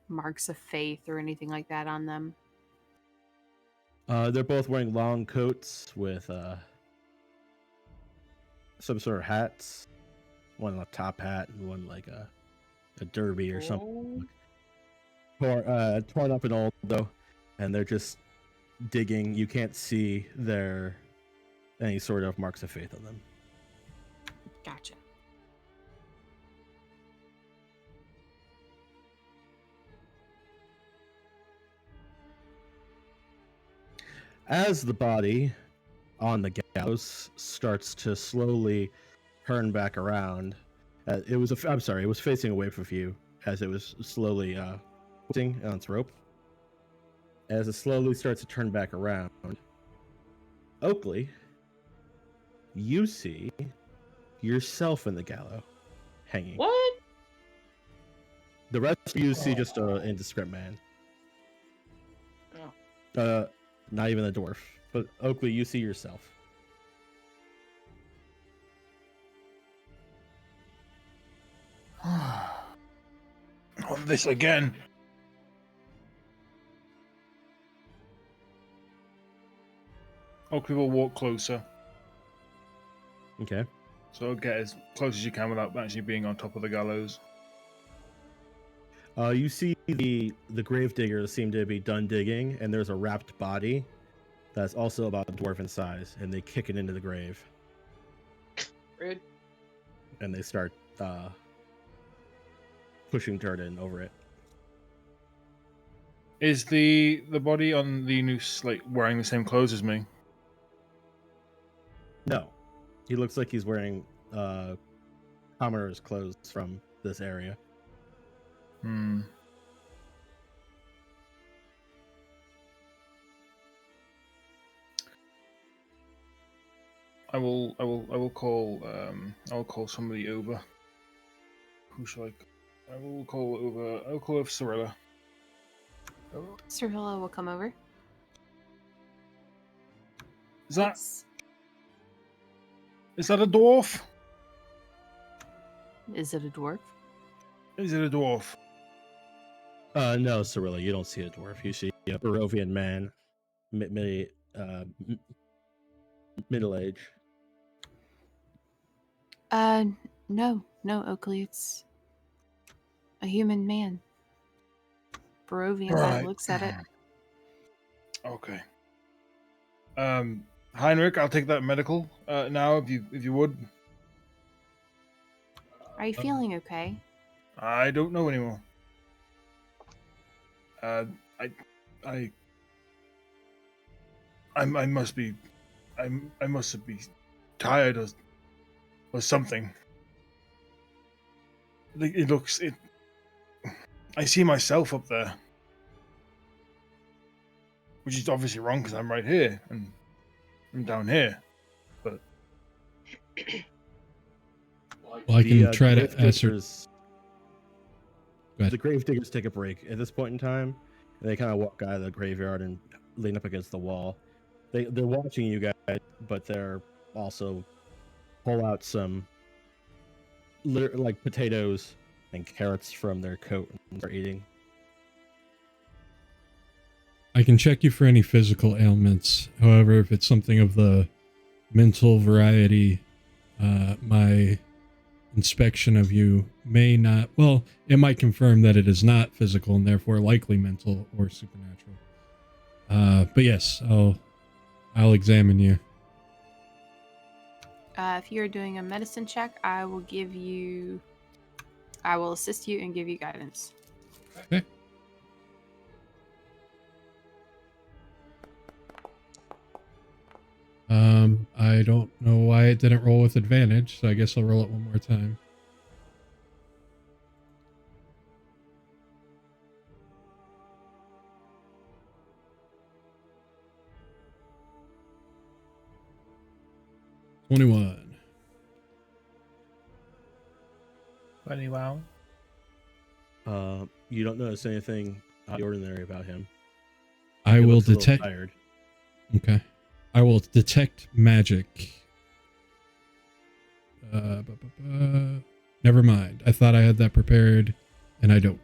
marks of faith or anything like that on them. They're both wearing long coats with some sort of hats. One a top hat and one like a derby or something. Torn up and old though, and they're just digging. You can't see any sort of marks of faith on them. Gotcha. As the body on the gallows starts to slowly turn back around, it was facing away from you as it was slowly twisting on its rope. As it slowly starts to turn back around, Okli, you see yourself in the gallows hanging. What? The rest of you see just an indiscreet man. Not even a dwarf. But Okli, you see yourself. On this again. Okli will walk closer. Okay. So get as close as you can without actually being on top of the gallows. You see the grave diggers seem to be done digging, and there's a wrapped body that's also about a dwarf in size, and they kick it into the grave. Rude. And they start pushing dirt in over it. Is the body on the noose like wearing the same clothes as me? No. He looks like he's wearing commoner's clothes from this area. I will call somebody over. Who shall I will call over Cirllia. Cirllia will come over. Is that a dwarf? Is it a dwarf? Is it a dwarf? No, Cirllia, you don't see a dwarf. You see a Barovian man, middle age. No, Okli, it's a human man. Barovian man looks at it. Okay. Heinrch, I'll take that medical now, if you would. Are you feeling okay? I don't know anymore. I must be, I must be tired or something. It looks. I see myself up there, which is obviously wrong because I'm right here and I'm down here. But well, I can try to answer. The grave diggers take a break at this point in time, and they kind of walk out of the graveyard and lean up against the wall. They're watching you guys, but they're also pull out some like potatoes and carrots from their coat and start eating. I can check you for any physical ailments. However, if it's something of the mental variety, my inspection of you may not. Well, it might confirm that it is not physical and therefore likely mental or supernatural. But yes, I'll examine you. If you're doing a medicine check, I will assist you and give you guidance. Okay. I don't know why it didn't roll with advantage, so I guess I'll roll it one more time. $21. You don't notice anything out of the ordinary about him. I He will looks a little detect. tired. Okay. I will detect magic. Never mind. I thought I had that prepared, and I don't.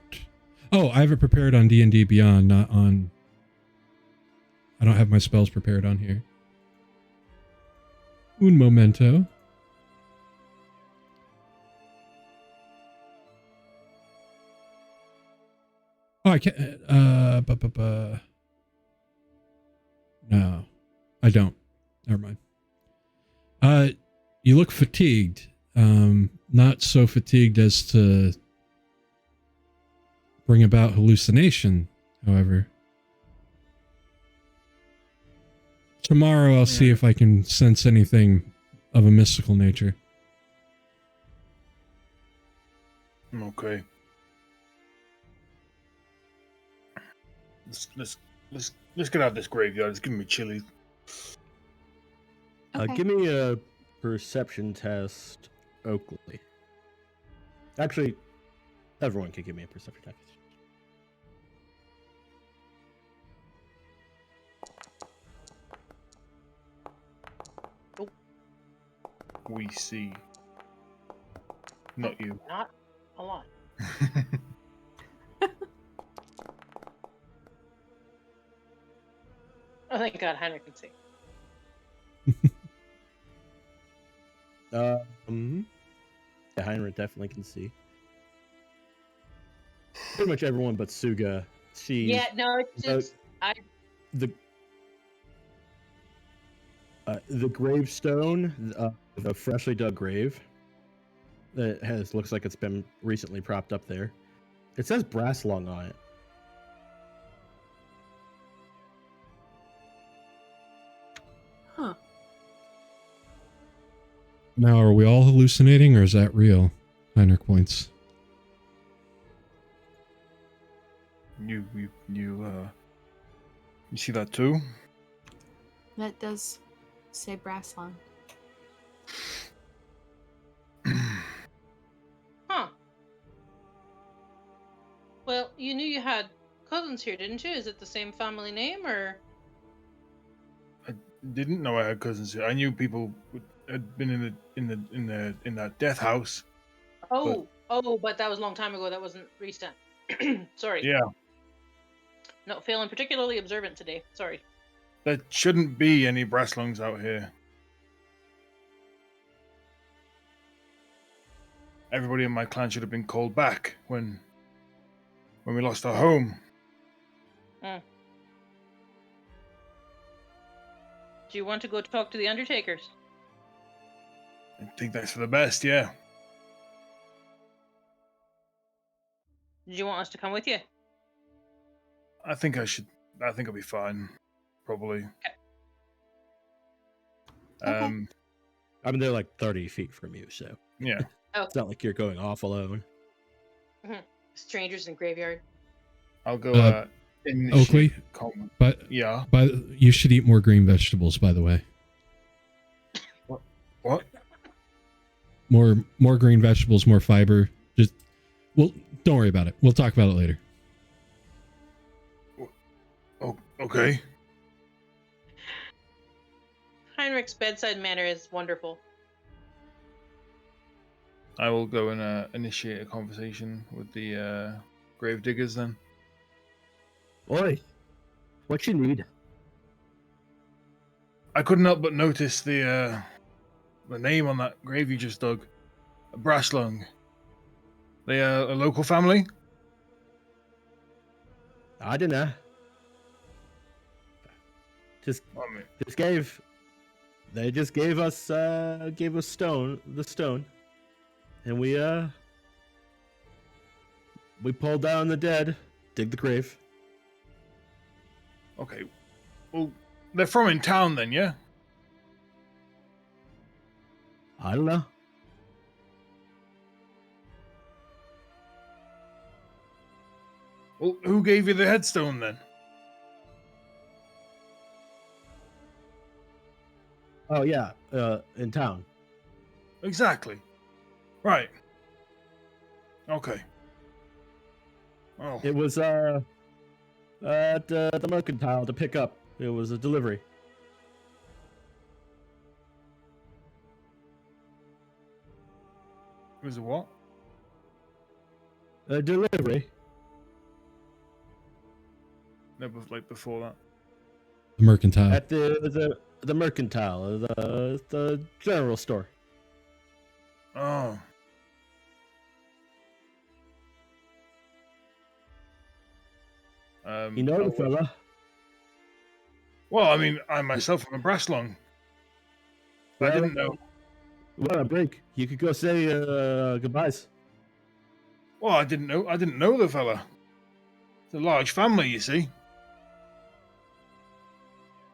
Oh, I have it prepared on D&D Beyond, not on... I don't have my spells prepared on here. Un momento. Oh, I can't... No, I don't. Never mind. You look fatigued. Not so fatigued as to bring about hallucination, however. Tomorrow I'll see if I can sense anything of a mystical nature. Okay. Let's get out of this graveyard. It's giving me chilly. Okay. Give me a perception test, Okli. Actually, everyone can give me a perception test. We see. Not you. Not a lot. Oh, thank God, Heinrch can see. Yeah, Heinrich definitely can see. Pretty much everyone but Tsuga. Yeah, no, it's just The gravestone, the freshly dug grave, that looks like it's been recently propped up there. It says Brasslung on it. Huh. Now, are we all hallucinating, or is that real? Heinrich points. You see that too? That does say Brasslung. Huh. Well, you knew you had cousins here, didn't you? Is it the same family name, or? I didn't know I had cousins here. I knew people had been in that death house. Oh, but that was a long time ago. That wasn't recent. Sorry. Yeah. Not feeling particularly observant today. Sorry. There shouldn't be any Brasslungs out here. Everybody in my clan should have been called back when we lost our home. Do you want to go talk to the Undertakers? I think that's for the best, yeah. Did you want us to come with you? I think I'll be fine. Probably. Okay. I mean, they're like 30 feet from you, so Yeah. Oh. It's not like you're going off alone. Strangers in graveyard. I'll go Okli, but yeah. But you should eat more green vegetables, by the way. What? More green vegetables, more fiber. Don't worry about it. We'll talk about it later. Oh, okay. Heinrich's bedside manner is wonderful. I will go and initiate a conversation with the grave diggers then. Oi, what you need? I couldn't help but notice the name on that grave you just dug. Brasslung. They a local family? I don't know. They just gave us the stone, and we pulled down the dead, dig the grave. Okay. Well, they're from in town then, yeah? I don't know. Well, who gave you the headstone then? Oh yeah, in town. Exactly. Right. Okay. Oh. It was At the mercantile to pick up. It was a delivery. It was a what? A delivery? No, like before that. The mercantile. At the mercantile, the general store. Oh. You know the oh, fella? Well, I mean, I myself am a Brasslung. I didn't know. What a break. You could go say goodbyes. Well, I didn't know. I didn't know the fella. It's a large family, you see.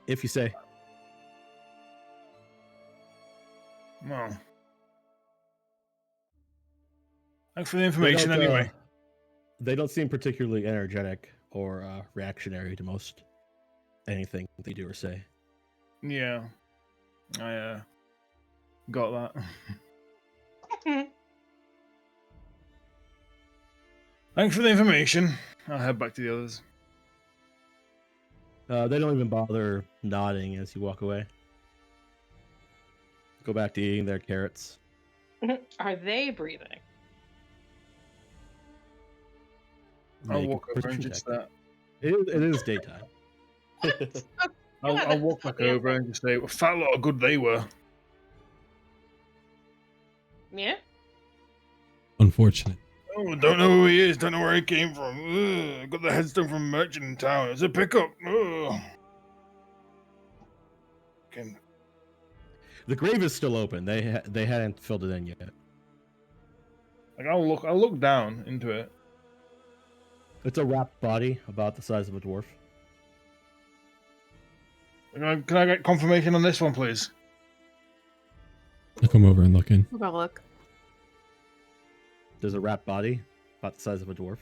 If you say. Well, thanks for the information, anyway. They don't seem particularly energetic or reactionary to most anything they do or say. Yeah, I got that. Thanks for the information. I'll head back to the others. They don't even bother nodding as you walk away. Go back to eating their carrots. Are they breathing? I'll Make a walk over and perception just check. It is daytime. I'll walk back over and just say, "Well, fat lot of good they were." Yeah. Unfortunate. Oh, don't know who he is. Don't know where he came from. Ugh, got the headstone from merchant in town. It's a pickup. Ugh. Okay. The grave is still open. They hadn't filled it in yet. Like I'll look down into it. It's a wrapped body about the size of a dwarf. Can I get confirmation on this one, please? I'll come over and look in. We'll go look. There's a wrapped body about the size of a dwarf.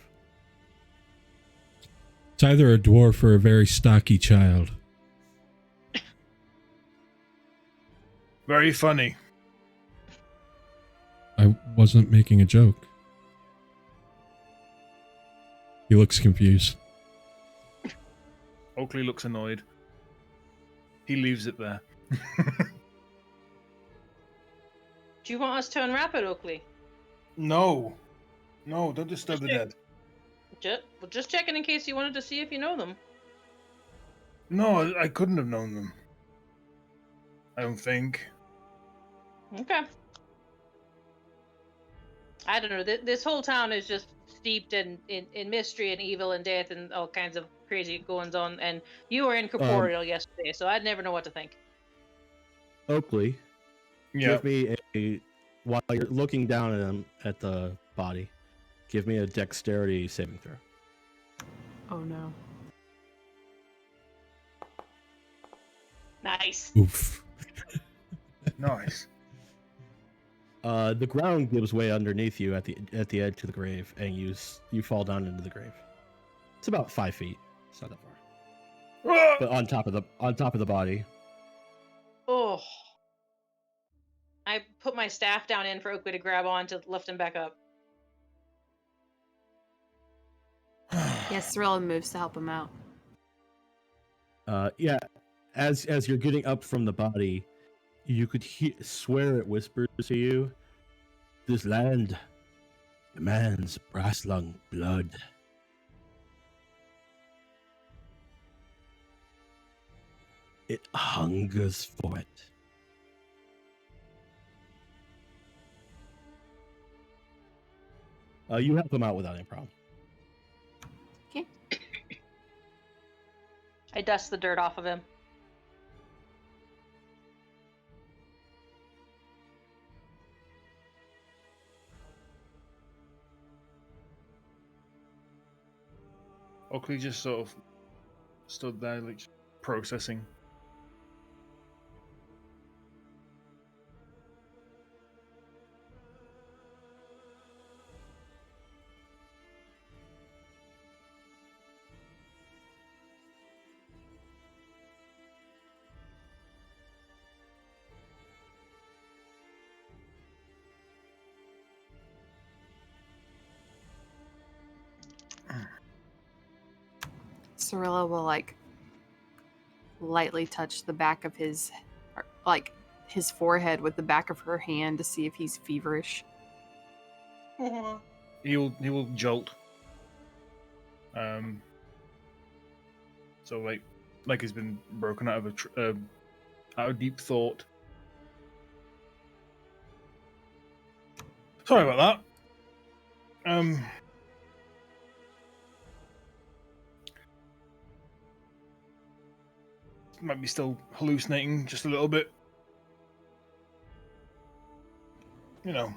It's either a dwarf or a very stocky child. Very funny. I wasn't making a joke. He looks confused. Okli looks annoyed. He leaves it there. Do you want us to unwrap it, Okli? No, don't disturb the dead. Just checking in case you wanted to see if you know them. No, I couldn't have known them. I don't think. Okay. I don't know. This whole town is just steeped in mystery and evil and death and all kinds of crazy goings on. And you were incorporeal yesterday, so I'd never know what to think. Oakley, Yeah. give me while you're looking down at him at the body, give me a dexterity saving throw. Oh no. Nice. Oof. Nice. The ground gives way underneath you at the edge of the grave, and you fall down into the grave. It's about 5 feet. It's not that far. Ah! But on top of the body. Oh. I put my staff down in for Oakley to grab on to lift him back up. Yes, Cirllia moves to help him out. Yeah. As you're getting up from the body, you could swear it whispers to you, "This land demands Brasslung blood." It hungers for it. You help him out without any problem. Okay. I dust the dirt off of him. Okli just sort of stood there, like processing. Cirllia will like lightly touch the back of his, like his forehead with the back of her hand to see if he's feverish. He will jolt. So like he's been broken out of out of deep thought. Sorry about that. Might be still hallucinating just a little bit. You know.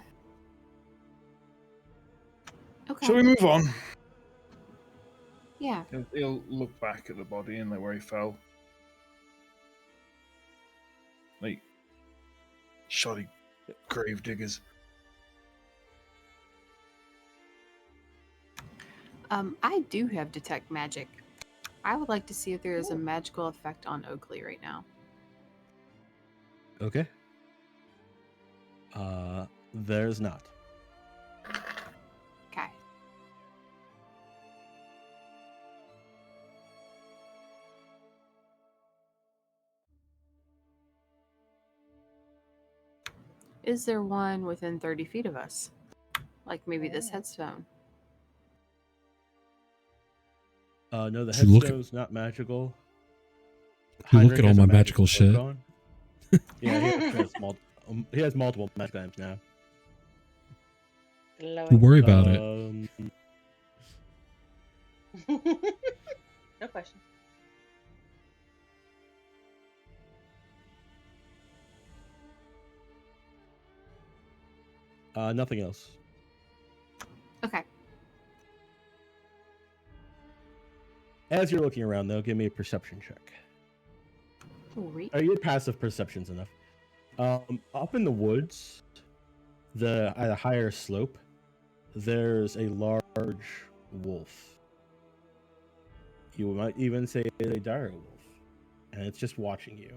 Okay. Shall we move on? Yeah. He'll look back at the body and like where he fell. Like shoddy grave diggers. I do have detect magic. I would like to see if there is a magical effect on Okli right now. Okay. There's not. Okay. Is there one within 30 feet of us? Like maybe this headstone? No, the Should look headstone's not magical. You look Heinrch at all has a my magic magical cloak shit. on. Yeah, he has multiple magic items now. Don't worry about it. No question. Nothing else. Okay. As you're looking around, though, give me a perception check. Your passive perception's enough. Up in the woods, at a higher slope, there's a large wolf. You might even say a dire wolf, and it's just watching you.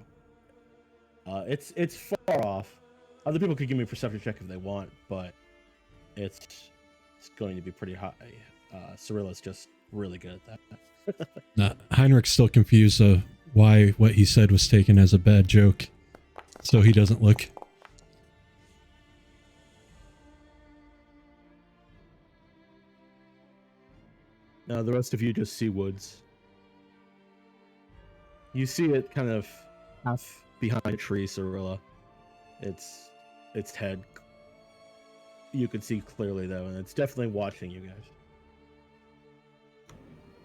It's far off. Other people could give me a perception check if they want, but it's going to be pretty high. Cirllia's just really good at that. Nah, Heinrich's still confused of why what he said was taken as a bad joke, so he doesn't look. Now the rest of you just see woods. You see it kind of half behind a tree, Cirllia. Its head. You can see clearly though, and it's definitely watching you guys.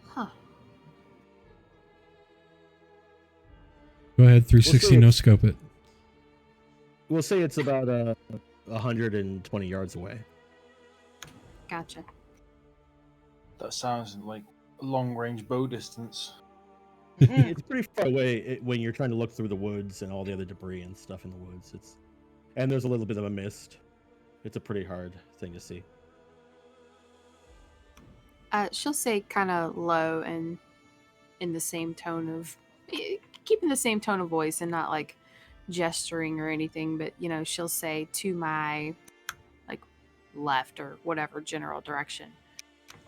Huh. Go ahead, 360 no scope it. We'll say it's about 120 yards away. Gotcha. That sounds like long range bow distance. It's pretty far away when you're trying to look through the woods and all the other debris and stuff in the woods. And there's a little bit of a mist. It's a pretty hard thing to see. She'll say kind of low and in the same tone of, keeping the same tone of voice and not like gesturing or anything, but she'll say to my like left or whatever general direction.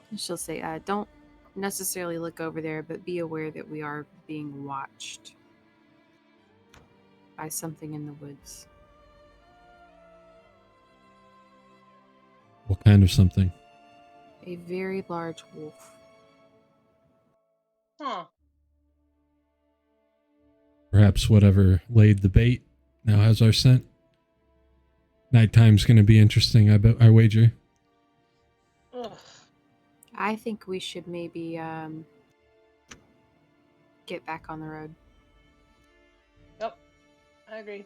And she'll say, don't necessarily look over there, but be aware that we are being watched by something in the woods. What kind of something? A very large wolf. Huh. Perhaps whatever laid the bait now has our scent. Nighttime's going to be interesting, I wager. Ugh. I think we should maybe get back on the road. Yep. I agree.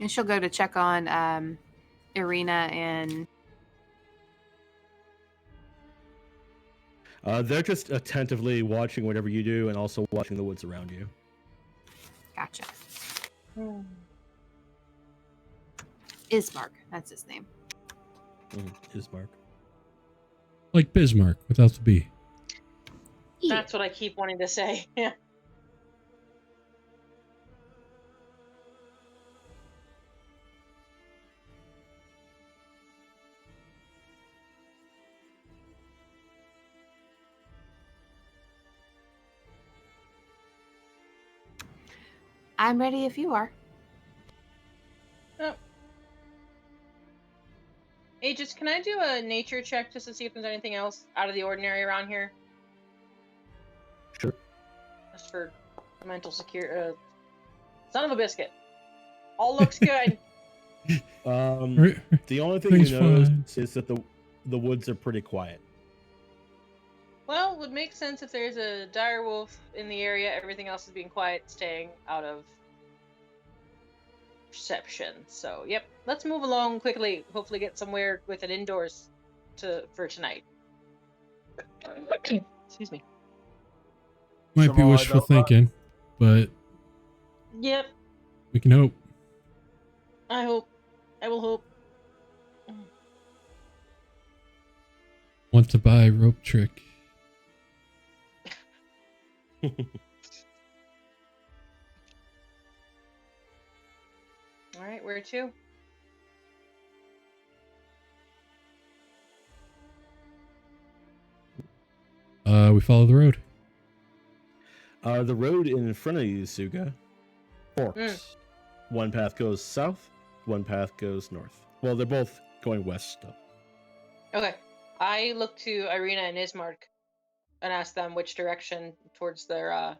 And she'll go to check on Irina and... They're just attentively watching whatever you do and also watching the woods around you. Gotcha. Ismark, that's his name. Ismark. Like Bismarck without the B. That's what I keep wanting to say. Yeah. I'm ready if you are. Oh. Aegis, can I do a nature check just to see if there's anything else out of the ordinary around here? Sure. Just for mental security. Son of a biscuit. All looks good. The only thing Things you notice fine. is that the woods are pretty quiet. Well, it would make sense if there's a dire wolf in the area. Everything else is being quiet, staying out of perception. So, yep. Let's move along quickly. Hopefully, get somewhere with it indoors for tonight. Excuse me. Might be Somehow I wishful don't- thinking, but Yep. we can hope. I hope. I will hope. Want to buy rope trick? All right, where to? We follow the road. The road in front of you, Tsuga, forks. One path goes south, one path goes north. Well, they're both going west still. Okay. I look to Irina and Ismark and ask them which direction towards their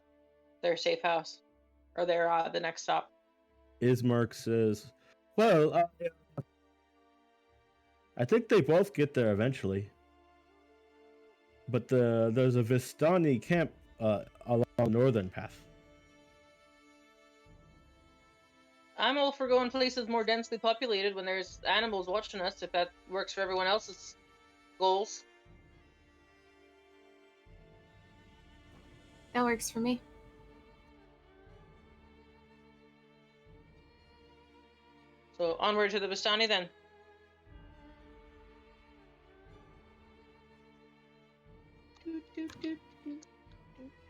safe house or their the next stop. Ismark says, well, I think they both get there eventually. But there's a Vistani camp along the northern path. I'm all for going places more densely populated when there's animals watching us, if that works for everyone else's goals. That works for me. So onward to the Vistani then.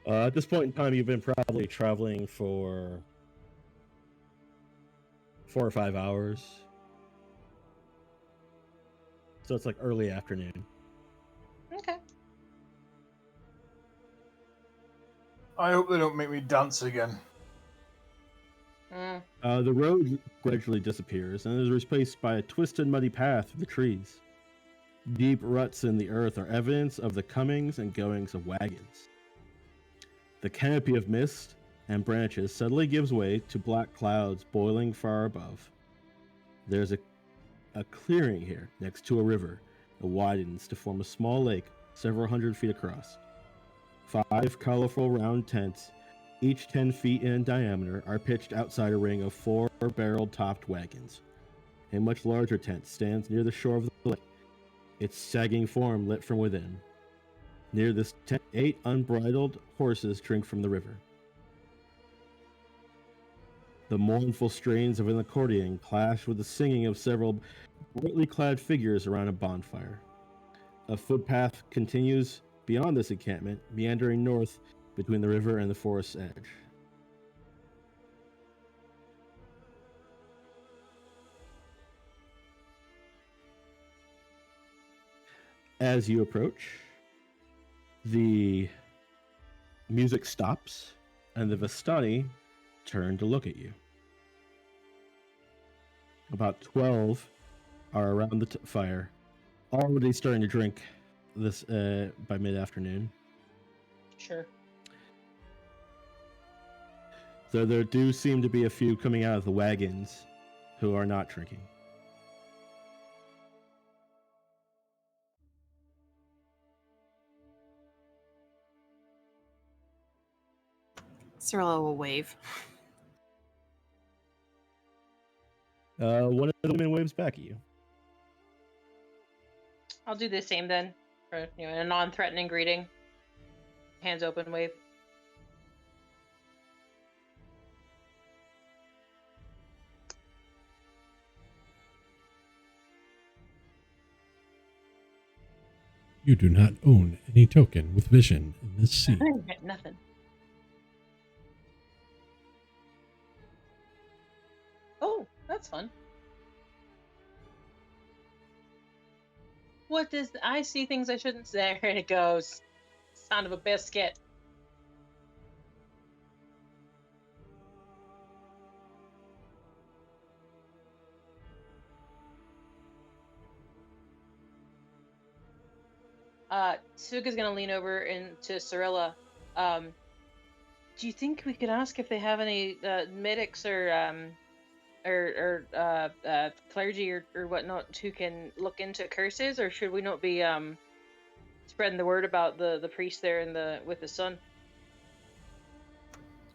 At this point in time, you've been probably traveling for 4 or 5 hours. So it's like early afternoon. Okay. I hope they don't make me dance again. The road gradually disappears and is replaced by a twisted, muddy path through the trees. Deep ruts in the earth are evidence of the comings and goings of wagons. The canopy of mist and branches suddenly gives way to black clouds boiling far above. There's a clearing here next to a river that widens to form a small lake several hundred feet across. 5 colorful round tents, each 10 feet in diameter, are pitched outside a ring of 4 barrel-topped wagons. A much larger tent stands near the shore of the lake, its sagging form lit from within. Near this tent, 8 unbridled horses drink from the river. The mournful strains of an accordion clash with the singing of several brightly clad figures around a bonfire. A footpath continues beyond this encampment, meandering north between the river and the forest's edge. As you approach, the music stops, and the Vistani turn to look at you. About 12 are around the fire, already starting to drink this by mid-afternoon. Sure. Though there do seem to be a few coming out of the wagons who are not drinking. Cirllia will wave. One of the women waves back at you. I'll do the same then, for a non-threatening greeting. Hands open wave. You do not own any token with vision in this sea. Nothing. Oh, that's fun. What does I see things I shouldn't see? There it goes. Son of a biscuit. Tsuga's gonna lean over into Cirllia. Do you think we could ask if they have any medics or clergy or whatnot who can look into curses, or should we not be spreading the word about the priest there with the son?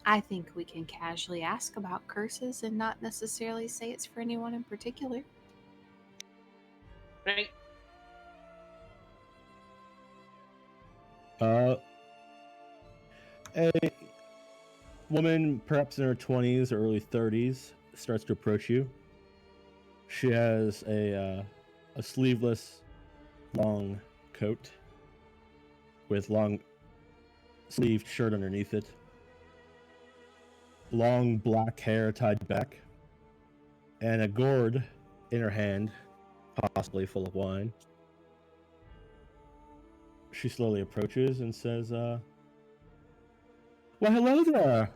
I think we can casually ask about curses and not necessarily say it's for anyone in particular. Right. A woman, perhaps in her 20s or early 30s, starts to approach you. She has a sleeveless, long coat with long sleeved shirt underneath it. Long black hair tied back, and a gourd in her hand, possibly full of wine. She slowly approaches and says, "Well, hello there.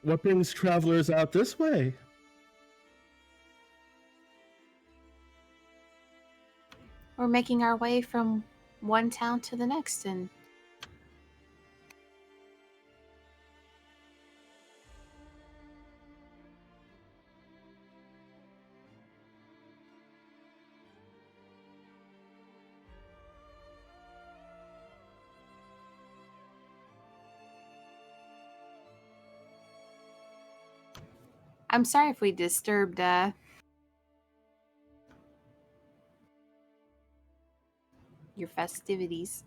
What brings travelers out this way?" We're making our way from one town to the next, and I'm sorry if we disturbed your festivities.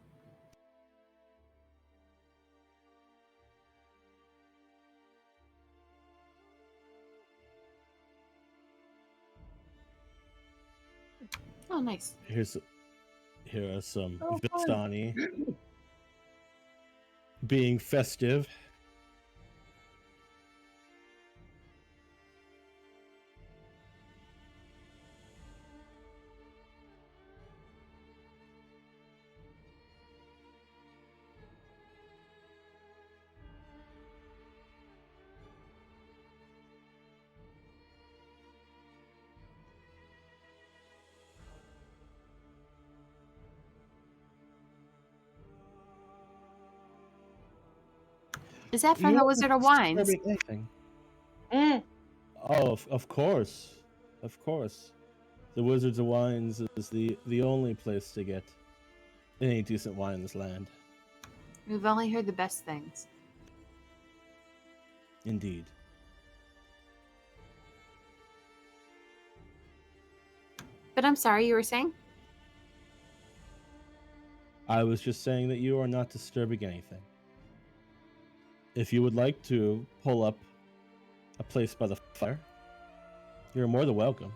Oh, nice. Here are some Oh, fun. Vistani being festive. Is that from You the are Wizard of not Wines? disturbing anything. Mm. Oh, of course. Of course. The Wizards of Wines is the only place to get any decent wine in this land. We've only heard the best things. Indeed. But I'm sorry, you were saying? I was just saying that you are not disturbing anything. If you would like to pull up a place by the fire, you're more than welcome.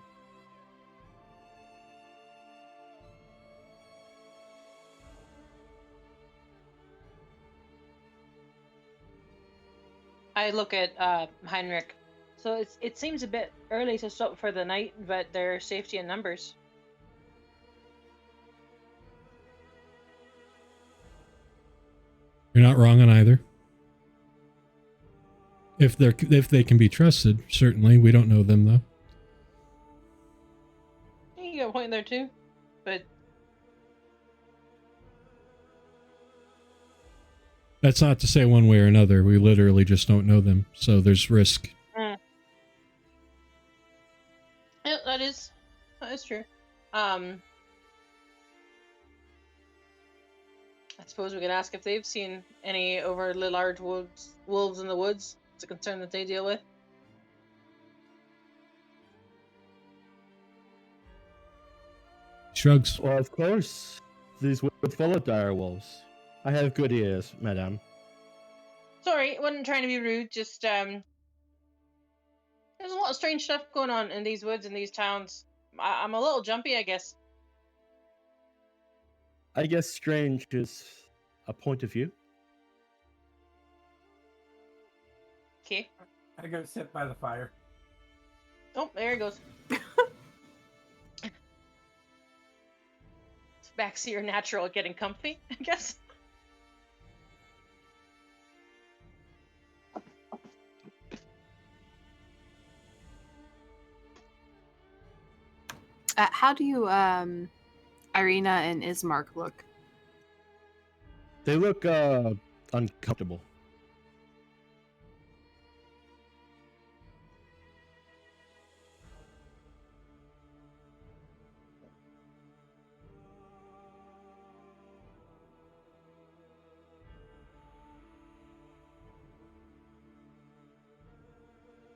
I look at Heinrch. So it seems a bit early to stop for the night, but there's safety in numbers. You're not wrong on either. If they can be trusted, certainly. We don't know them though. You got a point there too, but That's not to say one way or another. We literally just don't know them, so there's risk. yeah, that is true. I suppose we could ask if they've seen any overly large wolves in the woods. It's a concern that they deal with. Shrugs. Well, of course. These woods full of dire wolves. I have good ears, madame. Sorry, wasn't trying to be rude. Just there's a lot of strange stuff going on in these woods and these towns. I'm a little jumpy, I guess. I guess strange is a point of view. Okay. I go sit by the fire. Oh, there he goes. Back to your natural at getting comfy, I guess. How do you Irina and Ismark look? They look uncomfortable.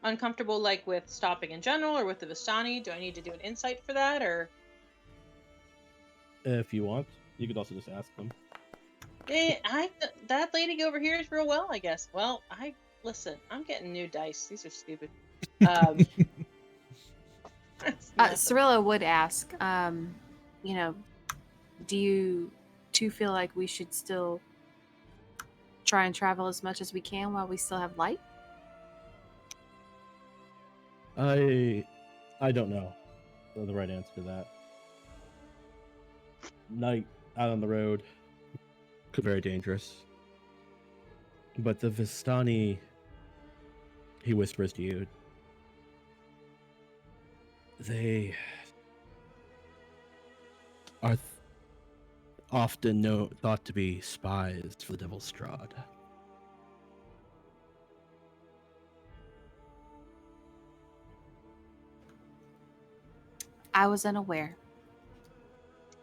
Uncomfortable, like with stopping in general, or with the Vistani? Do I need to do an insight for that, or? If you want, you could also just ask them. That lady over here is real well, I guess. Well, listen. I'm getting new dice. These are stupid. Cirllia would ask, you know, do you two feel like we should still try and travel as much as we can while we still have light? I don't know the right answer to that. Night out on the road could be very dangerous. But the Vistani, he whispers to you, they are often thought to be spies for the Devil's Strahd. I was unaware.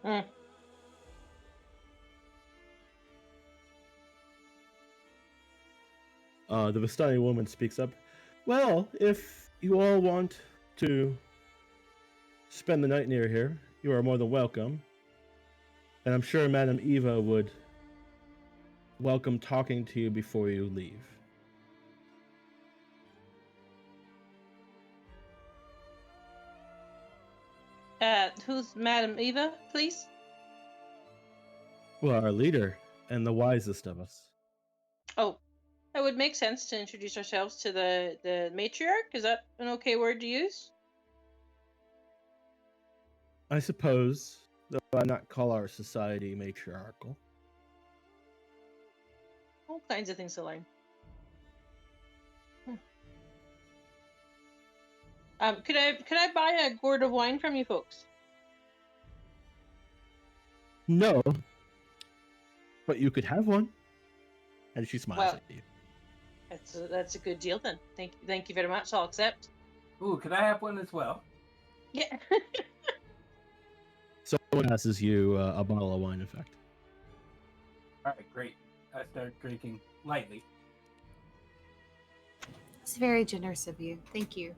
Mm. The Vistani woman speaks up. Well, if you all want to spend the night near here, you are more than welcome. And I'm sure Madame Eva would welcome talking to you before you leave. Who's Madame Eva, please? Well, our leader and the wisest of us. Oh, that would make sense to introduce ourselves to the matriarch. Is that an okay word to use? I suppose, though I not call our society matriarchal. All kinds of things to learn. Could I buy a gourd of wine from you folks? No, but you could have one. And she smiles at you. That's a good deal then. Thank you very much. I'll accept. Ooh, could I have one as well? Yeah. Someone passes you a bottle of wine, in fact. All right, great. I start drinking lightly. It's very generous of you. Thank you.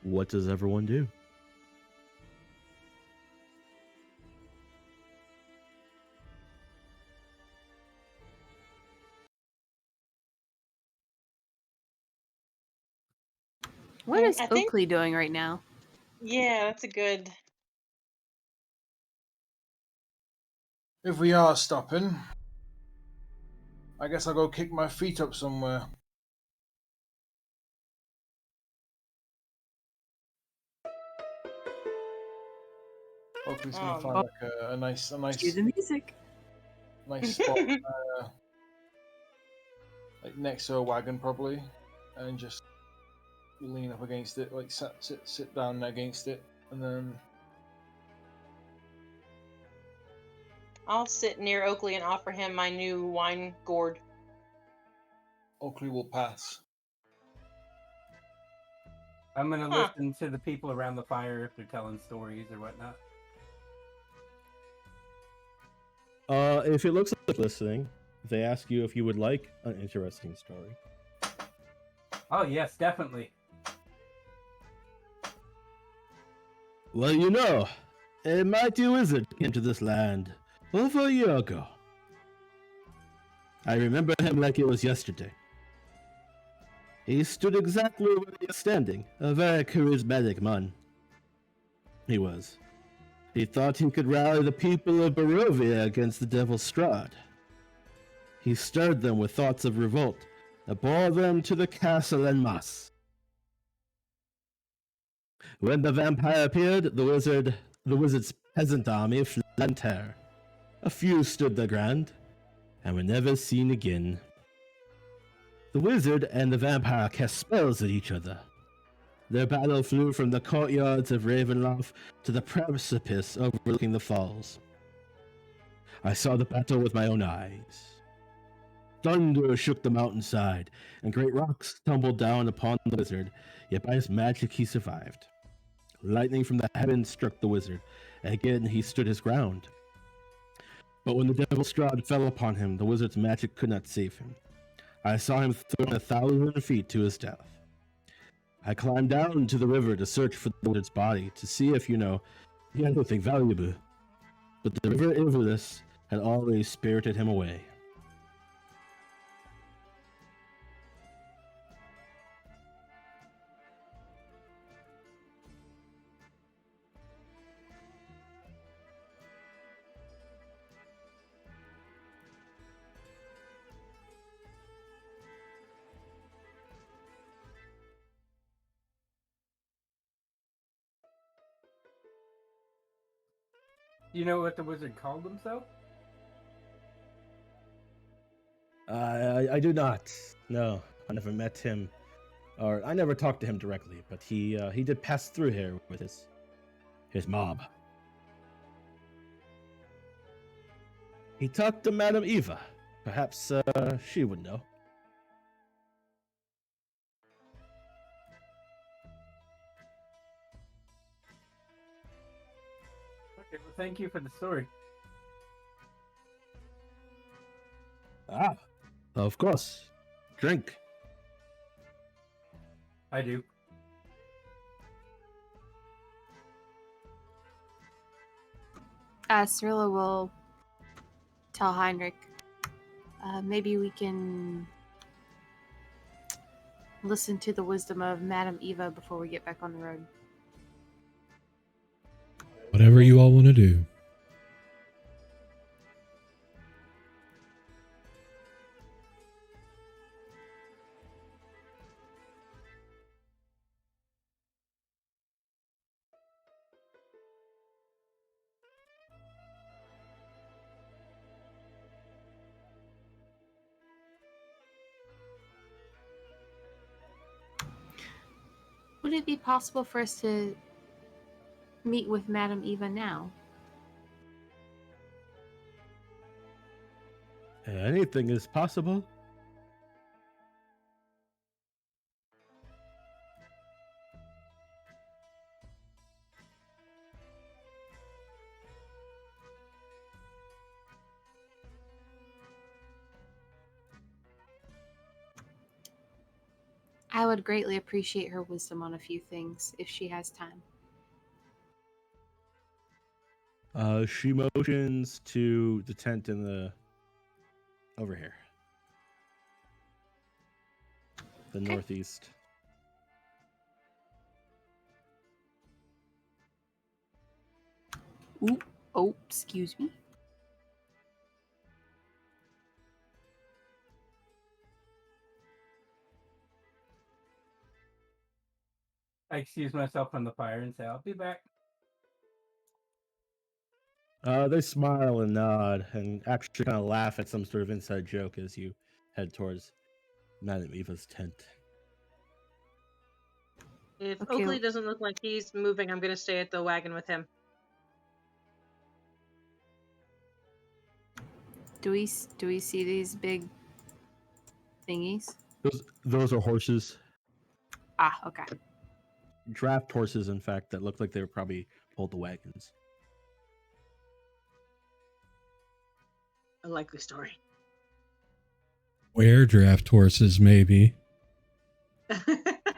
What does everyone do? What is I think- Okli doing right now? Yeah, that's a good. If we are stopping, I guess I'll go kick my feet up somewhere. Hopefully, it's gonna find like a nice Cue the music. nice spot, like next to a wagon probably, and just lean up against it, like sit down against it, and then I'll sit near Okli and offer him my new wine gourd. Okli will pass. I'm gonna listen to the people around the fire if they're telling stories or whatnot. If it looks like listening, they ask you if you would like an interesting story. Oh yes, definitely. Well, you know, a mighty wizard came to this land over a year ago. I remember him like it was yesterday. He stood exactly where he is standing, a very charismatic man. He was. He thought he could rally the people of Barovia against the Devil's Strahd. He stirred them with thoughts of revolt, and bore them to the castle en masse. When the vampire appeared, the wizard the wizard's peasant army fled in terror. A few stood their ground, and were never seen again. The wizard and the vampire cast spells at each other. Their battle flew from the courtyards of Ravenloft to the precipice overlooking the falls. I saw the battle with my own eyes. Thunder shook the mountainside, and great rocks tumbled down upon the wizard, yet by his magic he survived. Lightning from the heavens struck the wizard, and again he stood his ground. But when the devil Strahd fell upon him, the wizard's magic could not save him. I saw him thrown 1,000 feet to his death. I climbed down to the river to search for the wizard's body, to see if, he had anything valuable. But the river Ivulus had already spirited him away. You know what the wizard called himself? I do not. No, I never met him, or I never talked to him directly. But he did pass through here with his mob. He talked to Madame Eva. Perhaps she would know. Okay, well, thank you for the story. Ah, of course. Drink. I do. Cirllia will tell Heinrch, maybe we can listen to the wisdom of Madame Eva before we get back on the road. Whatever you all want to do. Would it be possible for us to meet with Madame Eva now? Anything is possible. I would greatly appreciate her wisdom on a few things if she has time. She motions to the tent over here. The Okay. northeast. Ooh, oh, excuse me. I excuse myself from the fire and say, I'll be back. They smile and nod and actually kind of laugh at some sort of inside joke as you head towards Madame Eva's tent. If Okay. Okli doesn't look like he's moving, I'm going to stay at the wagon with him. Do we see these big thingies? Those are horses. Ah, okay. Draft horses, in fact, that look like they would probably pulled the wagons. A likely story. Where draft horses, maybe. The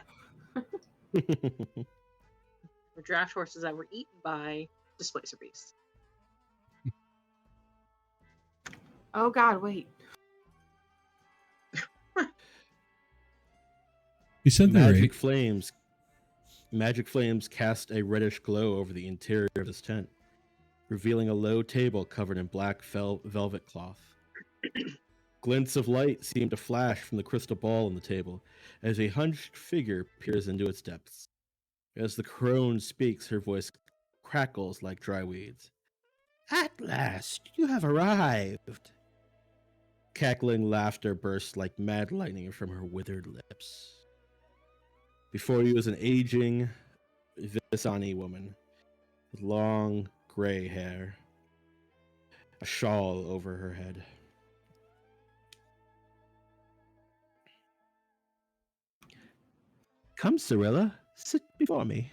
draft horses that were eaten by displacer beasts. Oh God, wait. You said that right. Magic flames cast a reddish glow over the interior of this tent, revealing a low table covered in black velvet cloth. Glints of light seem to flash from the crystal ball on the table as a hunched figure peers into its depths. As the crone speaks, her voice crackles like dry weeds. At last, you have arrived. Cackling laughter bursts like mad lightning from her withered lips. Before you is an aging Visani woman with long gray hair, a shawl over her head. Come, Cirllia, sit before me.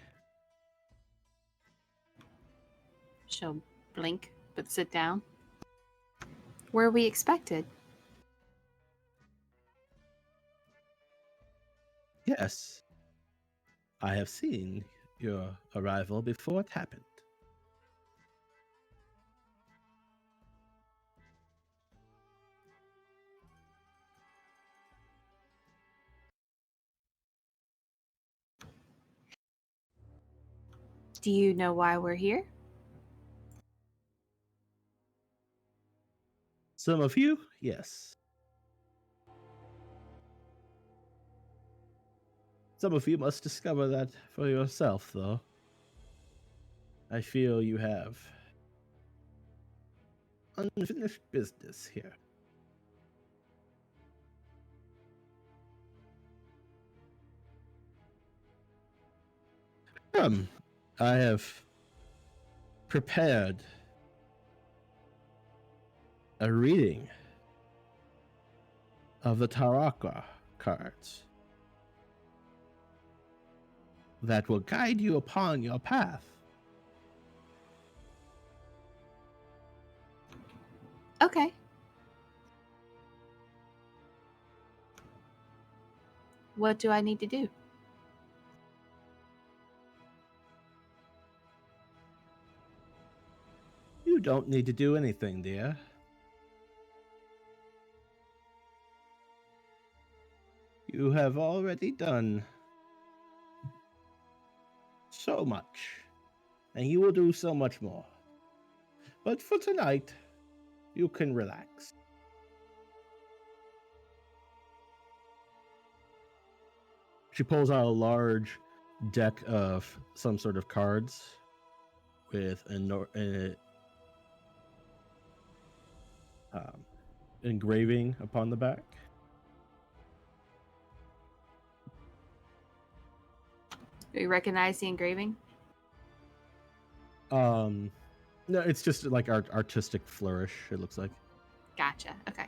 She'll blink, but sit down. Were we expected? Yes, I have seen your arrival before it happened. Do you know why we're here? Some of you, yes. Some of you must discover that for yourself, though. I feel you have unfinished business here. I have prepared a reading of the Taraka cards that will guide you upon your path. Okay. What do I need to do? You don't need to do anything, dear. You have already done so much, and you will do so much more. But for tonight, you can relax. She pulls out a large deck of some sort of cards with engraving upon the back. Do you recognize the engraving? No, it's just like artistic flourish, it looks like. Gotcha. Okay.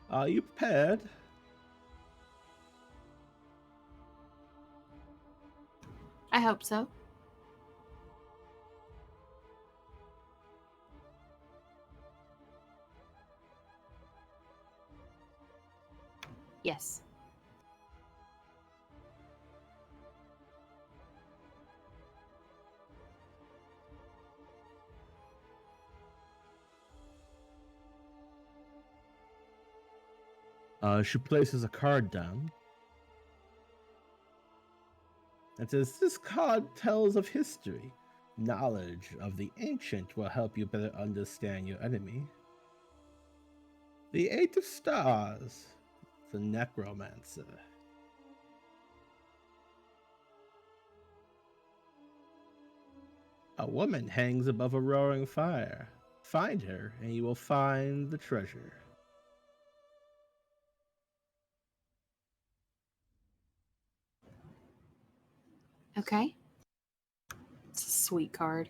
Are you prepared? I hope so. Yes. She places a card down. It says, this card tells of history. Knowledge of the ancient will help you better understand your enemy. The Eight of Stars, the Necromancer. A woman hangs above a roaring fire. Find her, and you will find the treasure. Okay. It's a sweet card.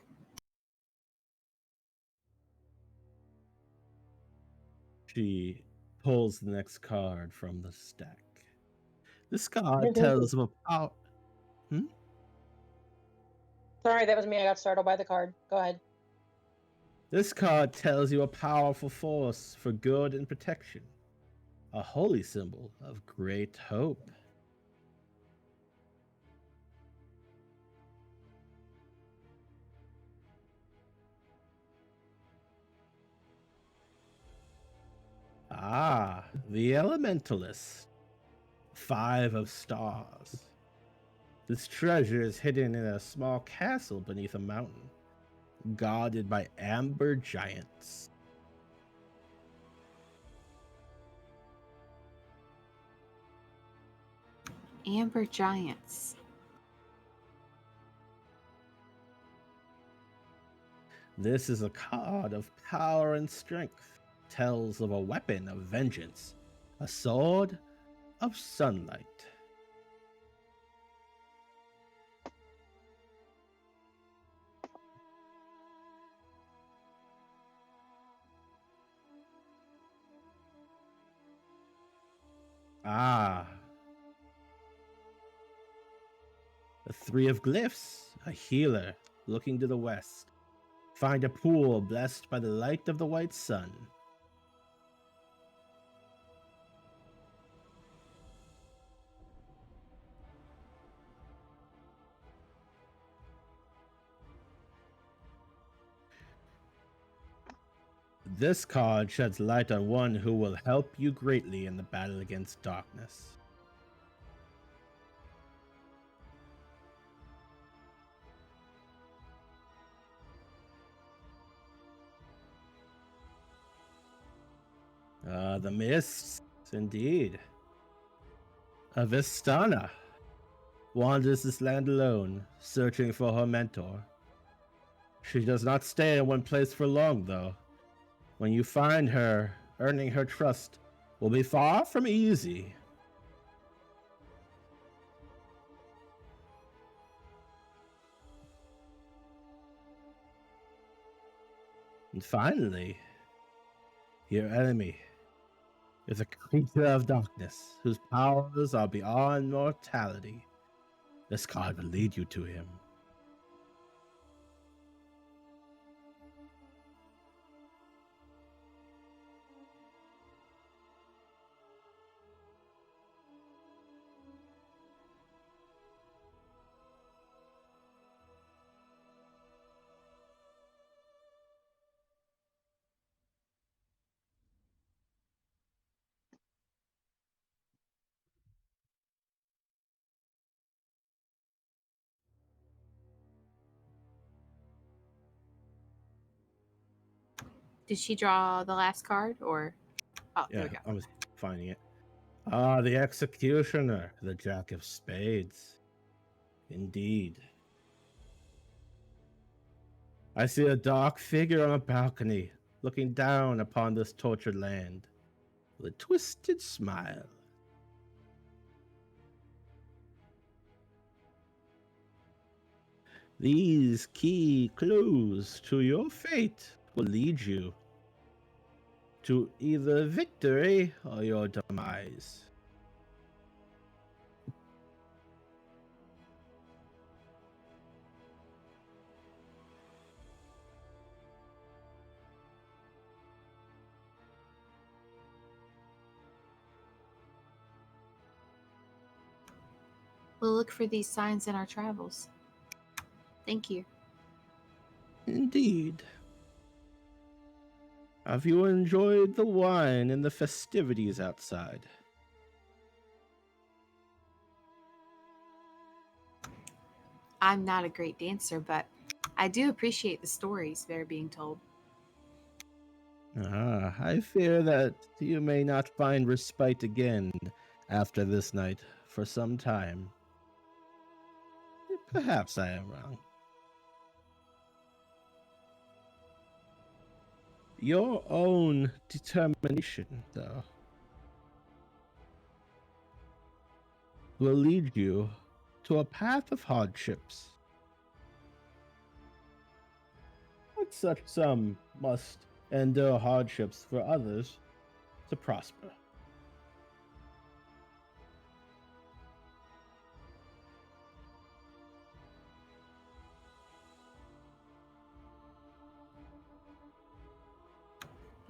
She pulls the next card from the stack. This card tells of a power. Sorry, that was me. I got startled by the card. Go ahead. This card tells you a powerful force for good and protection. A holy symbol of great hope. Ah, the Elementalist. 5 of Stars. This treasure is hidden in a small castle beneath a mountain, guarded by amber giants. Amber giants. This is a card of power and strength. Tells of a weapon of vengeance. A sword of sunlight. Ah. The Three of Glyphs, a healer looking to the west. Find a pool blessed by the light of the white sun. This card sheds light on one who will help you greatly in the battle against darkness. The mists, indeed. A Vistana wanders this land alone, searching for her mentor. She does not stay in one place for long, though. When you find her, earning her trust will be far from easy. And finally, your enemy is a creature of darkness whose powers are beyond mortality. This card will lead you to him. Did she draw the last card or? Oh, there Yeah, we go. I was finding it. Ah, the Executioner, the Jack of Spades. Indeed. I see a dark figure on a balcony, looking down upon this tortured land, with a twisted smile. These key clues to your fate will lead you to either victory or your demise. We'll look for these signs in our travels. Thank you. Indeed. Have you enjoyed the wine and the festivities outside? I'm not a great dancer, but I do appreciate the stories they're being told. Ah, I fear that you may not find respite again after this night for some time. Perhaps I am wrong. Your own determination, though, will lead you to a path of hardships. But such some must endure hardships for others to prosper.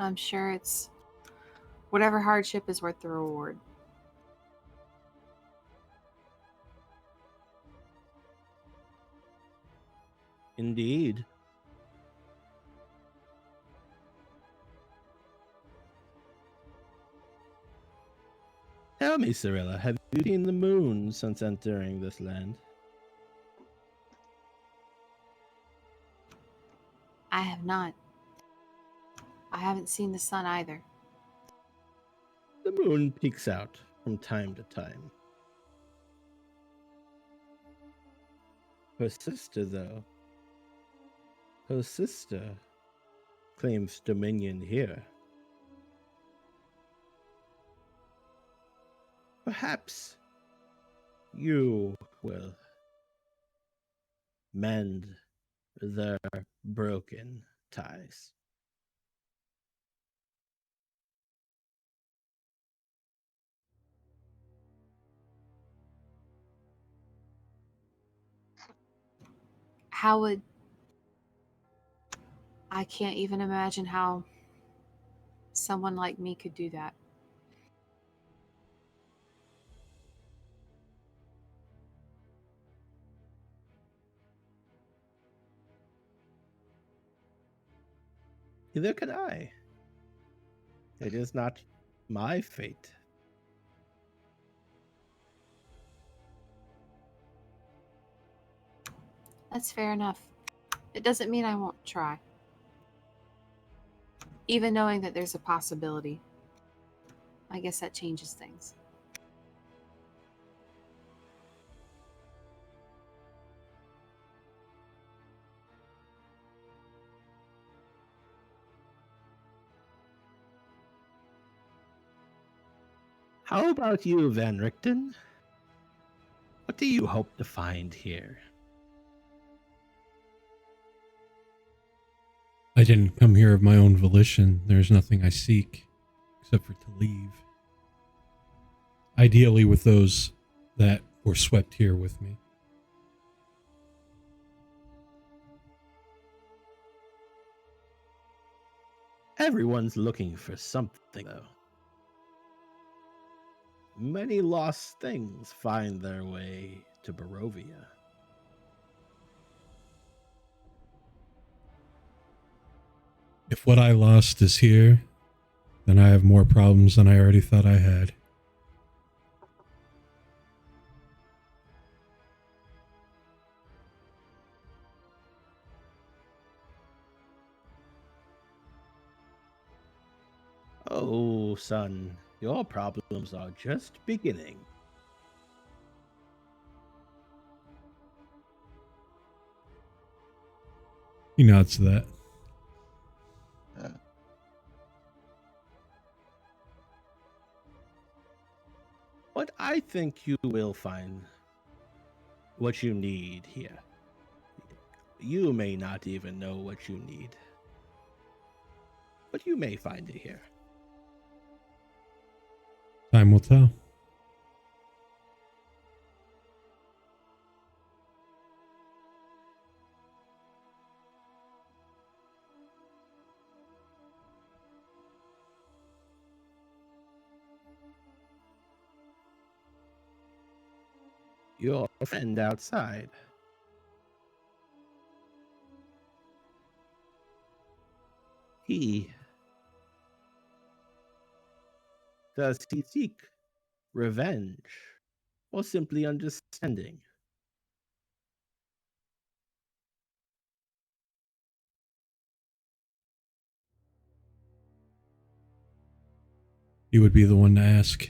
I'm sure it's whatever hardship is worth the reward. Indeed. Tell me, Cirllia, have you seen the moon since entering this land? I have not. I haven't seen the sun either. The moon peeks out from time to time. Her sister, though. Her sister claims dominion here. Perhaps you will mend their broken ties. How would... I can't even imagine how someone like me could do that. Neither can I. It is not my fate. That's fair enough. It doesn't mean I won't try. Even knowing that there's a possibility. I guess that changes things. How about you, Van Richten? What do you hope to find here? I didn't come here of my own volition. There's nothing I seek except for to leave. Ideally with those that were swept here with me. Everyone's looking for something, though. Many lost things find their way to Barovia. If what I lost is here, then I have more problems than I already thought I had. Oh, son, your problems are just beginning. He nods to that. But I think you will find what you need here. You may not even know what you need, but you may find it here. Time will tell. Your friend outside. Does he seek revenge or simply understanding? He would be the one to ask.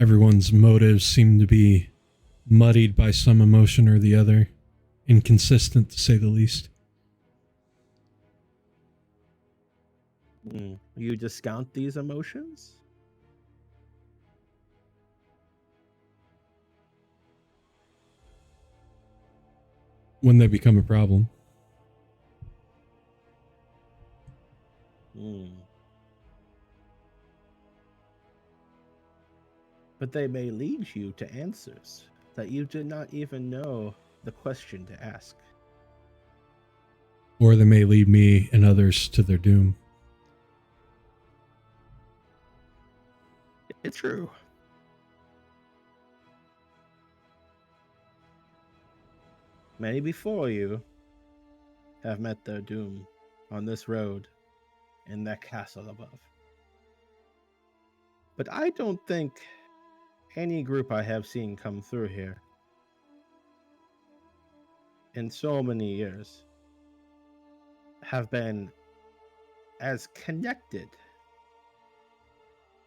Everyone's motives seem to be muddied by some emotion or the other. Inconsistent, to say the least. You discount these emotions? When they become a problem. But they may lead you to answers that you did not even know the question to ask. Or they may lead me and others to their doom. It's true. Many before you have met their doom on this road in that castle above. But I don't think any group I have seen come through here in so many years have been as connected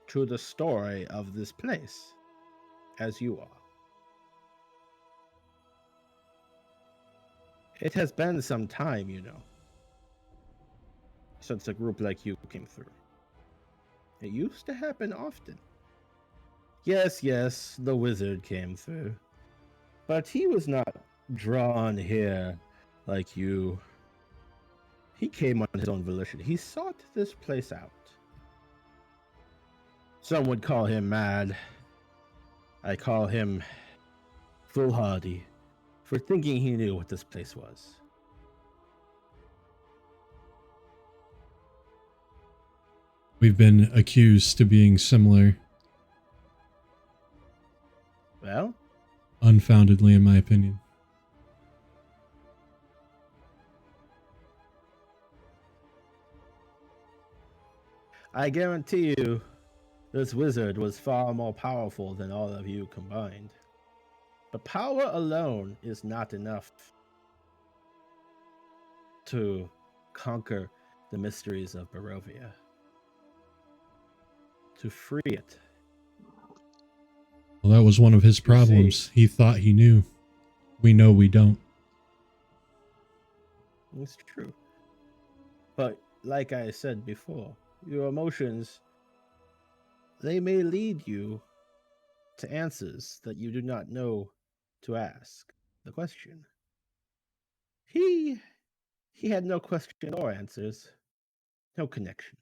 to the story of this place as you are. It has been some time, you know, since a group like you came through. It used to happen often. Yes, the wizard came through, but he was not drawn here like you. He came on his own volition. He sought this place out. Some would call him mad. I call him foolhardy for thinking he knew what this place was. We've been accused to being similar. Well? Unfoundedly, in my opinion. I guarantee you, this wizard was far more powerful than all of you combined. But power alone is not enough to conquer the mysteries of Barovia. To free it. Well, that was one of his problems. He thought he knew. We know we don't. It's true. But like I said before, your emotions, they may lead you to answers that you do not know to ask the question. He had no question or answers, no connection.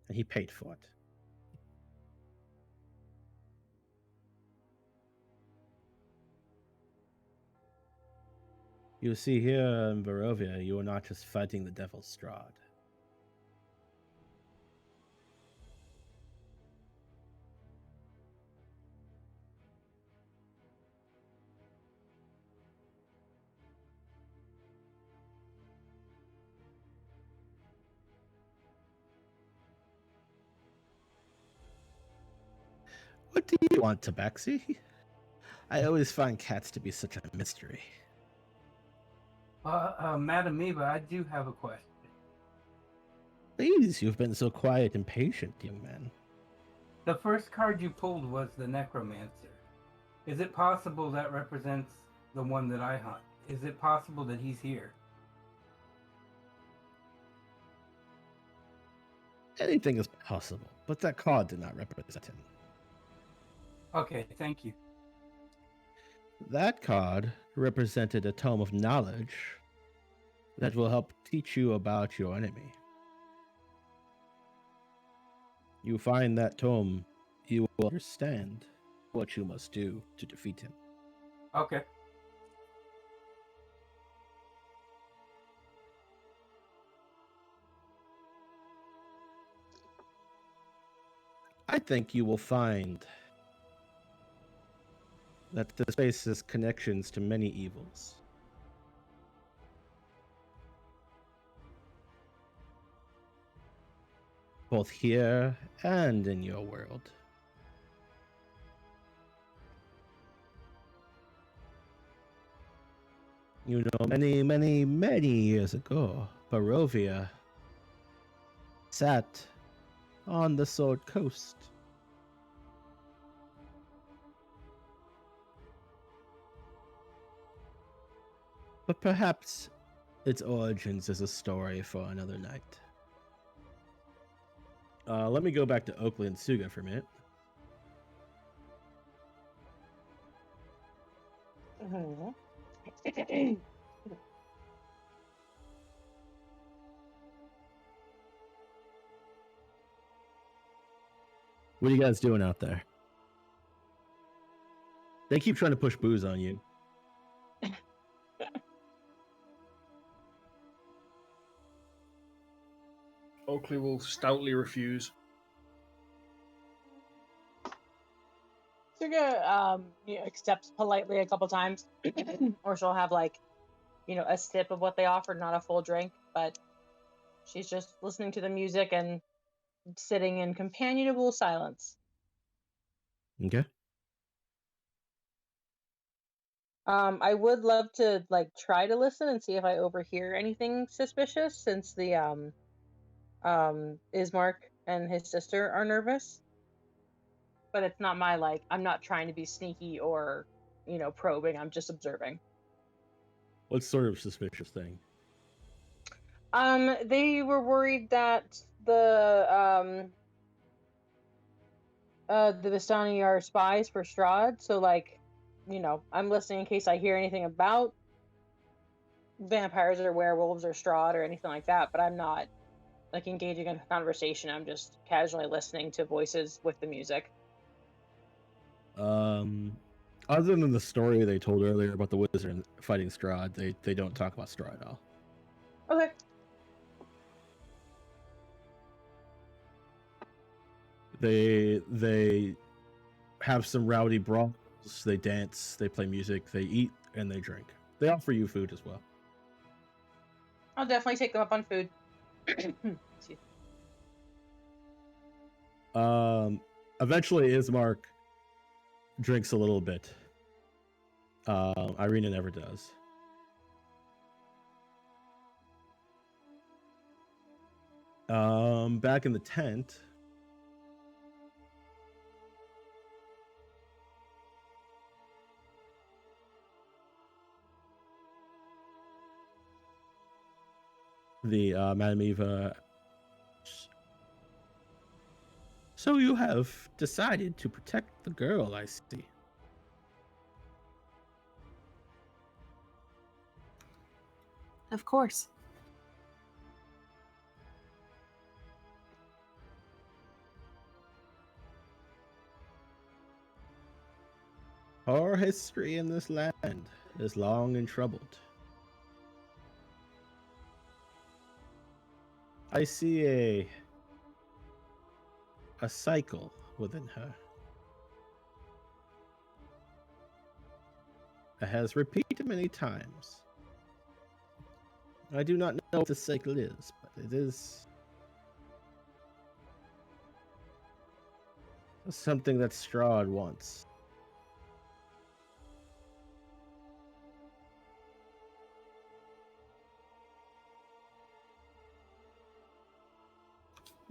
And he paid for it. You see, here in Barovia, you are not just fighting the Devil's Strahd. What do you want, Tabaxi? I always find cats to be such a mystery. Madam Eva, I do have a question. Please, you've been so quiet and patient, young man. The first card you pulled was the Necromancer. Is it possible that represents the one that I hunt? Is it possible that he's here? Anything is possible, but that card did not represent him. Okay, thank you. That card represented a tome of knowledge that will help teach you about your enemy. You find that tome, you will understand what you must do to defeat him. Okay. I think you will find that this place has connections to many evils. Both here and in your world. You know, many years ago, Barovia sat on the Sword Coast. But perhaps its origins is a story for another night. Let me go back to Okli and Tsuga for a minute. What are you guys doing out there? They keep trying to push booze on you. Oakley will stoutly refuse. Tsuga accepts politely a couple times, or she'll have a sip of what they offered, not a full drink, but she's just listening to the music and sitting in companionable silence. Okay. I would love to try to listen and see if I overhear anything suspicious, since the Ismark and his sister are nervous. But it's not my, like, I'm not trying to be sneaky or, probing. I'm just observing. What sort of suspicious thing? They were worried that the Vistani are spies for Strahd, so, like, I'm listening in case I hear anything about vampires or werewolves or Strahd or anything like that, but I'm not, like, engaging in a conversation. I'm just casually listening to voices with the music. Other than the story they told earlier about the wizard fighting Strahd, they don't talk about Strahd at all. Okay. They have some rowdy brawls, they dance, they play music, they eat, and they drink. They offer you food as well. I'll definitely take them up on food. Excuse me. Eventually Ismark drinks a little bit. Irina never does. Back in the tent, the Madame Eva. So you have decided to protect the girl, I see. Of course. Our history in this land is long and troubled. I see a cycle within her. It has repeated many times. I do not know what the cycle is, but it is something that Strahd wants.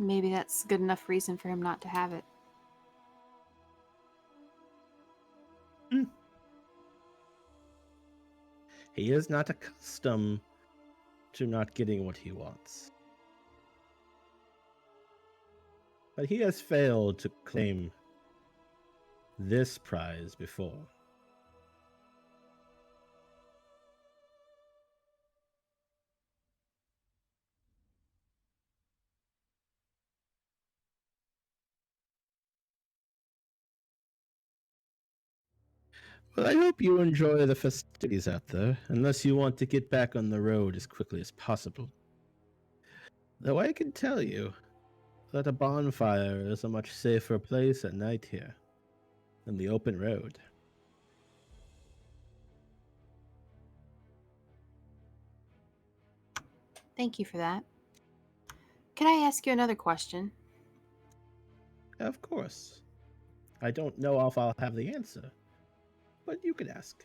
Maybe that's good enough reason for him not to have it. He is not accustomed to not getting what he wants. But he has failed to claim this prize before. Well, I hope you enjoy the festivities out there, unless you want to get back on the road as quickly as possible. Though I can tell you that a bonfire is a much safer place at night here than the open road. Thank you for that. Can I ask you another question? Of course. I don't know if I'll have the answer, but you can ask.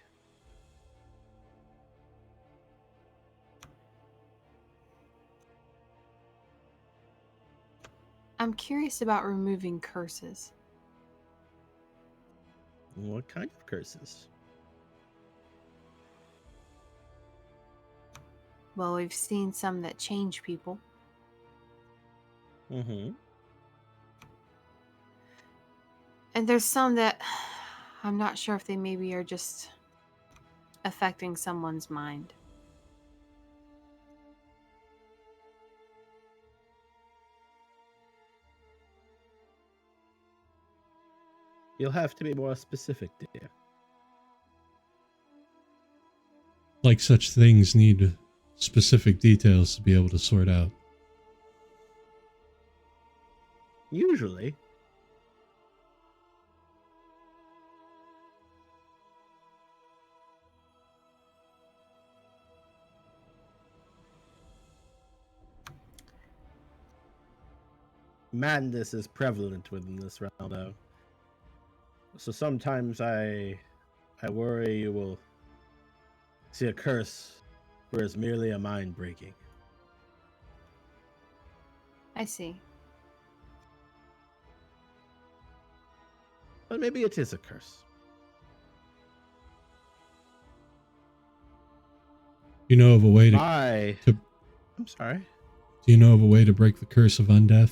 I'm curious about removing curses. What kind of curses? Well, we've seen some that change people. Mm-hmm. And there's some that I'm not sure if they maybe are just affecting someone's mind. You'll have to be more specific, dear. Like such things need specific details to be able to sort out. Usually. Madness is prevalent within this realm, though. So sometimes I worry you will see a curse where it's merely a mind breaking. I see. But maybe it is a curse. You know of a way to I'm sorry. Do you know of a way to break the curse of undeath?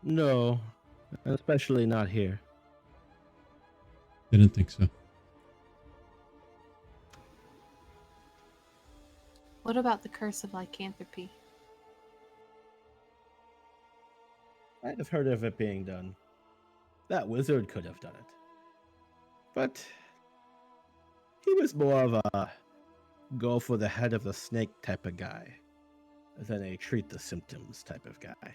No, especially not here. Didn't think so. What about the curse of lycanthropy? I'd have heard of it being done. That wizard could have done it. But he was more of a go for the head of the snake type of guy than a treat the symptoms type of guy.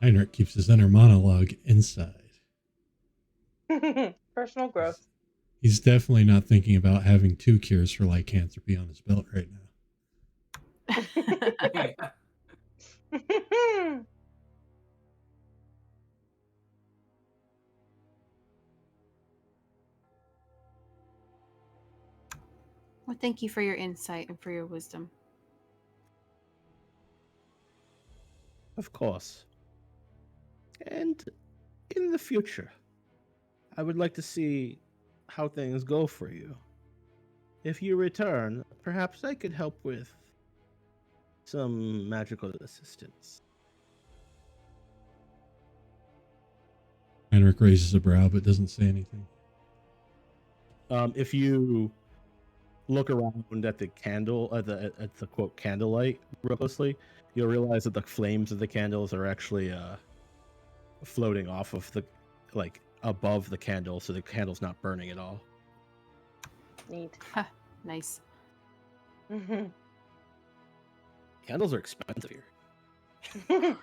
Heinrch keeps his inner monologue inside. Personal growth. He's definitely not thinking about having 2 cures for lycanthropy on his belt right now. Well, thank you for your insight and for your wisdom. Of course. And in the future, I would like to see how things go for you. If you return, perhaps I could help with some magical assistance. Heinrich raises a brow but doesn't say anything. If you look around at the candle, at the quote candlelight real closely, you'll realize that the flames of the candles are actually floating off of the, like, above the candle, so the candle's not burning at all. Neat. Nice. Candles are expensive here.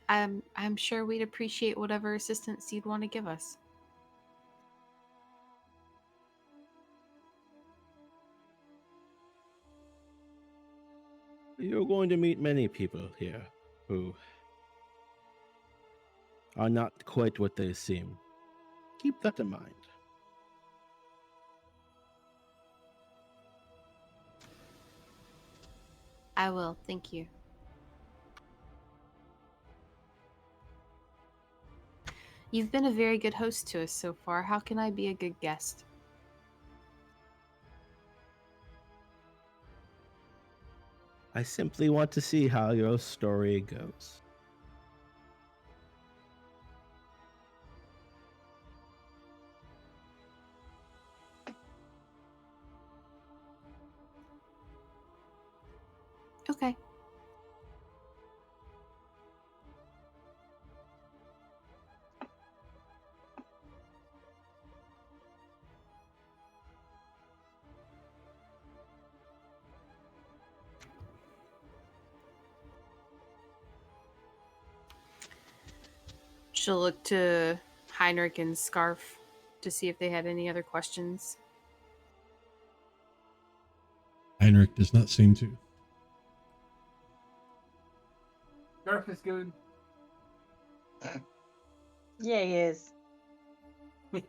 I'm sure we'd appreciate whatever assistance you'd want to give us. You're going to meet many people here who are not quite what they seem. Keep that in mind. I will, thank you. You've been a very good host to us so far. How can I be a good guest? I simply want to see how your story goes. Okay. She'll look to Heinrich and Scarf to see if they had any other questions. Heinrich does not seem to. Scarf is good. Yeah, he is. Well,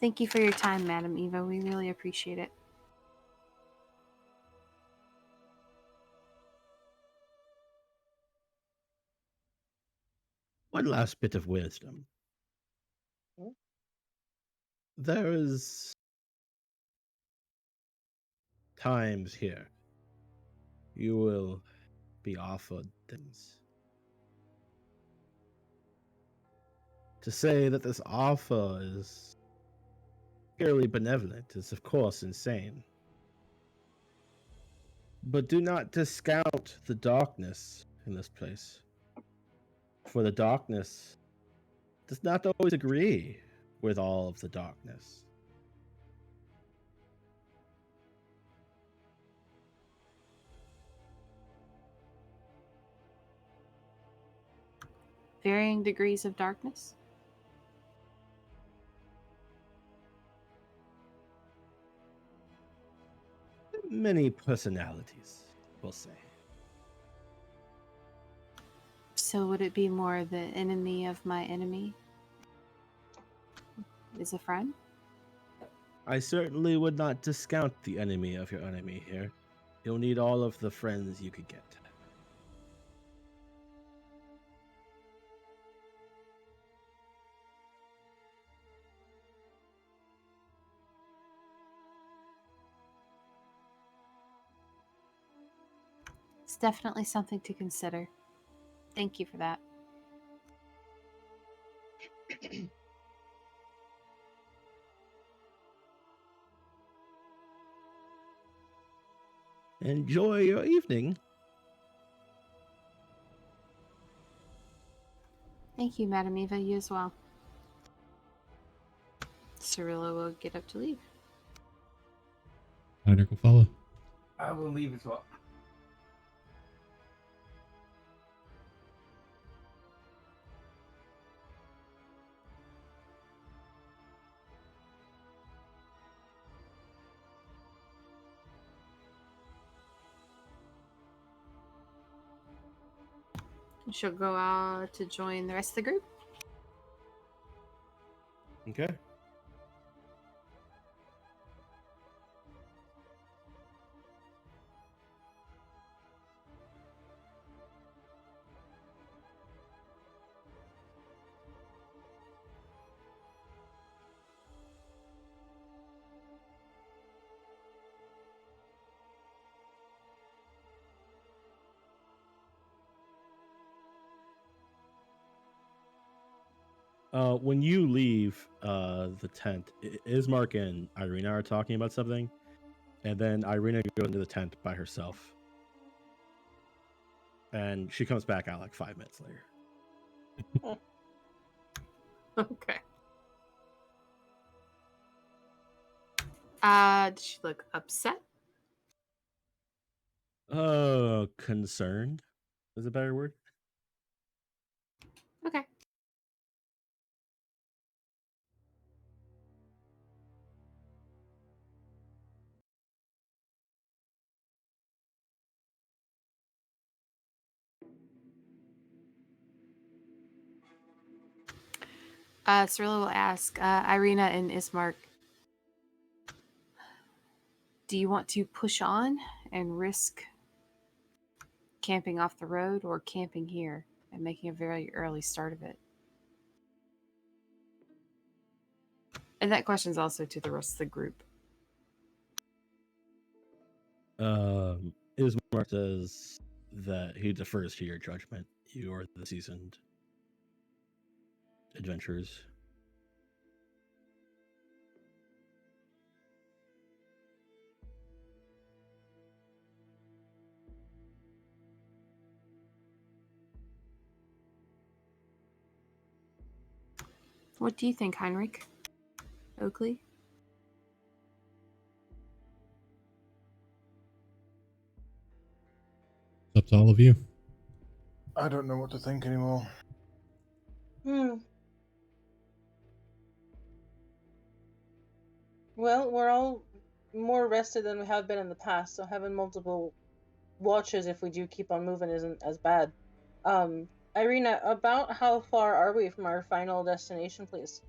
thank you for your time, Madam Eva. We really appreciate it. One last bit of wisdom. Hmm? There is times here you will be offered things. To say that this offer is purely benevolent is, of course, insane. But do not discount the darkness in this place. For the darkness does not always agree with all of the darkness. varying degrees of darkness? Many personalities, we'll say. So would it be more the enemy of my enemy is a friend? I certainly would not discount the enemy of your enemy here. You'll need all of the friends you could get. It's definitely something to consider. Thank you for that. Enjoy your evening. Thank you, Madam Eva. You as well. Cirllia will get up to leave. Heinrch will follow. I will leave as well. She'll go out to join the rest of the group. Okay. When you leave the tent, Ismark and Irina are talking about something, and then Irina goes into the tent by herself, and she comes back out like 5 minutes later. Okay. Does she look upset? Concerned is a better word. Okay. Cirllia will ask Irina and Ismark, do you want to push on and risk camping off the road or camping here and making a very early start of it? And that question's also to the rest of the group. Ismark says that he defers to your judgment. You are the seasoned adventurers. What do you think, Heinrch? Okli? It's up to all of you. I don't know what to think anymore. Well, we're all more rested than we have been in the past, so having multiple watches if we do keep on moving isn't as bad. Irina, about how far are we from our final destination, please?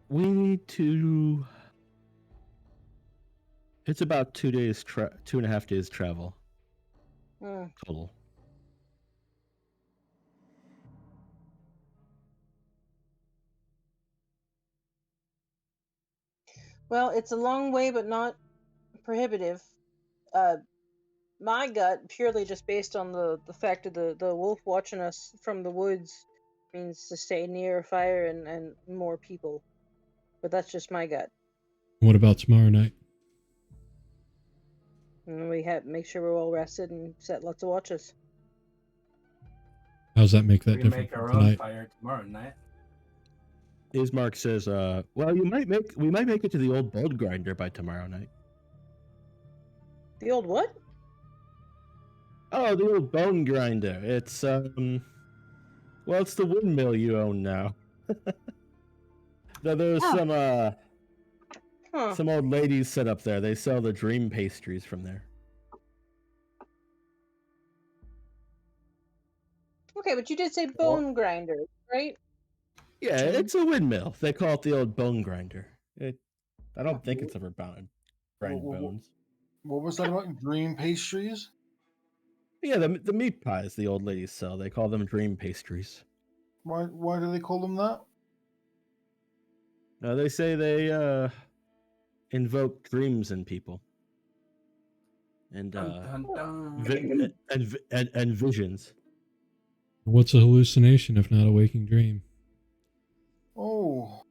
We need to. It's about 2 days, 2.5 days travel total. Well, it's a long way, but not prohibitive. My gut, purely just based on the fact of the wolf watching us from the woods, means to stay near fire and more people. But that's just my gut. What about tomorrow night? And we have make sure we're all rested and set lots of watches. How's that make that We can different make from our own tonight? fire tomorrow night. Ismark says, "Well, we might make it to the old blood grinder by tomorrow night." The old what? Oh, the old bone grinder. It's well, it's the windmill you own now. There's Oh. some old ladies set up there. They sell the dream pastries from there. Okay, but you did say bone grinder, right? Yeah, it's a windmill. They call it the old bone grinder. I don't think it's ever grind bones. What was that about? Dream pastries? Yeah, the meat pies the old ladies sell. They call them dream pastries. Why do they call them that? They say they invoke dreams in people. And Dun, dun, dun. and visions. What's a hallucination if not a waking dream? Oh,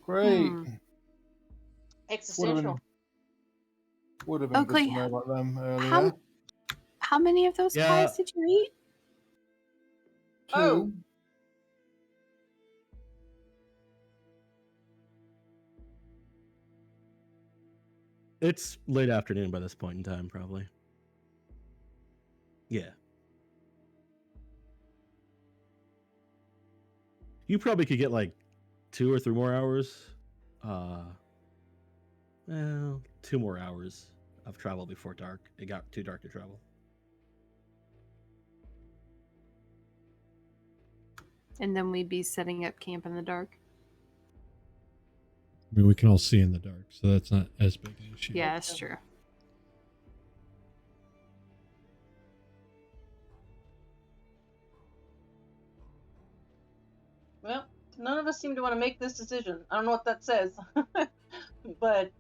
great. Existential. Would have been good Okli, to know about them earlier. How many of those pies did you eat? 2. Oh. It's late afternoon by this point in time, probably. Yeah. You probably could get like 2 or 3 more hours. Well, 2 more hours of travel before dark. It got too dark to travel. And then we'd be setting up camp in the dark. I mean, we can all see in the dark, so that's not as big an issue. Yeah, that's true. Well, none of us seem to want to make this decision. I don't know what that says, but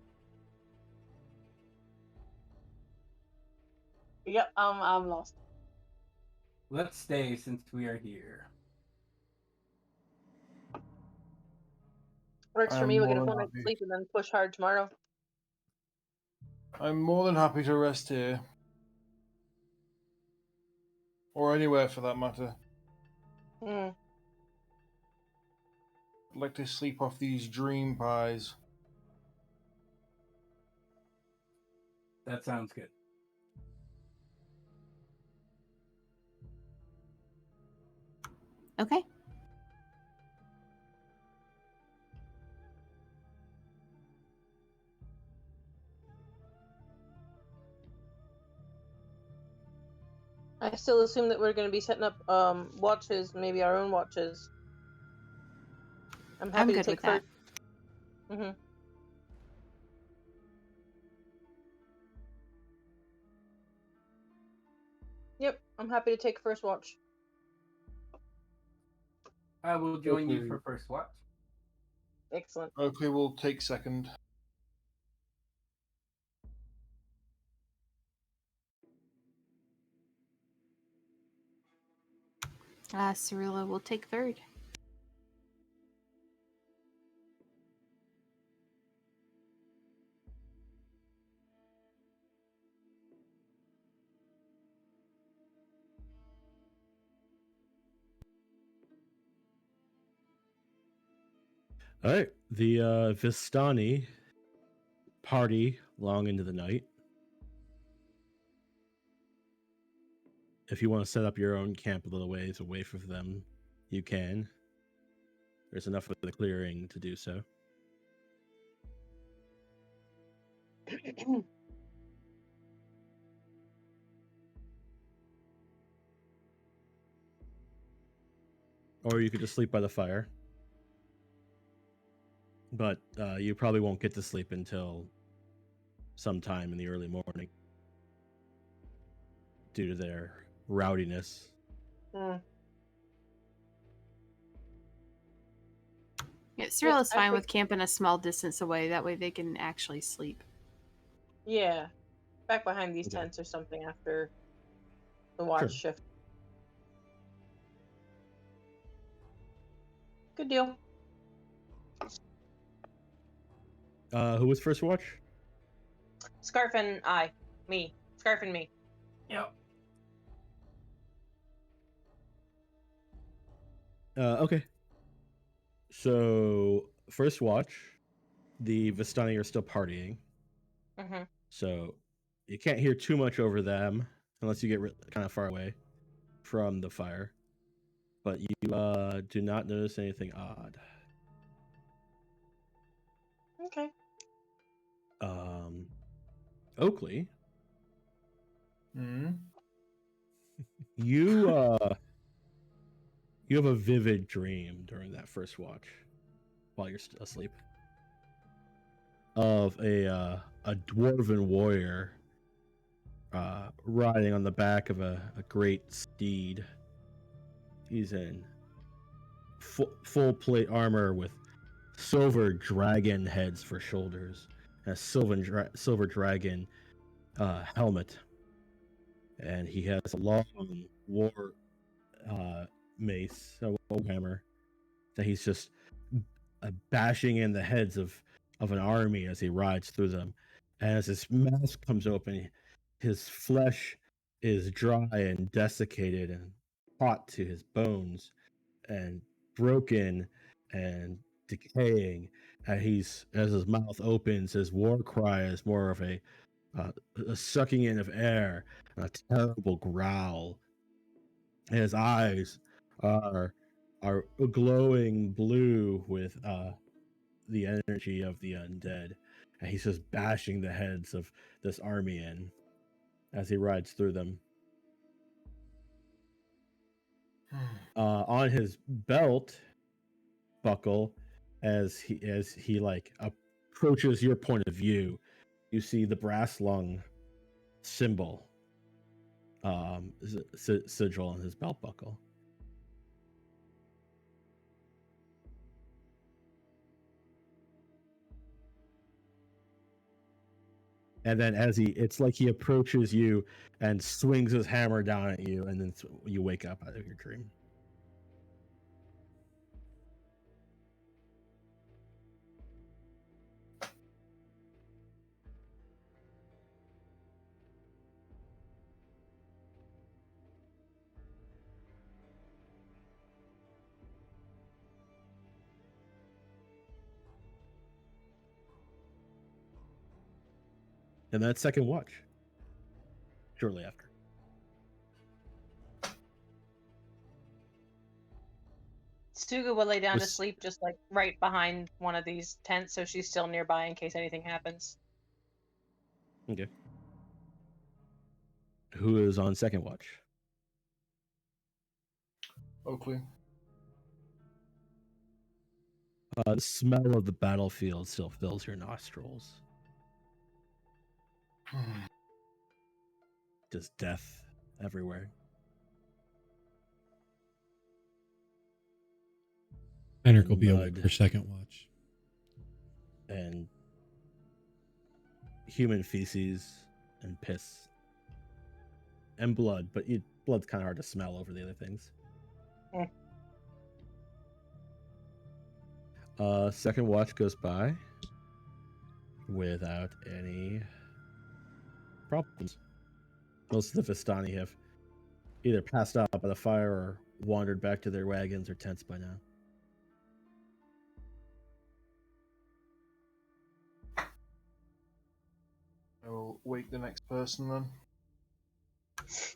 yep, I'm lost. Let's stay since we are here. Works for I'm me. We'll get a more full than night's happy. sleep and then push hard tomorrow. I'm more than happy to rest here. Or anywhere for that matter. Mm. I'd like to sleep off these dream pies. That sounds good. Okay. I still assume that we're going to be setting up watches, maybe our own watches. I'm happy to good take with that. first. Mm-hmm. Yep, I'm happy to take first watch. I will join you Okay. for first watch. Excellent. Okay, we'll take second. Cirllia will take third. All right. The Vistani party long into the night. If you want to set up your own camp a little ways away from them, you can. There's enough of the clearing to do so. Or you could just sleep by the fire. But you probably won't get to sleep until sometime in the early morning due to their rowdiness. Mm. Yeah, Cirllia's I fine think- with camping a small distance away. That way they can actually sleep. Yeah, back behind these Okay. tents or something after the watch Sure. shift. Good deal. Who was first watch? Scarf and me. Scarf and me. Yep. Okay. So, first watch, the Vistani are still partying. Mm-hmm. So you can't hear too much over them unless you get kind of far away from the fire. But you do not notice anything odd. Okay. Okli, Hmm. you you have a vivid dream during that first watch while you're asleep of a dwarven warrior riding on the back of a great steed. He's in full plate armor with silver dragon heads for shoulders and a silver dragon helmet, and he has a long war mace, a warhammer, that he's just bashing in the heads of an army as he rides through them. And as his mask comes open, his flesh is dry and desiccated and hot to his bones and broken and decaying. And as his mouth opens, his war cry is more of a sucking in of air and a terrible growl. And his eyes are glowing blue with the energy of the undead, and he's just bashing the heads of this army in as he rides through them. On his belt buckle, as he like approaches your point of view, you see the Brasslung symbol, sigil on his belt buckle. And then it's like he approaches you and swings his hammer down at you, and then you wake up out of your dream. And that second watch, shortly after. Tsuga will lay down to sleep just like right behind one of these tents, so she's still nearby in case anything happens. Okay. Who is on second watch? Okli. The smell of the battlefield still fills your nostrils. Just death everywhere. Heinrch will be awake for second watch. And human feces and piss. And blood, but blood's kind of hard to smell over the other things. Second watch goes by without any problems. Most of the Vistani have either passed out by the fire or wandered back to their wagons or tents by now. I will wake the next person then.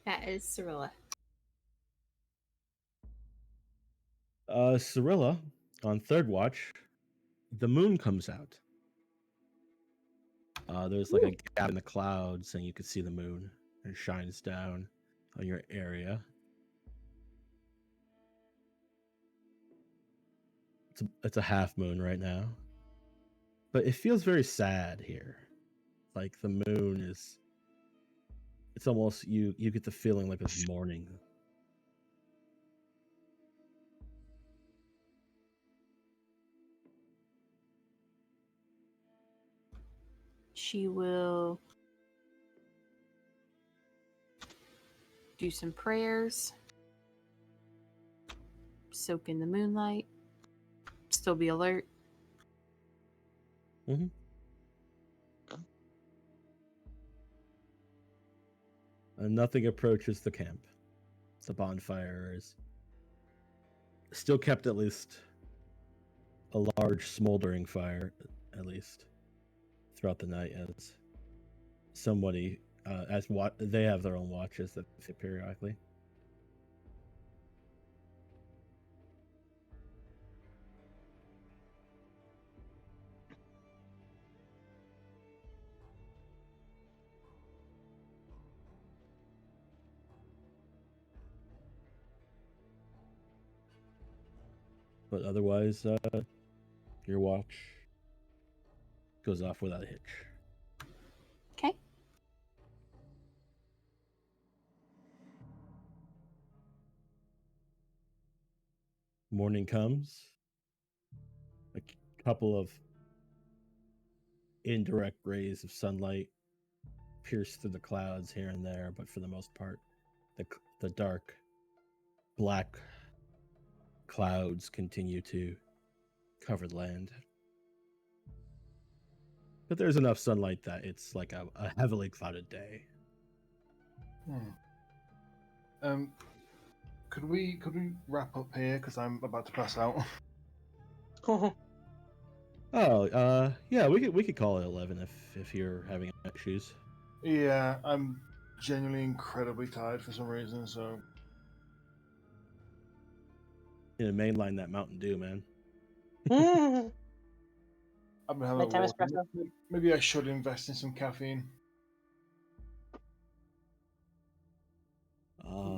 That is Cirllia. Cirllia, on third watch, the moon comes out. There's like a gap in the clouds, and you can see the moon, and it shines down on your area. It's a half moon right now, but it feels very sad here. Like the moon is. It's almost you get the feeling like it's morning. She will do some prayers, soak in the moonlight, still be alert. Mm-hmm. And nothing approaches the camp. The bonfire is still kept, at least a large smoldering fire, at least throughout the night, as somebody as what they have their own watches that they sit periodically. But otherwise, your watch goes off without a hitch. Okay. Morning comes. A couple of indirect rays of sunlight pierce through the clouds here and there, but for the most part, the dark, black clouds continue to cover the land. But there's enough sunlight that it's like a heavily clouded day. Could we wrap up here? Because I'm about to pass out. Yeah, we could call it 11 if you're having issues. Yeah, I'm genuinely incredibly tired for some reason, so... Mainline that Mountain Dew, man. I've been having Nighttime water. espresso. Maybe I should invest in some caffeine.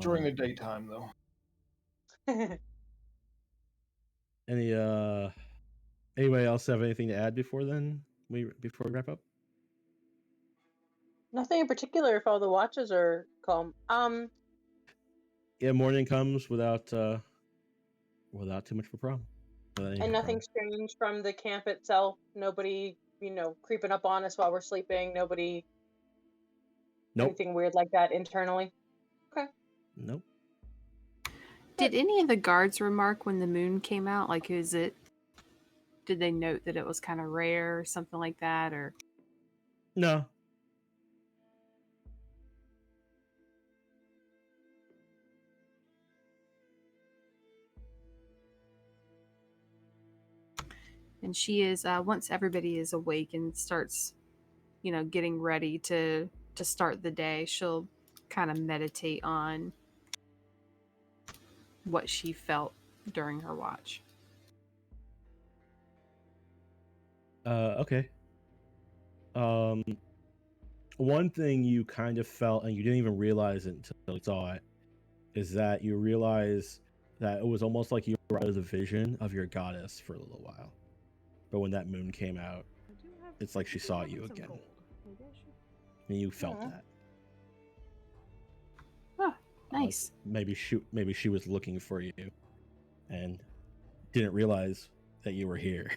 During the daytime, though. Anybody else have anything to add before we wrap up? Nothing in particular if all the watches are calm. Yeah, morning comes without too much of a problem. And nothing strange from the camp itself. Nobody, creeping up on us while we're sleeping. Nobody. Nope. Anything weird like that internally. Okay. Nope. Did any of the guards remark when the moon came out? Like, did they note that it was kind of rare or something like that, or? No. And she is once everybody is awake and starts, getting ready to start the day, she'll kind of meditate on what she felt during her watch. Okay. One thing you kind of felt, and you didn't even realize it until you saw it, is that you realize that it was almost like you were out of the vision of your goddess for a little while. But when that moon came out, it's like she saw you again. And you felt that. Oh, nice. Maybe she was looking for you and didn't realize that you were here.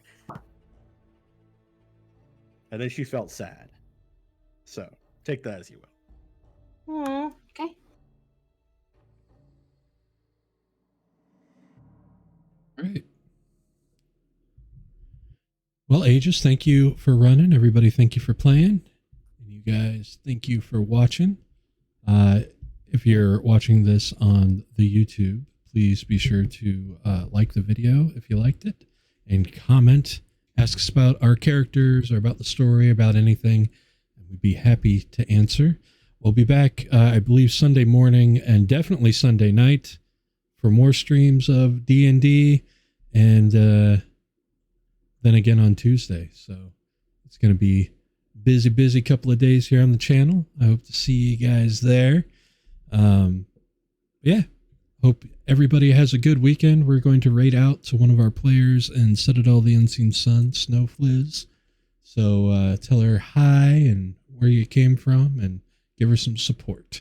And then she felt sad. So take that as you will. Okay. Great. Well, Aegys, thank you for running. Everybody, thank you for playing. And you guys, thank you for watching. If you're watching this on the YouTube, please be sure to like the video if you liked it, and comment, ask us about our characters or about the story, about anything, and we'd be happy to answer. We'll be back, I believe, Sunday morning and definitely Sunday night for more streams of D&D, and then again on Tuesday. So it's going to be busy couple of days here on the channel. I hope to see you guys there. Yeah, hope everybody has a good weekend. We're going to raid out to one of our players in Citadel of the Unseen Sun, Snowfliz. So tell her hi and where you came from and give her some support.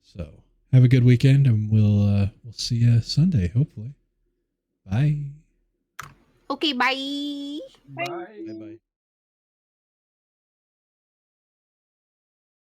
So have a good weekend, and we'll see you Sunday, hopefully. Bye. Okay, bye. Bye. Bye-bye.